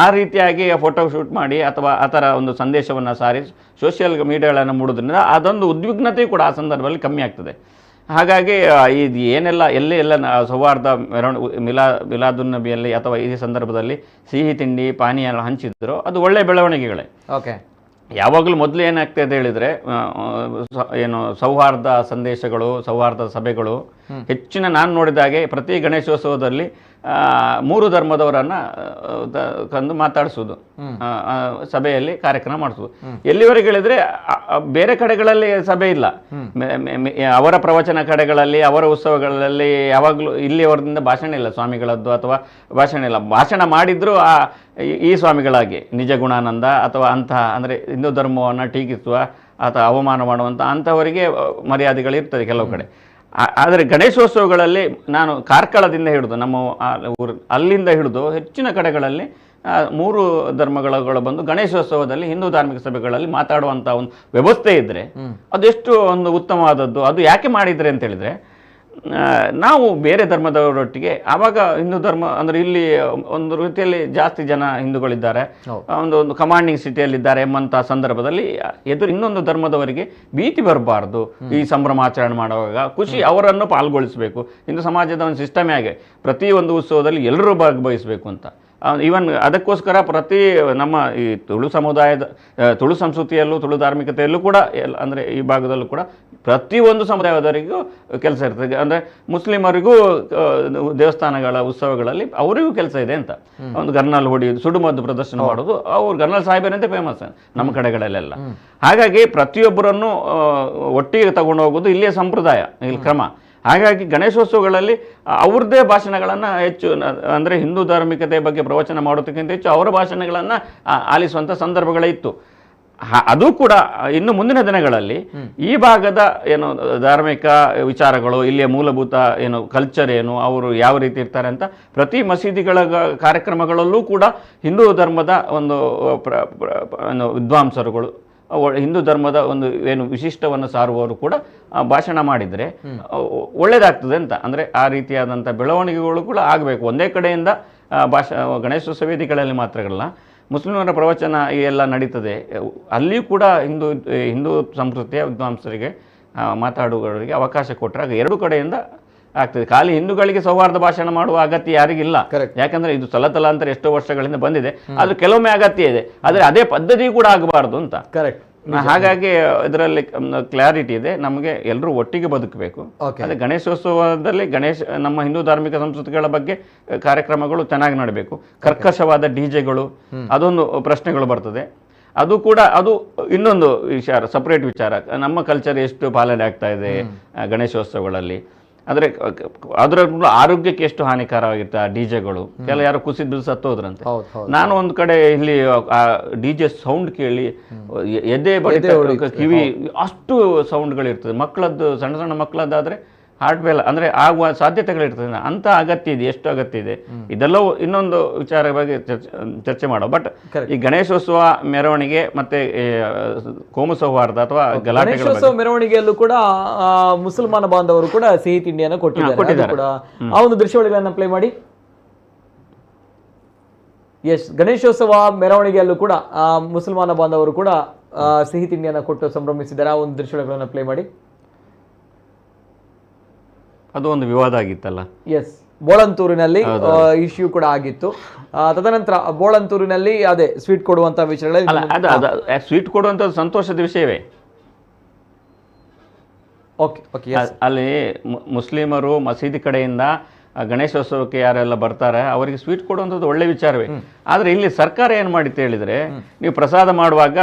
ಆ ರೀತಿಯಾಗಿ ಫೋಟೋಶೂಟ್ ಮಾಡಿ ಅಥವಾ ಆ ಥರ ಒಂದು ಸಂದೇಶವನ್ನು ಸಾರಿ ಸೋಷಿಯಲ್ ಮೀಡಿಯಾಗಳನ್ನು ಮೂಡೋದ್ರಿಂದ ಅದೊಂದು ಉದ್ವಿಗ್ನತೆ ಕೂಡ ಆ ಸಂದರ್ಭದಲ್ಲಿ ಕಮ್ಮಿ ಆಗ್ತದೆ. ಹಾಗಾಗಿ ಇದು ಏನೆಲ್ಲ ಎಲ್ಲ ಸೌಹಾರ್ದ ಮಿಲಾದುನ್ ನಬಿಯಲ್ಲಿ ಅಥವಾ ಈ ಸಂದರ್ಭದಲ್ಲಿ ಸಿಹಿ ತಿಂಡಿ ಪಾನೀಯ ಹಂಚಿದ್ರು ಅದು ಒಳ್ಳೆ ಬೆಳವಣಿಗೆಗಳೇ. ಓಕೆ, ಯಾವಾಗಲೂ ಮೊದಲು ಏನಾಗ್ತದೆ ಅಂತ ಹೇಳಿದರೆ ಏನು ಸೌಹಾರ್ದ ಸಂದೇಶಗಳು, ಸೌಹಾರ್ದ ಸಭೆಗಳು ಹೆಚ್ಚಿನ ನಾನು ನೋಡಿದಾಗೆ ಪ್ರತಿ ಗಣೇಶೋತ್ಸವದಲ್ಲಿ 3 ಧರ್ಮದವರನ್ನು ಕಂದು ಮಾತಾಡಿಸೋದು, ಸಭೆಯಲ್ಲಿ ಕಾರ್ಯಕ್ರಮ ಮಾಡಿಸೋದು. ಎಲ್ಲಿವರೆಗೆ ಹೇಳಿದರೆ ಬೇರೆ ಕಡೆಗಳಲ್ಲಿ ಸಭೆ ಇಲ್ಲ, ಅವರ ಪ್ರವಚನ ಕಡೆಗಳಲ್ಲಿ ಅವರ ಉತ್ಸವಗಳಲ್ಲಿ ಯಾವಾಗಲೂ ಇಲ್ಲಿಯವರದಿಂದ ಭಾಷಣ ಇಲ್ಲ ಸ್ವಾಮಿಗಳದ್ದು, ಅಥವಾ ಭಾಷಣ ಇಲ್ಲ. ಭಾಷಣ ಮಾಡಿದ್ರು ಈ ಸ್ವಾಮಿಗಳಾಗಿ ನಿಜ ಗುಣಾನಂದ ಅಥವಾ ಅಂತಹ ಅಂದರೆ ಹಿಂದೂ ಧರ್ಮವನ್ನು ಟೀಕಿಸುವ ಅಥವಾ ಅವಮಾನ ಮಾಡುವಂಥ ಅಂಥವರಿಗೆ ಮರ್ಯಾದೆಗಳಿರ್ತದೆ ಕೆಲವು ಕಡೆ. ಆದರೆ ಗಣೇಶೋತ್ಸವಗಳಲ್ಲಿ ನಾನು ಕಾರ್ಕಳದಿಂದ ಹಿಡಿದು ನಮ್ಮ ಅಲ್ಲಿಂದ ಹಿಡಿದು ಹೆಚ್ಚಿನ ಕಡೆಗಳಲ್ಲಿ 3 ಧರ್ಮಗಳು ಬಂದು ಗಣೇಶೋತ್ಸವದಲ್ಲಿ ಹಿಂದೂ ಧಾರ್ಮಿಕ ಸಭೆಗಳಲ್ಲಿ ಮಾತಾಡುವಂಥ ಒಂದು ವ್ಯವಸ್ಥೆ ಇದ್ದರೆ ಅದೆಷ್ಟು ಒಂದು ಉತ್ತಮವಾದದ್ದು. ಅದು ಯಾಕೆ ಮಾಡಿದರೆ ಅಂತ ಹೇಳಿದರೆ, ನಾವು ಬೇರೆ ಧರ್ಮದವರೊಟ್ಟಿಗೆ ಆವಾಗ ಹಿಂದೂ ಧರ್ಮ ಅಂದರೆ ಇಲ್ಲಿ ಒಂದು ರೀತಿಯಲ್ಲಿ ಜಾಸ್ತಿ ಜನ ಹಿಂದೂಗಳಿದ್ದಾರೆ, ಒಂದು ಕಮಾಂಡಿಂಗ್ ಸಿಟಿಯಲ್ಲಿದ್ದಾರೆ ಎಂಬಂಥ ಸಂದರ್ಭದಲ್ಲಿ ಇನ್ನೊಂದು ಧರ್ಮದವರಿಗೆ ಭೀತಿ ಬರಬಾರ್ದು. ಈ ಸಂಭ್ರಮಾಚರಣೆ ಮಾಡುವಾಗ ಖುಷಿ ಅವರನ್ನು ಪಾಲ್ಗೊಳಿಸಬೇಕು. ಹಿಂದೂ ಸಮಾಜದ ಒಂದು ಸಿಸ್ಟಮೇ ಆಗಿ ಪ್ರತಿ ಒಂದು ಉತ್ಸವದಲ್ಲಿ ಎಲ್ಲರೂ ಭಾಗವಹಿಸಬೇಕು ಅಂತ. ಈವನ್ ಅದಕ್ಕೋಸ್ಕರ ಪ್ರತಿ ನಮ್ಮ ಈ ತುಳು ಸಮುದಾಯದ ತುಳು ಸಂಸ್ಕೃತಿಯಲ್ಲೂ ತುಳು ಧಾರ್ಮಿಕತೆಯಲ್ಲೂ ಕೂಡ ಅಂದರೆ ಈ ಭಾಗದಲ್ಲೂ ಕೂಡ ಪ್ರತಿಯೊಂದು ಸಮುದಾಯದವರಿಗೂ ಕೆಲಸ ಇರ್ತದೆ. ಅಂದರೆ ಮುಸ್ಲಿಮರಿಗೂ ದೇವಸ್ಥಾನಗಳ ಉತ್ಸವಗಳಲ್ಲಿ ಅವರಿಗೂ ಕೆಲಸ ಇದೆ ಅಂತ. ಒಂದು ಗರ್ನಲ್ ಹೊಡೆಯೋದು, ಸುಡುಮದ್ದು ಪ್ರದರ್ಶನ ಮಾಡೋದು, ಅವ್ರು ಗರ್ನಲ್ ಸಾಹೇಬರಂತೆ ಫೇಮಸ್ ನಮ್ಮ ಕಡೆಗಳಲ್ಲೆಲ್ಲ. ಹಾಗಾಗಿ ಪ್ರತಿಯೊಬ್ಬರನ್ನು ಒಟ್ಟಿಗೆ ತಗೊಂಡು ಹೋಗೋದು ಇಲ್ಲಿಯ ಸಂಪ್ರದಾಯ, ಇಲ್ಲಿ ಕ್ರಮ. ಹಾಗಾಗಿ ಗಣೇಶೋತ್ಸವಗಳಲ್ಲಿ ಅವ್ರದ್ದೇ ಭಾಷಣಗಳನ್ನು ಹೆಚ್ಚು ಅಂದರೆ ಹಿಂದೂ ಧಾರ್ಮಿಕತೆ ಬಗ್ಗೆ ಪ್ರವಚನ ಮಾಡೋದಕ್ಕಿಂತ ಹೆಚ್ಚು ಅವರ ಭಾಷಣಗಳನ್ನು ಆಲಿಸುವಂಥ ಸಂದರ್ಭಗಳೇ ಇತ್ತು. ಅದು ಕೂಡ ಇನ್ನು ಮುಂದಿನ ದಿನಗಳಲ್ಲಿ ಈ ಭಾಗದ ಏನು ಧಾರ್ಮಿಕ ವಿಚಾರಗಳು, ಇಲ್ಲಿಯ ಮೂಲಭೂತ ಏನು ಕಲ್ಚರ್ ಏನು, ಅವರು ಯಾವ ರೀತಿ ಇರ್ತಾರೆ ಅಂತ ಪ್ರತಿ ಮಸೀದಿಗಳ ಕಾರ್ಯಕ್ರಮಗಳಲ್ಲೂ ಕೂಡ ಹಿಂದೂ ಧರ್ಮದ ಒಂದು ವಿದ್ವಾಂಸರುಗಳು, ಹಿಂದೂ ಧರ್ಮದ ಒಂದು ಏನು ವಿಶಿಷ್ಟವನ್ನು ಸಾರುವವರು ಕೂಡ ಭಾಷಣ ಮಾಡಿದರೆ ಒಳ್ಳೆಯದಾಗ್ತದೆ ಅಂತ. ಅಂದರೆ ಆ ರೀತಿಯಾದಂಥ ಬೆಳವಣಿಗೆಗಳು ಕೂಡ ಆಗಬೇಕು. ಒಂದೇ ಕಡೆಯಿಂದ ಗಣೇಶೋತ್ಸವ ವೇದಿಕೆಗಳಲ್ಲಿ ಮಾತ್ರಗಳಲ್ಲ, ಮುಸ್ಲಿಮರ ಪ್ರವಚನ ಎಲ್ಲ ನಡೀತದೆ, ಅಲ್ಲಿಯೂ ಕೂಡ ಹಿಂದೂ ಸಂಸ್ಕೃತಿಯ ವಿದ್ವಾಂಸರಿಗೆ ಮಾತಾಡುವವರಿಗೆ ಅವಕಾಶ ಕೊಟ್ಟರೆ ಆಗ ಎರಡು ಕಡೆಯಿಂದ ಆಗ್ತದೆ. ಖಾಲಿ ಹಿಂದೂಗಳಿಗೆ ಸೌಹಾರ್ದ ಭಾಷಣ ಮಾಡುವ ಅಗತ್ಯ ಯಾರಿಗಿಲ್ಲ, ಯಾಕಂದರೆ ಇದು ತಲತಲಾಂತರ ಎಷ್ಟೋ ವರ್ಷಗಳಿಂದ ಬಂದಿದೆ. ಆದರೆ ಕೆಲವೊಮ್ಮೆ ಅಗತ್ಯ ಇದೆ, ಆದರೆ ಅದೇ ಪದ್ಧತಿ ಕೂಡ ಆಗಬಾರ್ದು ಅಂತ. ಕರೆಕ್ಟ್. ಹಾಗಾಗಿ ಇದರಲ್ಲಿ ಕ್ಲಾರಿಟಿ ಇದೆ, ನಮಗೆ ಎಲ್ಲರೂ ಒಟ್ಟಿಗೆ ಬದುಕಬೇಕು. ಅದೇ ಗಣೇಶೋತ್ಸವದಲ್ಲಿ ನಮ್ಮ ಹಿಂದೂ ಧಾರ್ಮಿಕ ಸಂಸ್ಕೃತಿಗಳ ಬಗ್ಗೆ ಕಾರ್ಯಕ್ರಮಗಳು ಚೆನ್ನಾಗಿ ನಡಬೇಕು. ಕರ್ಕಶವಾದ ಡಿಜೆಗಳು ಅದೊಂದು ಪ್ರಶ್ನೆಗಳು ಬರ್ತದೆ. ಅದು ಕೂಡ ಅದು ಇನ್ನೊಂದು ವಿಚಾರ, ಸಪ್ರೇಟ್ ವಿಚಾರ. ನಮ್ಮ ಕಲ್ಚರ್ ಎಷ್ಟು ಪಾಲನೆ ಆಗ್ತಾ ಇದೆ ಗಣೇಶೋತ್ಸವಗಳಲ್ಲಿ, ಆದರೆ ಅದರ ಆರೋಗ್ಯಕ್ಕೆ ಎಷ್ಟು ಹಾನಿಕಾರವಾಗಿರುತ್ತೆ ಆ ಡಿಜೆಗಳು. ಯಾರು ಕುಸಿದು ಸತ್ತೋದ್ರಂತೆ. ನಾನು ಒಂದು ಕಡೆ ಇಲ್ಲಿ ಡಿಜೆ ಸೌಂಡ್ ಕೇಳಿ ಎದೆ ಕಿವಿ ಅಷ್ಟು ಸೌಂಡ್ಗಳಿರ್ತದೆ. ಮಕ್ಕಳದ್ದು ಸಣ್ಣ ಸಣ್ಣ ಮಕ್ಕಳದ್ದಾದ್ರೆ ಹಾರ್ಟ್ ಫೇಲ್ ಅಂದರೆ ಆಗುವ ಸಾಧ್ಯತೆಗಳಿರ್ತದೆ. ಅಂತ ಅಗತ್ಯ ಇದೆ, ಎಷ್ಟು ಅಗತ್ಯ ಇದೆ ಇದೆಲ್ಲವೂ ಇನ್ನೊಂದು ವಿಚಾರ ಬಗ್ಗೆ ಚರ್ಚೆ ಮಾಡೋ. ಬಟ್ ಈ ಗಣೇಶೋತ್ಸವ ಮೆರವಣಿಗೆ ಮತ್ತೆ ಕೋಮು ಸೌಹಾರ್ದ ಅಥವಾ ಗಲಾಟೆಗಳ ಮೆರವಣಿಗೆಯಲ್ಲೂ ಕೂಡ ಮುಸಲ್ಮಾನ ಬಾಂಧವರು ಕೂಡ ಸಿಹಿ ತಿಂಡಿಯನ್ನು ಕೊಟ್ಟಿದ್ದಾರೆ. ಆ ಒಂದು ದೃಶ್ಯಾವಳಿಗಳನ್ನ ಪ್ಲೇ ಮಾಡಿ. ಎಸ್, ಗಣೇಶೋತ್ಸವ ಮೆರವಣಿಗೆಯಲ್ಲೂ ಕೂಡ ಮುಸಲ್ಮಾನ ಬಾಂಧವರು ಕೂಡ ಸಿಹಿ ತಿಂಡಿಯನ್ನು ಕೊಟ್ಟು ಸಂಭ್ರಮಿಸಿದ್ದಾರೆ. ಆ ಒಂದು ದೃಶ್ಯಾವಳಿಗಳನ್ನ ಪ್ಲೇ ಮಾಡಿ. ಅದು ಒಂದು ವಿವಾದ ಆಗಿತ್ತಲ್ಲ. ಎಸ್, ಬೋಳಂತೂರಿನಲ್ಲಿ ಇಶ್ಯೂ ಕೂಡ ಆಗಿತ್ತು. ತದನಂತರ ಬೋಳಂತೂರಿನಲ್ಲಿ ಅದೇ ಸ್ವೀಟ್ ಕೊಡುವಂತ ವಿಷಯಗಳಲ್ಲಿ ಸ್ವೀಟ್ ಕೊಡುವಂಥದ್ದು ಸಂತೋಷದ ವಿಷಯವೇ. ಅಲ್ಲಿ ಮುಸ್ಲಿಮರು ಮಸೀದಿ ಕಡೆಯಿಂದ ಗಣೇಶೋತ್ಸವಕ್ಕೆ ಯಾರೆಲ್ಲ ಬರ್ತಾರೆ ಅವರಿಗೆ ಸ್ವೀಟ್ ಕೊಡುವಂಥದ್ದು ಒಳ್ಳೆ ವಿಚಾರವೇ. ಆದರೆ ಇಲ್ಲಿ ಸರ್ಕಾರ ಏನು ಮಾಡಿತ್ತು ಹೇಳಿದರೆ, ನೀವು ಪ್ರಸಾದ ಮಾಡುವಾಗ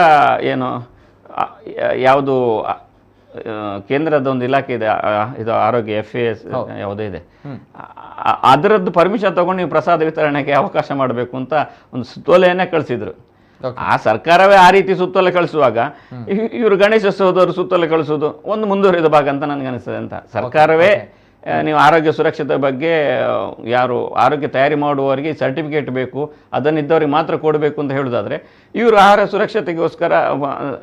ಏನು ಯಾವುದು ಕೇಂದ್ರದ ಒಂದು ಇಲಾಖೆ ಇದೆ, ಇದು ಆರೋಗ್ಯ FAS ಯಾವುದೇ ಇದೆ, ಅದರದ್ದು ಪರ್ಮಿಷನ್ ತಗೊಂಡು ನೀವು ಪ್ರಸಾದ ವಿತರಣೆಗೆ ಅವಕಾಶ ಮಾಡಬೇಕು ಅಂತ ಒಂದು ಸುತ್ತೋಲೆಯನ್ನೇ ಕಳಿಸಿದ್ರು. ಆ ಸರ್ಕಾರವೇ ಆ ರೀತಿ ಸುತ್ತೋಲೆ ಕಳಿಸುವಾಗ ಇವರು ಗಣೇಶೋತ್ಸವದವರು ಸುತ್ತೋಲೆ ಕಳಿಸೋದು ಒಂದು ಮುಂದುವರಿದ ಭಾಗ ಅಂತ ನನಗನ್ನಿಸ್ತದೆ ಅಂತ. ಸರ್ಕಾರವೇ ನೀವು ಆರೋಗ್ಯ ಸುರಕ್ಷತೆ ಬಗ್ಗೆ ಯಾರು ಆರೋಗ್ಯ ತಯಾರಿ ಮಾಡುವವರಿಗೆ ಸರ್ಟಿಫಿಕೇಟ್ ಬೇಕು, ಅದನ್ನಿದ್ದವ್ರಿಗೆ ಮಾತ್ರ ಕೊಡಬೇಕು ಅಂತ ಹೇಳೋದಾದರೆ, ಇವರು ಆಹಾರ ಸುರಕ್ಷತೆಗೋಸ್ಕರ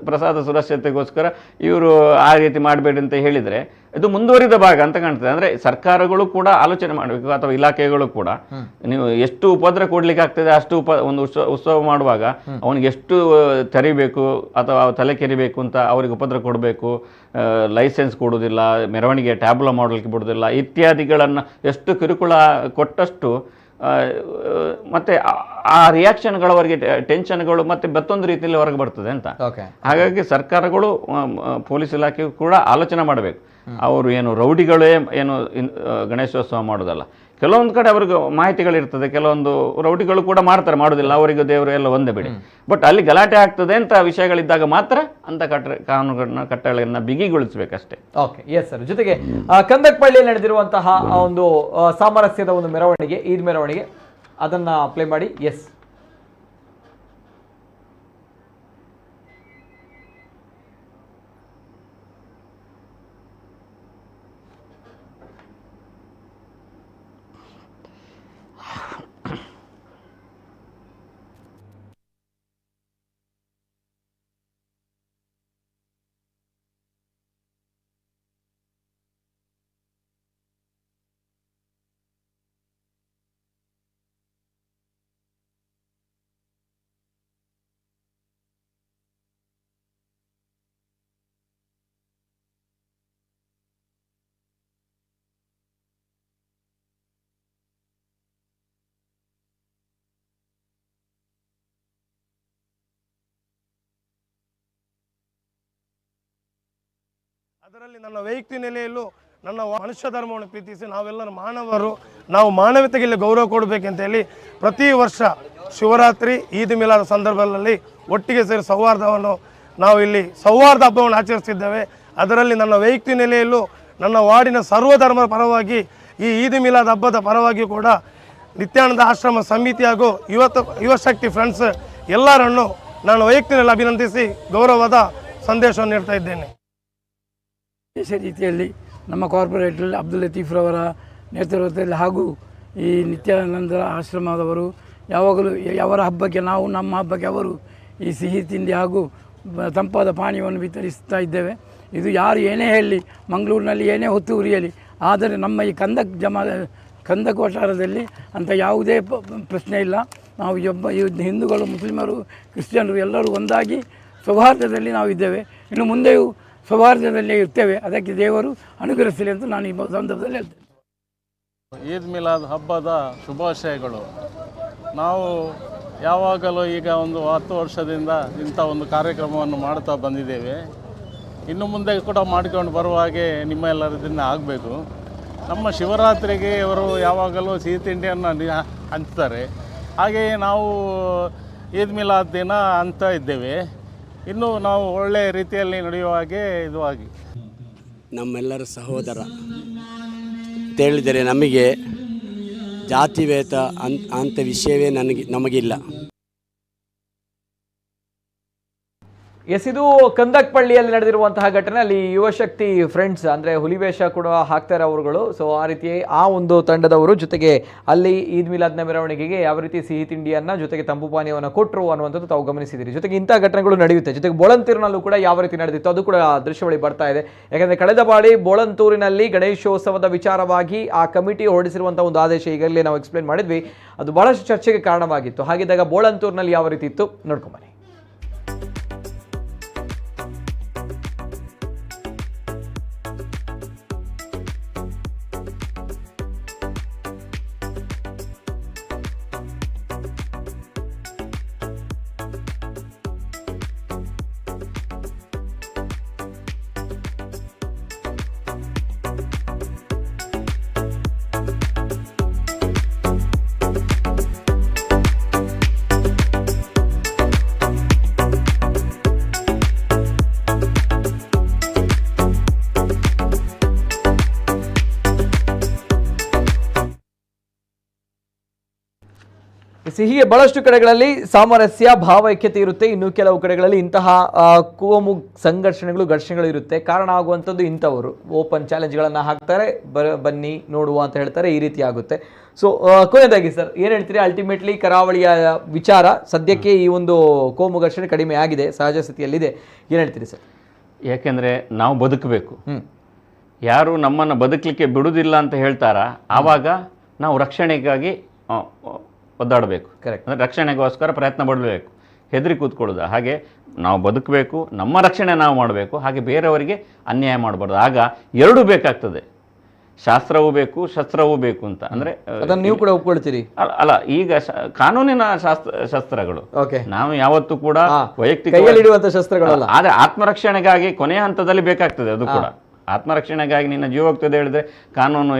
ಪ್ರಸಾದ ಸುರಕ್ಷತೆಗೋಸ್ಕರ ಇವರು ಆ ರೀತಿ ಮಾಡಬೇಡಿ ಅಂತ ಹೇಳಿದರೆ ಇದು ಮುಂದುವರಿದ ಭಾಗ ಅಂತ ಕಾಣ್ತದೆ. ಅಂದರೆ ಸರ್ಕಾರಗಳು ಕೂಡ ಆಲೋಚನೆ ಮಾಡಬೇಕು, ಅಥವಾ ಇಲಾಖೆಗಳು ಕೂಡ ನೀವು ಎಷ್ಟು ಉಪದ್ರ ಕೊಡ್ಲಿಕ್ಕೆ ಆಗ್ತದೆ ಅಷ್ಟು ಒಂದು ಉತ್ಸವ ಮಾಡುವಾಗ ಅವನಿಗೆ ಎಷ್ಟು ತೆರಿಬೇಕು ಅಥವಾ ತಲೆ ಕೆರಿಬೇಕು ಅಂತ ಅವ್ರಿಗೆ ಉಪದ್ರ ಕೊಡಬೇಕು. ಲೈಸೆನ್ಸ್ ಕೊಡೋದಿಲ್ಲ, ಮೆರವಣಿಗೆ ಟ್ಯಾಬ್ಲೋ ಮಾಡಲಿಕ್ಕೆ ಬಿಡೋದಿಲ್ಲ ಇತ್ಯಾದಿಗಳನ್ನು ಎಷ್ಟು ಕಿರುಕುಳ ಕೊಟ್ಟಷ್ಟು ಮತ್ತೆ ಆ ರಿಯಾಕ್ಷನ್ಗಳವರಿಗೆ ಟೆನ್ಷನ್ಗಳು ಮತ್ತೆ ಮತ್ತೊಂದು ರೀತಿಯಲ್ಲಿ ಹೊರಗೆ ಬರ್ತದೆ ಅಂತ. ಹಾಗಾಗಿ ಸರ್ಕಾರಗಳು ಪೊಲೀಸ್ ಇಲಾಖೆಯು ಕೂಡ ಆಲೋಚನೆ ಮಾಡಬೇಕು. ಅವರು ಏನು ರೌಡಿಗಳೇ ಏನು ಗಣೇಶೋತ್ಸವ ಮಾಡೋದಲ್ಲ, ಕೆಲವೊಂದು ಕಡೆ ಅವ್ರಿಗೆ ಮಾಹಿತಿಗಳಿರ್ತದೆ, ಕೆಲವೊಂದು ರೌಡಿಗಳು ಕೂಡ ಮಾಡೋದಿಲ್ಲ, ಅವರಿಗೆ ದೇವರು ಎಲ್ಲ ಒಂದೇ ಬಿಡಿ. ಬಟ್ ಅಲ್ಲಿ ಗಲಾಟೆ ಆಗ್ತದೆ ಅಂತ ವಿಷಯಗಳಿದ್ದಾಗ ಮಾತ್ರ ಅಂತ ಕಾನೂನುಗಳನ್ನ ಕಟ್ಟಳೆಗಳನ್ನ ಬಿಗಿಗೊಳಿಸಬೇಕಷ್ಟೇ. Okay, yes sir. ಜೊತೆಗೆ ಕಂದಕಪಳ್ಳಿಯಲ್ಲಿ ನಡೆದಿರುವಂತಹ ಒಂದು ಸಾಮರಸ್ಯದ ಒಂದು ಮೆರವಣಿಗೆ, ಈದ್ ಮೆರವಣಿಗೆ, ಅದನ್ನ ಪ್ಲೇ ಮಾಡಿ. ಎಸ್, ಅದರಲ್ಲಿ ನನ್ನ ವೈಯಕ್ತಿಕ ನೆಲೆಯಲ್ಲೂ ನನ್ನ ಮನುಷ್ಯ ಧರ್ಮವನ್ನು ಪ್ರೀತಿಸಿ ನಾವೆಲ್ಲರೂ ಮಾನವರು, ನಾವು ಮಾನವತೆಗೆ ಇಲ್ಲಿ ಗೌರವ ಕೊಡಬೇಕಂತ ಹೇಳಿ ಪ್ರತಿ ವರ್ಷ ಶಿವರಾತ್ರಿ ಈದ್ ಮಿಲಾದ್ ಸಂದರ್ಭದಲ್ಲಿ ಒಟ್ಟಿಗೆ ಸೇರಿ ಸೌಹಾರ್ದವನ್ನು ನಾವು ಇಲ್ಲಿ ಸೌಹಾರ್ದ ಹಬ್ಬವನ್ನು ಆಚರಿಸ್ತಿದ್ದೇವೆ. ಅದರಲ್ಲಿ ನನ್ನ ವೈಯಕ್ತಿಕ ನೆಲೆಯಲ್ಲೂ ನನ್ನ ವಾರ್ಡಿನ ಸರ್ವಧರ್ಮದ ಪರವಾಗಿ ಈ ಈದ್ ಮಿಲಾದ್ ಹಬ್ಬದ ಪರವಾಗಿ ಕೂಡ ನಿತ್ಯಾನಂದ ಆಶ್ರಮ ಸಮಿತಿ ಹಾಗೂ ಯುವಶಕ್ತಿ ಫ್ರೆಂಡ್ಸ್ ಎಲ್ಲರನ್ನು ನಾನು ವೈಯಕ್ತಿಕವಾಗಿ ಅಭಿನಂದಿಸಿ ಗೌರವದ ಸಂದೇಶವನ್ನು ನೀಡ್ತಾ ಇದ್ದೇನೆ. ವಿಶೇಷ ರೀತಿಯಲ್ಲಿ ನಮ್ಮ ಕಾರ್ಪೊರೇಟರ್ ಅಬ್ದುಲ್ ಲತೀಫ್ರವರ ನೇತೃತ್ವದಲ್ಲಿ ಹಾಗೂ ಈ ನಿತ್ಯಾನಂದರ ಆಶ್ರಮದವರು ಯಾವಾಗಲೂ ಅವರ ಹಬ್ಬಕ್ಕೆ ನಾವು ನಮ್ಮ ಹಬ್ಬಕ್ಕೆ ಅವರು ಈ ಸಿಹಿ ತಿಂಡಿ ಹಾಗೂ ತಂಪಾದ ಪಾನೀಯವನ್ನು ವಿತರಿಸ್ತಾ ಇದ್ದೇವೆ. ಇದು ಯಾರು ಏನೇ ಹೇಳಲಿ, ಮಂಗಳೂರಿನಲ್ಲಿ ಏನೇ ಹೊತ್ತು ಉರಿಯಲಿ, ಆದರೆ ನಮ್ಮ ಈ ಕಂದಕ್ ವಠಾರದಲ್ಲಿ ಅಂಥ ಯಾವುದೇ ಪ್ರಶ್ನೆ ಇಲ್ಲ. ನಾವು ಹಿಂದೂಗಳು, ಮುಸ್ಲಿಮರು, ಕ್ರಿಶ್ಚಿಯನ್ರು ಎಲ್ಲರೂ ಒಂದಾಗಿ ಸೌಹಾರ್ದದಲ್ಲಿ ನಾವು ಇದ್ದೇವೆ. ಇನ್ನು ಮುಂದೆಯೂ ಸೌಹಾರ್ದದಲ್ಲೇ ಇರ್ತೇವೆ. ಅದಕ್ಕೆ ದೇವರು ಅನುಗ್ರಹಿಸಲಿ ಅಂತ ನಾನು ಈ ಸಂದರ್ಭದಲ್ಲಿ ಹೇಳ್ತೇನೆ. ಈದ್ ಮಿಲಾದ್ ಹಬ್ಬದ ಶುಭಾಶಯಗಳು. ನಾವು ಯಾವಾಗಲೂ ಈಗ ಒಂದು 10 ವರ್ಷದಿಂದ ಇಂಥ ಒಂದು ಕಾರ್ಯಕ್ರಮವನ್ನು ಮಾಡ್ತಾ ಬಂದಿದ್ದೇವೆ. ಇನ್ನು ಮುಂದೆ ಕೂಡ ಮಾಡಿಕೊಂಡು ಬರುವ ಹಾಗೆ ನಿಮ್ಮ ಎಲ್ಲರದಿಂದ ಆಗಬೇಕು. ನಮ್ಮ ಶಿವರಾತ್ರಿಗೆ ಅವರು ಯಾವಾಗಲೂ ಸಿಹಿ ತಿಂಡಿಯನ್ನು ಹಂಚ್ತಾರೆ. ಹಾಗೆಯೇ ನಾವು ಈದ್ ಮಿಲಾದ್ ದಿನ ಅಂತ ಇದ್ದೇವೆ. ಇನ್ನು ನಾವು ಒಳ್ಳೆಯ ರೀತಿಯಲ್ಲಿ ನಡೆಯುವ ಹಾಗೆ ಇದು ಆಗಿ ನಮ್ಮೆಲ್ಲರ ಸಹೋದರ ಅಂತೇಳಿದರೆ ನಮಗೆ ಜಾತಿಭೇದ ಅಂಥ ವಿಷಯವೇ ನಮಗಿಲ್ಲ. ಎಸ್, ಇದು ಕಂದಕ್ಪಳ್ಳಿಯಲ್ಲಿ ನಡೆದಿರುವಂತಹ ಘಟನೆ. ಅಲ್ಲಿ ಯುವಶಕ್ತಿ ಫ್ರೆಂಡ್ಸ್ ಅಂದರೆ ಹುಲಿವೇಷ ಕೂಡ ಹಾಕ್ತಾರೆ ಅವರುಗಳು. ಸೊ ಆ ರೀತಿ ಆ ಒಂದು ತಂಡದವರು ಜೊತೆಗೆ ಅಲ್ಲಿ ಈದ್ ಮಿಲಾದ್ನ ಮೆರವಣಿಗೆಗೆ ಯಾವ ರೀತಿ ಸಿಹಿ ತಿಂಡಿಯನ್ನು ಜೊತೆಗೆ ತಂಪು ಪಾನೀಯವನ್ನು ಕೊಟ್ಟರು ಅನ್ನುವಂಥದ್ದು ತಾವು ಗಮನಿಸಿದಿರಿ. ಜೊತೆಗೆ ಇಂಥ ಘಟನೆಗಳು ನಡೆಯುತ್ತೆ. ಜೊತೆಗೆ ಬೋಳಂತೂರಿನಲ್ಲೂ ಕೂಡ ಯಾವ ರೀತಿ ನಡೆದಿತ್ತು ಅದು ಕೂಡ ದೃಶ್ಯಾವಳಿ ಬರ್ತಾ ಇದೆ. ಯಾಕಂದರೆ ಕಳೆದ ಬಾರಿ ಬೋಳಂತೂರಿನಲ್ಲಿ ಗಣೇಶೋತ್ಸವದ ವಿಚಾರವಾಗಿ ಆ ಕಮಿಟಿ ಹೊರಡಿಸಿರುವಂಥ ಒಂದು ಆದೇಶ ಈಗಲೇ ನಾವು ಎಕ್ಸ್ಪ್ಲೇನ್ ಮಾಡಿದ್ವಿ. ಅದು ಬಹಳಷ್ಟು ಚರ್ಚೆಗೆ ಕಾರಣವಾಗಿತ್ತು. ಹಾಗಿದ್ದಾಗ ಬೋಳಂತೂರಿನಲ್ಲಿ ಯಾವ ರೀತಿ ಇತ್ತು ನೋಡ್ಕೊಂಬನ್ನಿ. ಹೀಗೆ ಬಹಳಷ್ಟು ಕಡೆಗಳಲ್ಲಿ ಸಾಮರಸ್ಯ ಭಾವೈಕ್ಯತೆ ಇರುತ್ತೆ. ಇನ್ನು ಕೆಲವು ಕಡೆಗಳಲ್ಲಿ ಇಂತಹ ಕೋಮು ಸಂಘರ್ಷಣೆಗಳು ಘರ್ಷಣೆಗಳು ಇರುತ್ತೆ. ಕಾರಣ ಆಗುವಂಥದ್ದು ಇಂಥವರು ಓಪನ್ ಚಾಲೆಂಜ್ಗಳನ್ನು ಹಾಕ್ತಾರೆ, ಬನ್ನಿ ನೋಡುವ ಅಂತ ಹೇಳ್ತಾರೆ. ಈ ರೀತಿ ಆಗುತ್ತೆ. ಸೊ ಕೊನೆಯದಾಗಿ ಸರ್ ಏನು ಹೇಳ್ತೀರಿ? ಅಲ್ಟಿಮೇಟ್ಲಿ ಕರಾವಳಿಯ ವಿಚಾರ ಸದ್ಯಕ್ಕೆ ಈ ಒಂದು ಕೋಮು ಘರ್ಷಣೆ ಕಡಿಮೆ ಆಗಿದೆ, ಸಹಜ ಸ್ಥಿತಿಯಲ್ಲಿದೆ. ಏನು ಹೇಳ್ತೀರಿ ಸರ್? ಯಾಕೆಂದರೆ ನಾವು ಬದುಕಬೇಕು. ಯಾರು ನಮ್ಮನ್ನು ಬದುಕಲಿಕ್ಕೆ ಬಿಡುವುದಿಲ್ಲ ಅಂತ ಹೇಳ್ತಾರ, ಆವಾಗ ನಾವು ರಕ್ಷಣೆಗಾಗಿ ಒದ್ದಾಡಬೇಕು. ಕರೆಕ್ಟ್. ಅಂದರೆ ರಕ್ಷಣೆಗೋಸ್ಕರ ಪ್ರಯತ್ನ ಪಡಬೇಕು, ಹೆದರಿ ಕೂತ್ಕೊಳ್ಳೋದು. ಹಾಗೆ ನಾವು ಬದುಕಬೇಕು, ನಮ್ಮ ರಕ್ಷಣೆ ನಾವು ಮಾಡಬೇಕು, ಹಾಗೆ ಬೇರೆಯವರಿಗೆ ಅನ್ಯಾಯ ಮಾಡಬಾರ್ದು. ಆಗ ಎರಡೂ ಬೇಕಾಗ್ತದೆ, ಶಾಸ್ತ್ರವೂ ಬೇಕು, ಶಸ್ತ್ರವೂ ಬೇಕು ಅಂತ. ಅಂದರೆ ಅದನ್ನು ನೀವು ಕೂಡ ಒಪ್ಕೊಳ್ತೀರಿ? ಅಲ್ಲ, ಈಗ ಕಾನೂನಿನ ಶಸ್ತ್ರಗಳು ನಾವು ಯಾವತ್ತೂ ಕೂಡ ವೈಯಕ್ತಿಕ ಶಸ್ತ್ರಗಳಲ್ಲ. ಆದರೆ ಆತ್ಮರಕ್ಷಣೆಗಾಗಿ ಕೊನೆಯ ಹಂತದಲ್ಲಿ ಬೇಕಾಗ್ತದೆ. ಅದು ಕೂಡ ಆತ್ಮರಕ್ಷಣೆಗಾಗಿ ನಿನ್ನ ಜೀವ ಹೋಗ್ತದೆ ಹೇಳಿದ್ರೆ ಕಾನೂನು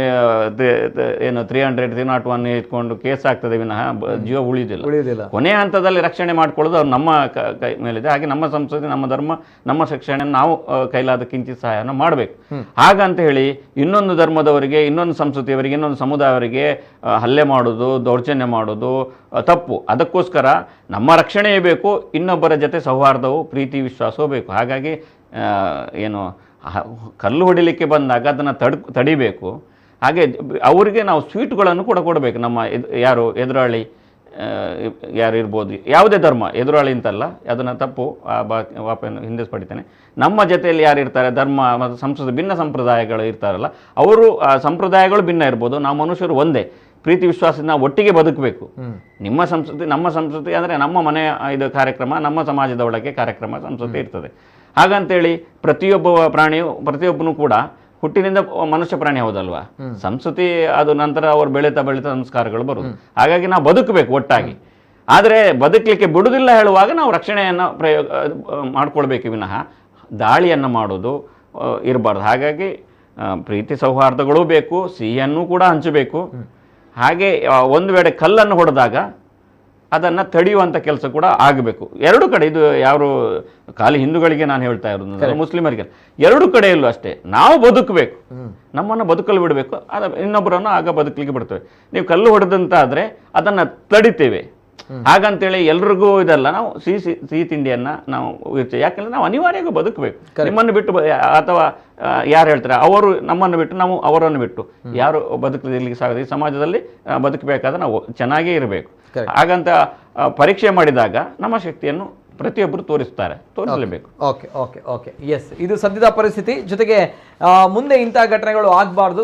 ಏನು 301 ಇಟ್ಕೊಂಡು ಕೇಸ್ ಆಗ್ತದೆ ವಿನಃ ಜೀವ ಉಳಿಯುವುದಿಲ್ಲ. ಕೊನೆಯ ಹಂತದಲ್ಲಿ ರಕ್ಷಣೆ ಮಾಡ್ಕೊಳ್ಳೋದು ಅವ್ರು ನಮ್ಮ ಕೈ ಮೇಲಿದೆ. ಹಾಗೆ ನಮ್ಮ ಸಂಸ್ಕೃತಿ, ನಮ್ಮ ಧರ್ಮ, ನಮ್ಮ ಶಿಕ್ಷಣ ನಾವು ಕೈಲಾದ ಕಿಂಚಿತ್ ಸಹಾಯವನ್ನು ಮಾಡಬೇಕು. ಹಾಗಂತ ಹೇಳಿ ಇನ್ನೊಂದು ಧರ್ಮದವರಿಗೆ, ಇನ್ನೊಂದು ಸಂಸ್ಕೃತಿಯವರಿಗೆ, ಇನ್ನೊಂದು ಸಮುದಾಯವರಿಗೆ ಹಲ್ಲೆ ಮಾಡೋದು, ದೌರ್ಜನ್ಯ ಮಾಡೋದು ತಪ್ಪು. ಅದಕ್ಕೋಸ್ಕರ ನಮ್ಮ ರಕ್ಷಣೆಯೇ ಬೇಕು, ಇನ್ನೊಬ್ಬರ ಜೊತೆ ಸೌಹಾರ್ದವು, ಪ್ರೀತಿ, ವಿಶ್ವಾಸವೂ ಬೇಕು. ಹಾಗಾಗಿ ಏನು ಕಲ್ಲು ಹೊಡಿಲಿಕ್ಕೆ ಬಂದಾಗ ಅದನ್ನು ತಡಿಬೇಕು. ಹಾಗೆ ಅವರಿಗೆ ನಾವು ಸ್ವೀಟ್ಗಳನ್ನು ಕೂಡ ಕೊಡಬೇಕು. ನಮ್ಮ ಯಾರು ಎದುರಾಳಿ ಯಾರು ಇರ್ಬೋದು, ಯಾವುದೇ ಧರ್ಮ, ಎದುರಾಳಿ ಅಂತಲ್ಲ, ಅದನ್ನು ತಪ್ಪು ವಾಪನ್ನು ಹಿಂದೆ ಪಡಿತೇನೆ. ನಮ್ಮ ಜೊತೆಯಲ್ಲಿ ಯಾರು ಇರ್ತಾರೆ, ಧರ್ಮ ಮತ್ತು ಸಂಸ್ಕೃತಿ ಭಿನ್ನ ಸಂಪ್ರದಾಯಗಳು ಇರ್ತಾರಲ್ಲ, ಅವರು ಸಂಪ್ರದಾಯಗಳು ಭಿನ್ನ ಇರ್ಬೋದು, ನಾವು ಮನುಷ್ಯರು ಒಂದೇ. ಪ್ರೀತಿ ವಿಶ್ವಾಸದಿಂದ ಒಟ್ಟಿಗೆ ಬದುಕಬೇಕು. ನಿಮ್ಮ ಸಂಸ್ಕೃತಿ ನಮ್ಮ ಸಂಸ್ಕೃತಿ ಅಂದರೆ ನಮ್ಮ ಮನೆಯ ಇದು ಕಾರ್ಯಕ್ರಮ, ನಮ್ಮ ಸಮಾಜದ ಒಳಗೆ ಕಾರ್ಯಕ್ರಮ, ಸಂಸ್ಕೃತಿ ಇರ್ತದೆ. ಹಾಗಂತೇಳಿ ಪ್ರತಿಯೊಬ್ಬ ಪ್ರಾಣಿಯು, ಪ್ರತಿಯೊಬ್ಬನೂ ಕೂಡ ಹುಟ್ಟಿನಿಂದ ಮನುಷ್ಯ ಪ್ರಾಣಿ ಹೌದಲ್ವಾ? ಸಂಸ್ಕೃತಿ ಅದು ನಂತರ ಅವರು ಬೆಳೀತಾ ಸಂಸ್ಕಾರಗಳು ಬರುವುದು. ಹಾಗಾಗಿ ನಾವು ಬದುಕಬೇಕು ಒಟ್ಟಾಗಿ. ಆದರೆ ಬದುಕಲಿಕ್ಕೆ ಬಿಡುವುದಿಲ್ಲ ಹೇಳುವಾಗ ನಾವು ರಕ್ಷಣೆಯನ್ನು ಮಾಡ್ಕೊಳ್ಬೇಕು ವಿನಃ ದಾಳಿಯನ್ನು ಮಾಡೋದು ಇರಬಾರ್ದು. ಹಾಗಾಗಿ ಪ್ರೀತಿ ಸೌಹಾರ್ದಗಳೂ ಬೇಕು, ಸಿಹಿಯನ್ನು ಕೂಡ ಹಂಚಬೇಕು. ಹಾಗೆ ಒಂದು ವೇಳೆ ಕಲ್ಲನ್ನು ಹೊಡೆದಾಗ ಅದನ್ನು ತಡೆಯುವಂಥ ಕೆಲಸ ಕೂಡ ಆಗಬೇಕು. ಎರಡು ಕಡೆ, ಇದು ಯಾರು ಖಾಲಿ ಹಿಂದೂಗಳಿಗೆ ನಾನು ಹೇಳ್ತಾ ಇರೋದು, ಮುಸ್ಲಿಮರಿಗೆ, ಎರಡು ಕಡೆಯಲ್ಲೂ ಅಷ್ಟೇ. ನಾವು ಬದುಕಬೇಕು, ನಮ್ಮನ್ನು ಬದುಕಲು ಬಿಡಬೇಕು, ಇನ್ನೊಬ್ಬರನ್ನು ಆಗ ಬದುಕಲಿಕ್ಕೆ ಬಿಡ್ತೇವೆ. ನೀವು ಕಲ್ಲು ಹೊಡೆದಂತಾದರೆ ಅದನ್ನು ತಡಿತೇವೆ, ಹಾಗಂತೇಳಿ ಎಲ್ರಿಗೂ ಇದಲ್ಲ, ನಾವು ಸಿಹಿ ತಿಂಡಿಯನ್ನ ನಾವು ಇರ್ತೇವೆ. ಯಾಕಂದ್ರೆ ನಾವು ಅನಿವಾರ್ಯವಾಗಿ ಬದುಕಬೇಕು. ನಿಮ್ಮನ್ನು ಬಿಟ್ಟು ಅಥವಾ ಯಾರು ಹೇಳ್ತಾರೆ ಅವರು ನಮ್ಮನ್ನು ಬಿಟ್ಟು, ನಾವು ಅವರನ್ನು ಬಿಟ್ಟು ಯಾರು ಬದುಕಲಿಕ್ಕೆ ಸಾಗದೆ. ಈ ಸಮಾಜದಲ್ಲಿ ಬದುಕಬೇಕಾದ್ರೆ ನಾವು ಚೆನ್ನಾಗೇ ಇರಬೇಕು. ಹಾಗಂತ ಪರೀಕ್ಷೆ ಮಾಡಿದಾಗ ನಮ್ಮ ಶಕ್ತಿಯನ್ನು ಪ್ರತಿಯೊಬ್ಬರು ತೋರಿಸಲೇಬೇಕು. ಓಕೆ ಓಕೆ ಓಕೆ ಎಸ್, ಇದು ಸದ್ಯದ ಪರಿಸ್ಥಿತಿ. ಜೊತೆಗೆ ಮುಂದೆ ಇಂಥ ಘಟನೆಗಳು ಆಗಬಾರ್ದು.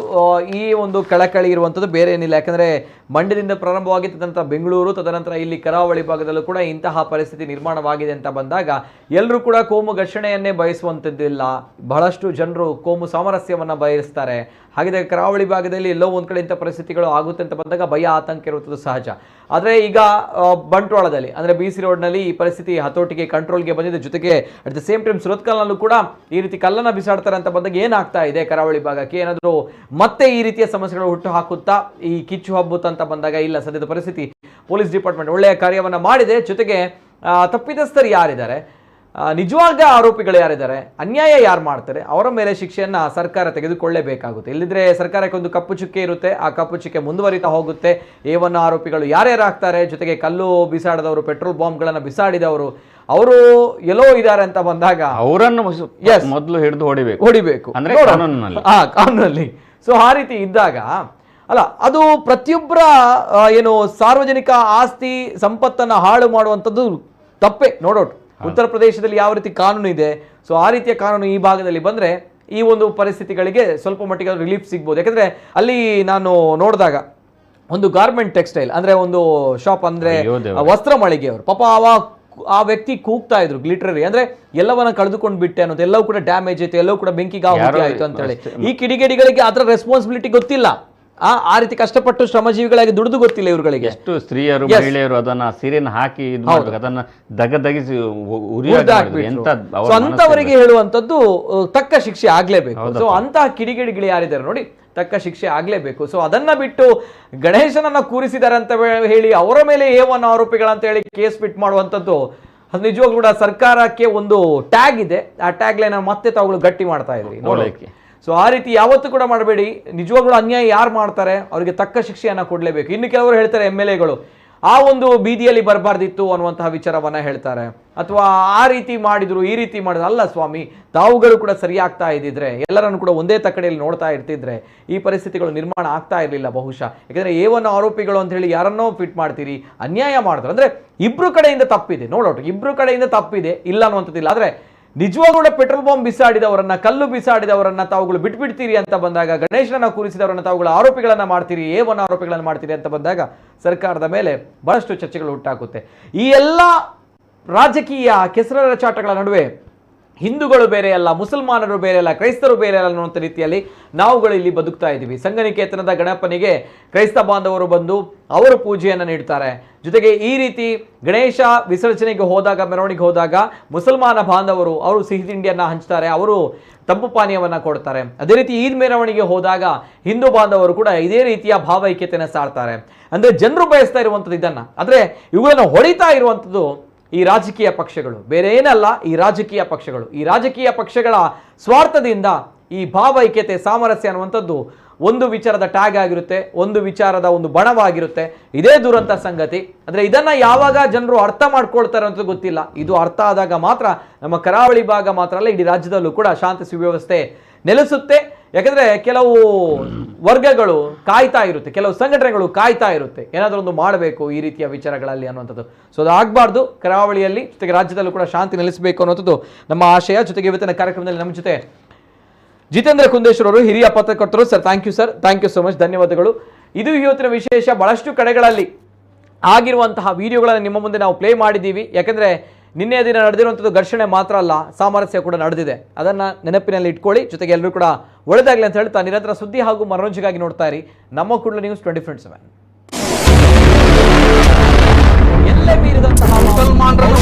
ಈ ಒಂದು ಕಳಕಳಿ ಇರುವಂಥದ್ದು ಬೇರೆ ಏನಿಲ್ಲ. ಯಾಕಂದರೆ ಮಂಡ್ಯದಿಂದ ಪ್ರಾರಂಭವಾಗಿ ತದನಂತರ ಬೆಂಗಳೂರು, ತದನಂತರ ಇಲ್ಲಿ ಕರಾವಳಿ ಭಾಗದಲ್ಲೂ ಕೂಡ ಇಂತಹ ಪರಿಸ್ಥಿತಿ ನಿರ್ಮಾಣವಾಗಿದೆ ಅಂತ ಬಂದಾಗ ಎಲ್ಲರೂ ಕೂಡ ಕೋಮು ಘರ್ಷಣೆಯನ್ನೇ ಬಯಸುವಂಥದ್ದಿಲ್ಲ. ಬಹಳಷ್ಟು ಜನರು ಕೋಮು ಸಾಮರಸ್ಯವನ್ನು ಬಯಸ್ತಾರೆ. ಹಾಗಿದ್ರೆ ಕರಾವಳಿ ಭಾಗದಲ್ಲಿ ಎಲ್ಲೋ ಒಂದು ಕಡೆ ಇಂಥ ಪರಿಸ್ಥಿತಿಗಳು ಆಗುತ್ತೆ ಅಂತ ಬಂದಾಗ ಭಯ, ಆತಂಕ ಇರುವಂಥದ್ದು ಸಹಜ. ಆದರೆ ಈಗ ಬಂಟ್ವಾಳದಲ್ಲಿ ಅಂದರೆ BC ರೋಡ್ನಲ್ಲಿ ಈ ಪರಿಸ್ಥಿತಿ ಹತೋಟಿಗೆ, ಕಂಟ್ರೋಲ್ಗೆ ಬಂದಿದೆ. ಜೊತೆಗೆ ಅಟ್ ದ ಸೇಮ್ ಟೈಮ್ ಸುರತ್ಕಲ್ನಲ್ಲೂ ಕೂಡ ಈ ರೀತಿ ಕಲ್ಲನ್ನು ಬಿಸಾಡ್ತಾರೆ ಅಂತ ಬಂದಾಗ ಏನಾಗ್ತಾ ಇದೆ ಕರಾವಳಿ ಭಾಗಕ್ಕೆ, ಏನಾದರೂ ಮತ್ತೆ ಈ ರೀತಿಯ ಸಮಸ್ಯೆಗಳು ಹುಟ್ಟು ಹಾಕುತ್ತಾ ಈ ಕಿಚ್ಚು ಹಬ್ಬುತ್ತಾ ಅಂತ ಬಂದಾಗ ಇಲ್ಲ. ಸದ್ಯದ ಪರಿಸ್ಥಿತಿ ಪೊಲೀಸ್ ಡಿಪಾರ್ಟ್ಮೆಂಟ್ ಒಳ್ಳೆಯ ಕಾರ್ಯವನ್ನು ಮಾಡಿದೆ. ಜೊತೆಗೆ ತಪ್ಪಿತಸ್ಥರು ಯಾರಿದ್ದಾರೆ, ನಿಜವಾದ ಆರೋಪಿಗಳು ಯಾರಿದ್ದಾರೆ, ಅನ್ಯಾಯ ಯಾರು ಮಾಡ್ತಾರೆ ಅವರ ಮೇಲೆ ಶಿಕ್ಷೆಯನ್ನು ಸರ್ಕಾರ ತೆಗೆದುಕೊಳ್ಳಲೇಬೇಕಾಗುತ್ತೆ. ಇಲ್ಲದಿದ್ದರೆ ಸರ್ಕಾರಕ್ಕೆ ಒಂದು ಕಪ್ಪು ಚುಕ್ಕೆ ಇರುತ್ತೆ. ಆ ಕಪ್ಪು ಚುಕ್ಕೆ ಮುಂದುವರಿತಾ ಹೋಗುತ್ತೆ. A1 ಆರೋಪಿಗಳು ಯಾರ್ಯಾರು ಆಗ್ತಾರೆ, ಜೊತೆಗೆ ಕಲ್ಲು ಬಿಸಾಡಿದವರು, ಪೆಟ್ರೋಲ್ ಬಾಂಬ್ಗಳನ್ನು ಬಿಸಾಡಿದವರು, ಅವರು ಎಲ್ಲೋ ಇದ್ದಾರೆ ಅಂತ ಬಂದಾಗ ಅವರನ್ನು ಮೊದಲು ಹಿಡಿದು ಹೊಡಿಬೇಕು ಅಂದ್ರೆ ಕಾನೂನಲ್ಲಿ. ಸೊ ಆ ರೀತಿ ಇದ್ದಾಗ ಅಲ್ಲ, ಅದು ಪ್ರತಿಯೊಬ್ಬರ ಏನು ಸಾರ್ವಜನಿಕ ಆಸ್ತಿ ಸಂಪತ್ತನ್ನು ಹಾಳು ಮಾಡುವಂಥದ್ದು ತಪ್ಪೇ, ನೋಡೋಟ್. ಉತ್ತರ ಪ್ರದೇಶದಲ್ಲಿ ಯಾವ ರೀತಿ ಕಾನೂನು ಇದೆ, ಸೊ ಆ ರೀತಿಯ ಕಾನೂನು ಈ ಭಾಗದಲ್ಲಿ ಬಂದರೆ ಈ ಒಂದು ಪರಿಸ್ಥಿತಿಗಳಿಗೆ ಸ್ವಲ್ಪ ಮಟ್ಟಿಗೆ ರಿಲೀಫ್ ಸಿಗ್ಬೋದು. ಯಾಕಂದರೆ ಅಲ್ಲಿ ನಾನು ನೋಡಿದಾಗ ಒಂದು ಗಾರ್ಮೆಂಟ್ ಟೆಕ್ಸ್ಟೈಲ್ ಅಂದರೆ ಒಂದು ಶಾಪ್, ಅಂದರೆ ವಸ್ತ್ರ ಮಳಿಗೆಯವರು, ಪಾಪ ಆ ವ್ಯಕ್ತಿ ಕೂಗ್ತಾ ಇದ್ರು ಗ್ಲಿಟರರಿ ಅಂದರೆ ಎಲ್ಲವನ್ನ ಕಳೆದುಕೊಂಡು ಬಿಟ್ಟೆ ಅನ್ನೋದು, ಎಲ್ಲವೂ ಕೂಡ ಡ್ಯಾಮೇಜ್ ಆಯ್ತು, ಎಲ್ಲವೂ ಕೂಡ ಬೆಂಕಿಗೆ ಆಯ್ತು ಅಂತ ಹೇಳಿ. ಈ ಕಿಡಿಗೇಡಿಗಳಿಗೆ ಅದರ ರೆಸ್ಪಾನ್ಸಿಬಿಲಿಟಿ ಗೊತ್ತಿಲ್ಲ. ಆ ರೀತಿ ಕಷ್ಟಪಟ್ಟು ಶ್ರಮಜೀವಿಗಳಾಗಿ ದುಡಿದು ಗೊತ್ತಿಲ್ಲ ಇವ್ರುಗಳಿಗೆ. ಎಷ್ಟು ಸ್ತ್ರೀಯರು, ಮಹಿಳೆಯರು ಅದನ್ನ ಸೀರೆಯನ್ನು ಹಾಕಿ ಅದನ್ನ ದಗದಗಿಸಿ ಅಂತವರಿಗೆ ಹೇಳುವಂತದ್ದು ತಕ್ಕ ಶಿಕ್ಷೆ ಆಗ್ಲೇಬೇಕು. ಸೊ ಅಂತಹ ಕಿಡಿಗೇಡಿಗಳು ಯಾರಿದ್ದಾರೆ ನೋಡಿ, ತಕ್ಕ ಶಿಕ್ಷೆ ಆಗ್ಲೇಬೇಕು. ಸೊ ಅದನ್ನ ಬಿಟ್ಟು ಗಣೇಶನನ್ನ ಕೂರಿಸಿದ್ದಾರೆ ಅಂತ ಹೇಳಿ ಅವರ ಮೇಲೆ A1 ಆರೋಪಿಗಳಂತ ಹೇಳಿ ಕೇಸ್ ಫಿಟ್ ಮಾಡುವಂಥದ್ದು ಅದು ನಿಜವಾಗ್ಲೂ ಕೂಡ ಸರ್ಕಾರಕ್ಕೆ ಒಂದು ಟ್ಯಾಗ್ ಇದೆ. ಆ ಟ್ಯಾಗ್ ಲೈನ್ ಮತ್ತೆ ತಾವುಗಳು ಗಟ್ಟಿ ಮಾಡ್ತಾ ಇದ್ರಿ ನೋಡೋಕೆ. ಸೊ ಆ ರೀತಿ ಯಾವತ್ತೂ ಕೂಡ ಮಾಡಬೇಡಿ. ನಿಜವಾಗ್ಲೂ ಅನ್ಯಾಯ ಯಾರು ಮಾಡ್ತಾರೆ ಅವರಿಗೆ ತಕ್ಕ ಶಿಕ್ಷೆಯನ್ನು ಕೊಡಲೇಬೇಕು. ಇನ್ನು ಕೆಲವರು ಹೇಳ್ತಾರೆ MLAಗಳು ಆ ಒಂದು ಬೀದಿಯಲ್ಲಿ ಬರಬಾರ್ದಿತ್ತು ಅನ್ನುವಂತಹ ವಿಚಾರವನ್ನ ಹೇಳ್ತಾರೆ, ಅಥವಾ ಆ ರೀತಿ ಮಾಡಿದ್ರು, ಈ ರೀತಿ ಮಾಡಿದ್ರು. ಅಲ್ಲ ಸ್ವಾಮಿ, ತಾವುಗಳು ಕೂಡ ಸರಿಯಾಗ್ತಾ ಇದ್ದಿದ್ರೆ, ಎಲ್ಲರನ್ನು ಕೂಡ ಒಂದೇ ತಕ್ಕಡಿಯಲ್ಲಿ ನೋಡ್ತಾ ಇರ್ತಿದ್ರೆ ಈ ಪರಿಸ್ಥಿತಿಗಳು ನಿರ್ಮಾಣ ಆಗ್ತಾ ಇರಲಿಲ್ಲ ಬಹುಶಃ. ಯಾಕಂದ್ರೆ A1 ಆರೋಪಿಗಳು ಅಂತ ಹೇಳಿ ಯಾರನ್ನೋ ಫಿಟ್ ಮಾಡ್ತೀರಿ, ಅನ್ಯಾಯ ಮಾಡ್ತಾರೆ. ಅಂದ್ರೆ ಇಬ್ರು ಕಡೆಯಿಂದ ತಪ್ಪಿದೆ, ನೋಡೋಟು ಇಬ್ರು ಕಡೆಯಿಂದ ತಪ್ಪಿದೆ, ಇಲ್ಲ ಅನ್ನುವಂಥದ್ದಿಲ್ಲ. ಆದ್ರೆ ನಿಜವಾಗ್ಲೂ ಪೆಟ್ರೋಲ್ ಬಾಂಬ್ ಬಿಸಾಡಿದವರನ್ನ, ಕಲ್ಲು ಬಿಸಾಡಿದವರನ್ನ ತಾವುಗಳು ಬಿಟ್ಬಿಡ್ತೀರಿ ಅಂತ ಬಂದಾಗ, ಗಣೇಶನನ್ನ ಕೂರಿಸಿದವರನ್ನ ತಾವುಗಳು ಆರೋಪಿಗಳನ್ನ ಮಾಡ್ತೀರಿ, A1 ಆರೋಪಿಗಳನ್ನ ಮಾಡ್ತೀರಿ ಅಂತ ಬಂದಾಗ ಸರ್ಕಾರದ ಮೇಲೆ ಬಹಳಷ್ಟು ಚರ್ಚೆಗಳು ಹುಟ್ಟಾಕುತ್ತೆ. ಈ ಎಲ್ಲ ರಾಜಕೀಯ ಕೆಸರಚಾಟಗಳ ನಡುವೆ ಹಿಂದೂಗಳು ಬೇರೆ ಅಲ್ಲ, ಮುಸಲ್ಮಾನರು ಬೇರೆ ಅಲ್ಲ, ಕ್ರೈಸ್ತರು ಬೇರೆ ಅಲ್ಲ ಅನ್ನುವಂಥ ರೀತಿಯಲ್ಲಿ ನಾವುಗಳು ಇಲ್ಲಿ ಬದುಕ್ತಾ ಇದ್ದೀವಿ. ಸಂಘನಿಕೇತನದ ಗಣಪನಿಗೆ ಕ್ರೈಸ್ತ ಬಾಂಧವರು ಬಂದು ಅವರು ಪೂಜೆಯನ್ನು ನೀಡ್ತಾರೆ. ಜೊತೆಗೆ ಈ ರೀತಿ ಗಣೇಶ ವಿಸರ್ಜನೆಗೆ ಹೋದಾಗ, ಮೆರವಣಿಗೆ ಹೋದಾಗ ಮುಸಲ್ಮಾನ ಬಾಂಧವರು ಅವರು ಸಿಹಿ ತಿಂಡಿಯನ್ನು ಹಂಚ್ತಾರೆ, ಅವರು ತಂಪು ಪಾನೀಯವನ್ನು ಕೊಡ್ತಾರೆ. ಅದೇ ರೀತಿ ಈದ್ ಮೆರವಣಿಗೆ ಹೋದಾಗ ಹಿಂದೂ ಬಾಂಧವರು ಕೂಡ ಇದೇ ರೀತಿಯ ಭಾವೈಕ್ಯತೆಯನ್ನು ಸಾರ್ತಾರೆ. ಅಂದರೆ ಜನರು ಬಯಸ್ತಾ ಇರುವಂಥದ್ದು ಇದನ್ನು. ಆದರೆ ಇವುಗಳನ್ನು ಹೊಡಿತಾ ಇರುವಂಥದ್ದು ಈ ರಾಜಕೀಯ ಪಕ್ಷಗಳು, ಬೇರೆ ಏನಲ್ಲ, ಈ ರಾಜಕೀಯ ಪಕ್ಷಗಳ ಸ್ವಾರ್ಥದಿಂದ ಈ ಭಾವೈಕ್ಯತೆ, ಸಾಮರಸ್ಯ ಅನ್ನುವಂಥದ್ದು ಒಂದು ವಿಚಾರದ ಟ್ಯಾಗ್ ಆಗಿರುತ್ತೆ, ಒಂದು ವಿಚಾರದ ಒಂದು ಬಣವಾಗಿರುತ್ತೆ. ಇದೇ ದುರಂತ ಸಂಗತಿ. ಅಂದರೆ ಇದನ್ನು ಯಾವಾಗ ಜನರು ಅರ್ಥ ಮಾಡ್ಕೊಳ್ತಾರೆ ಅಂತ ಗೊತ್ತಿಲ್ಲ. ಇದು ಅರ್ಥ ಆದಾಗ ಮಾತ್ರ ನಮ್ಮ ಕರಾವಳಿ ಭಾಗ ಮಾತ್ರ ಅಲ್ಲ, ಇಡೀ ರಾಜ್ಯದಲ್ಲೂ ಕೂಡ ಶಾಂತಿ ಸುವ್ಯವಸ್ಥೆ ನೆಲೆಸುತ್ತೆ. ಯಾಕಂದರೆ ಕೆಲವು ವರ್ಗಗಳು ಕಾಯ್ತಾ ಇರುತ್ತೆ, ಕೆಲವು ಸಂಘಟನೆಗಳು ಕಾಯ್ತಾ ಇರುತ್ತೆ, ಏನಾದರೂ ಒಂದು ಮಾಡಬೇಕು ಈ ರೀತಿಯ ವಿಚಾರಗಳಲ್ಲಿ ಅನ್ನುವಂಥದ್ದು. ಸೊ ಅದು ಆಗಬಾರ್ದು. ಕರಾವಳಿಯಲ್ಲಿ ಜೊತೆಗೆ ರಾಜ್ಯದಲ್ಲೂ ಕೂಡ ಶಾಂತಿ ನೆಲೆಸಬೇಕು ಅನ್ನೋಂಥದ್ದು ನಮ್ಮ ಆಶಯ. ಜೊತೆಗೆ ಇವತ್ತಿನ ಕಾರ್ಯಕ್ರಮದಲ್ಲಿ ನಮ್ಮ ಜೊತೆ ಜಿತೇಂದ್ರ ಕುಂದೇಶ್ವರ್ ಅವರು, ಹಿರಿಯ ಪತ್ರಕರ್ತರು. Sir thank you so much, ಧನ್ಯವಾದಗಳು. ಇದು ಇವತ್ತಿನ ವಿಶೇಷ. ಬಹಳಷ್ಟು ಕಡೆಗಳಲ್ಲಿ ಆಗಿರುವಂತಹ ವಿಡಿಯೋಗಳನ್ನು ನಿಮ್ಮ ಮುಂದೆ ನಾವು ಪ್ಲೇ ಮಾಡಿದ್ದೀವಿ. ಯಾಕಂದರೆ ನಿನ್ನೆ ದಿನ ನಡೆದಿರುವಂಥದ್ದು ಘರ್ಷಣೆ ಮಾತ್ರ ಅಲ್ಲ, ಸಾಮರಸ್ಯ ಕೂಡ ನಡೆದಿದೆ. ಅದನ್ನು ನೆನಪಿನಲ್ಲಿ ಇಟ್ಕೊಳ್ಳಿ. ಜೊತೆಗೆ ಎಲ್ಲರೂ ಕೂಡ ಒಳ್ಳೆದಾಗಲಿ ಅಂತ ಹೇಳ್ತಾ ನಿರಂತರ ಸುದ್ದಿ ಹಾಗೂ ಮನೋರಂಜನೆಗಾಗಿ ನೋಡ್ತಾ ಇರಿ ನಮ್ಮ ಕೂಡಲ ನ್ಯೂಸ್ 24/7. ಎಲ್ಲೇ ಮೀರಿದಂತಹ ಮುಸಲ್ಮಾನರು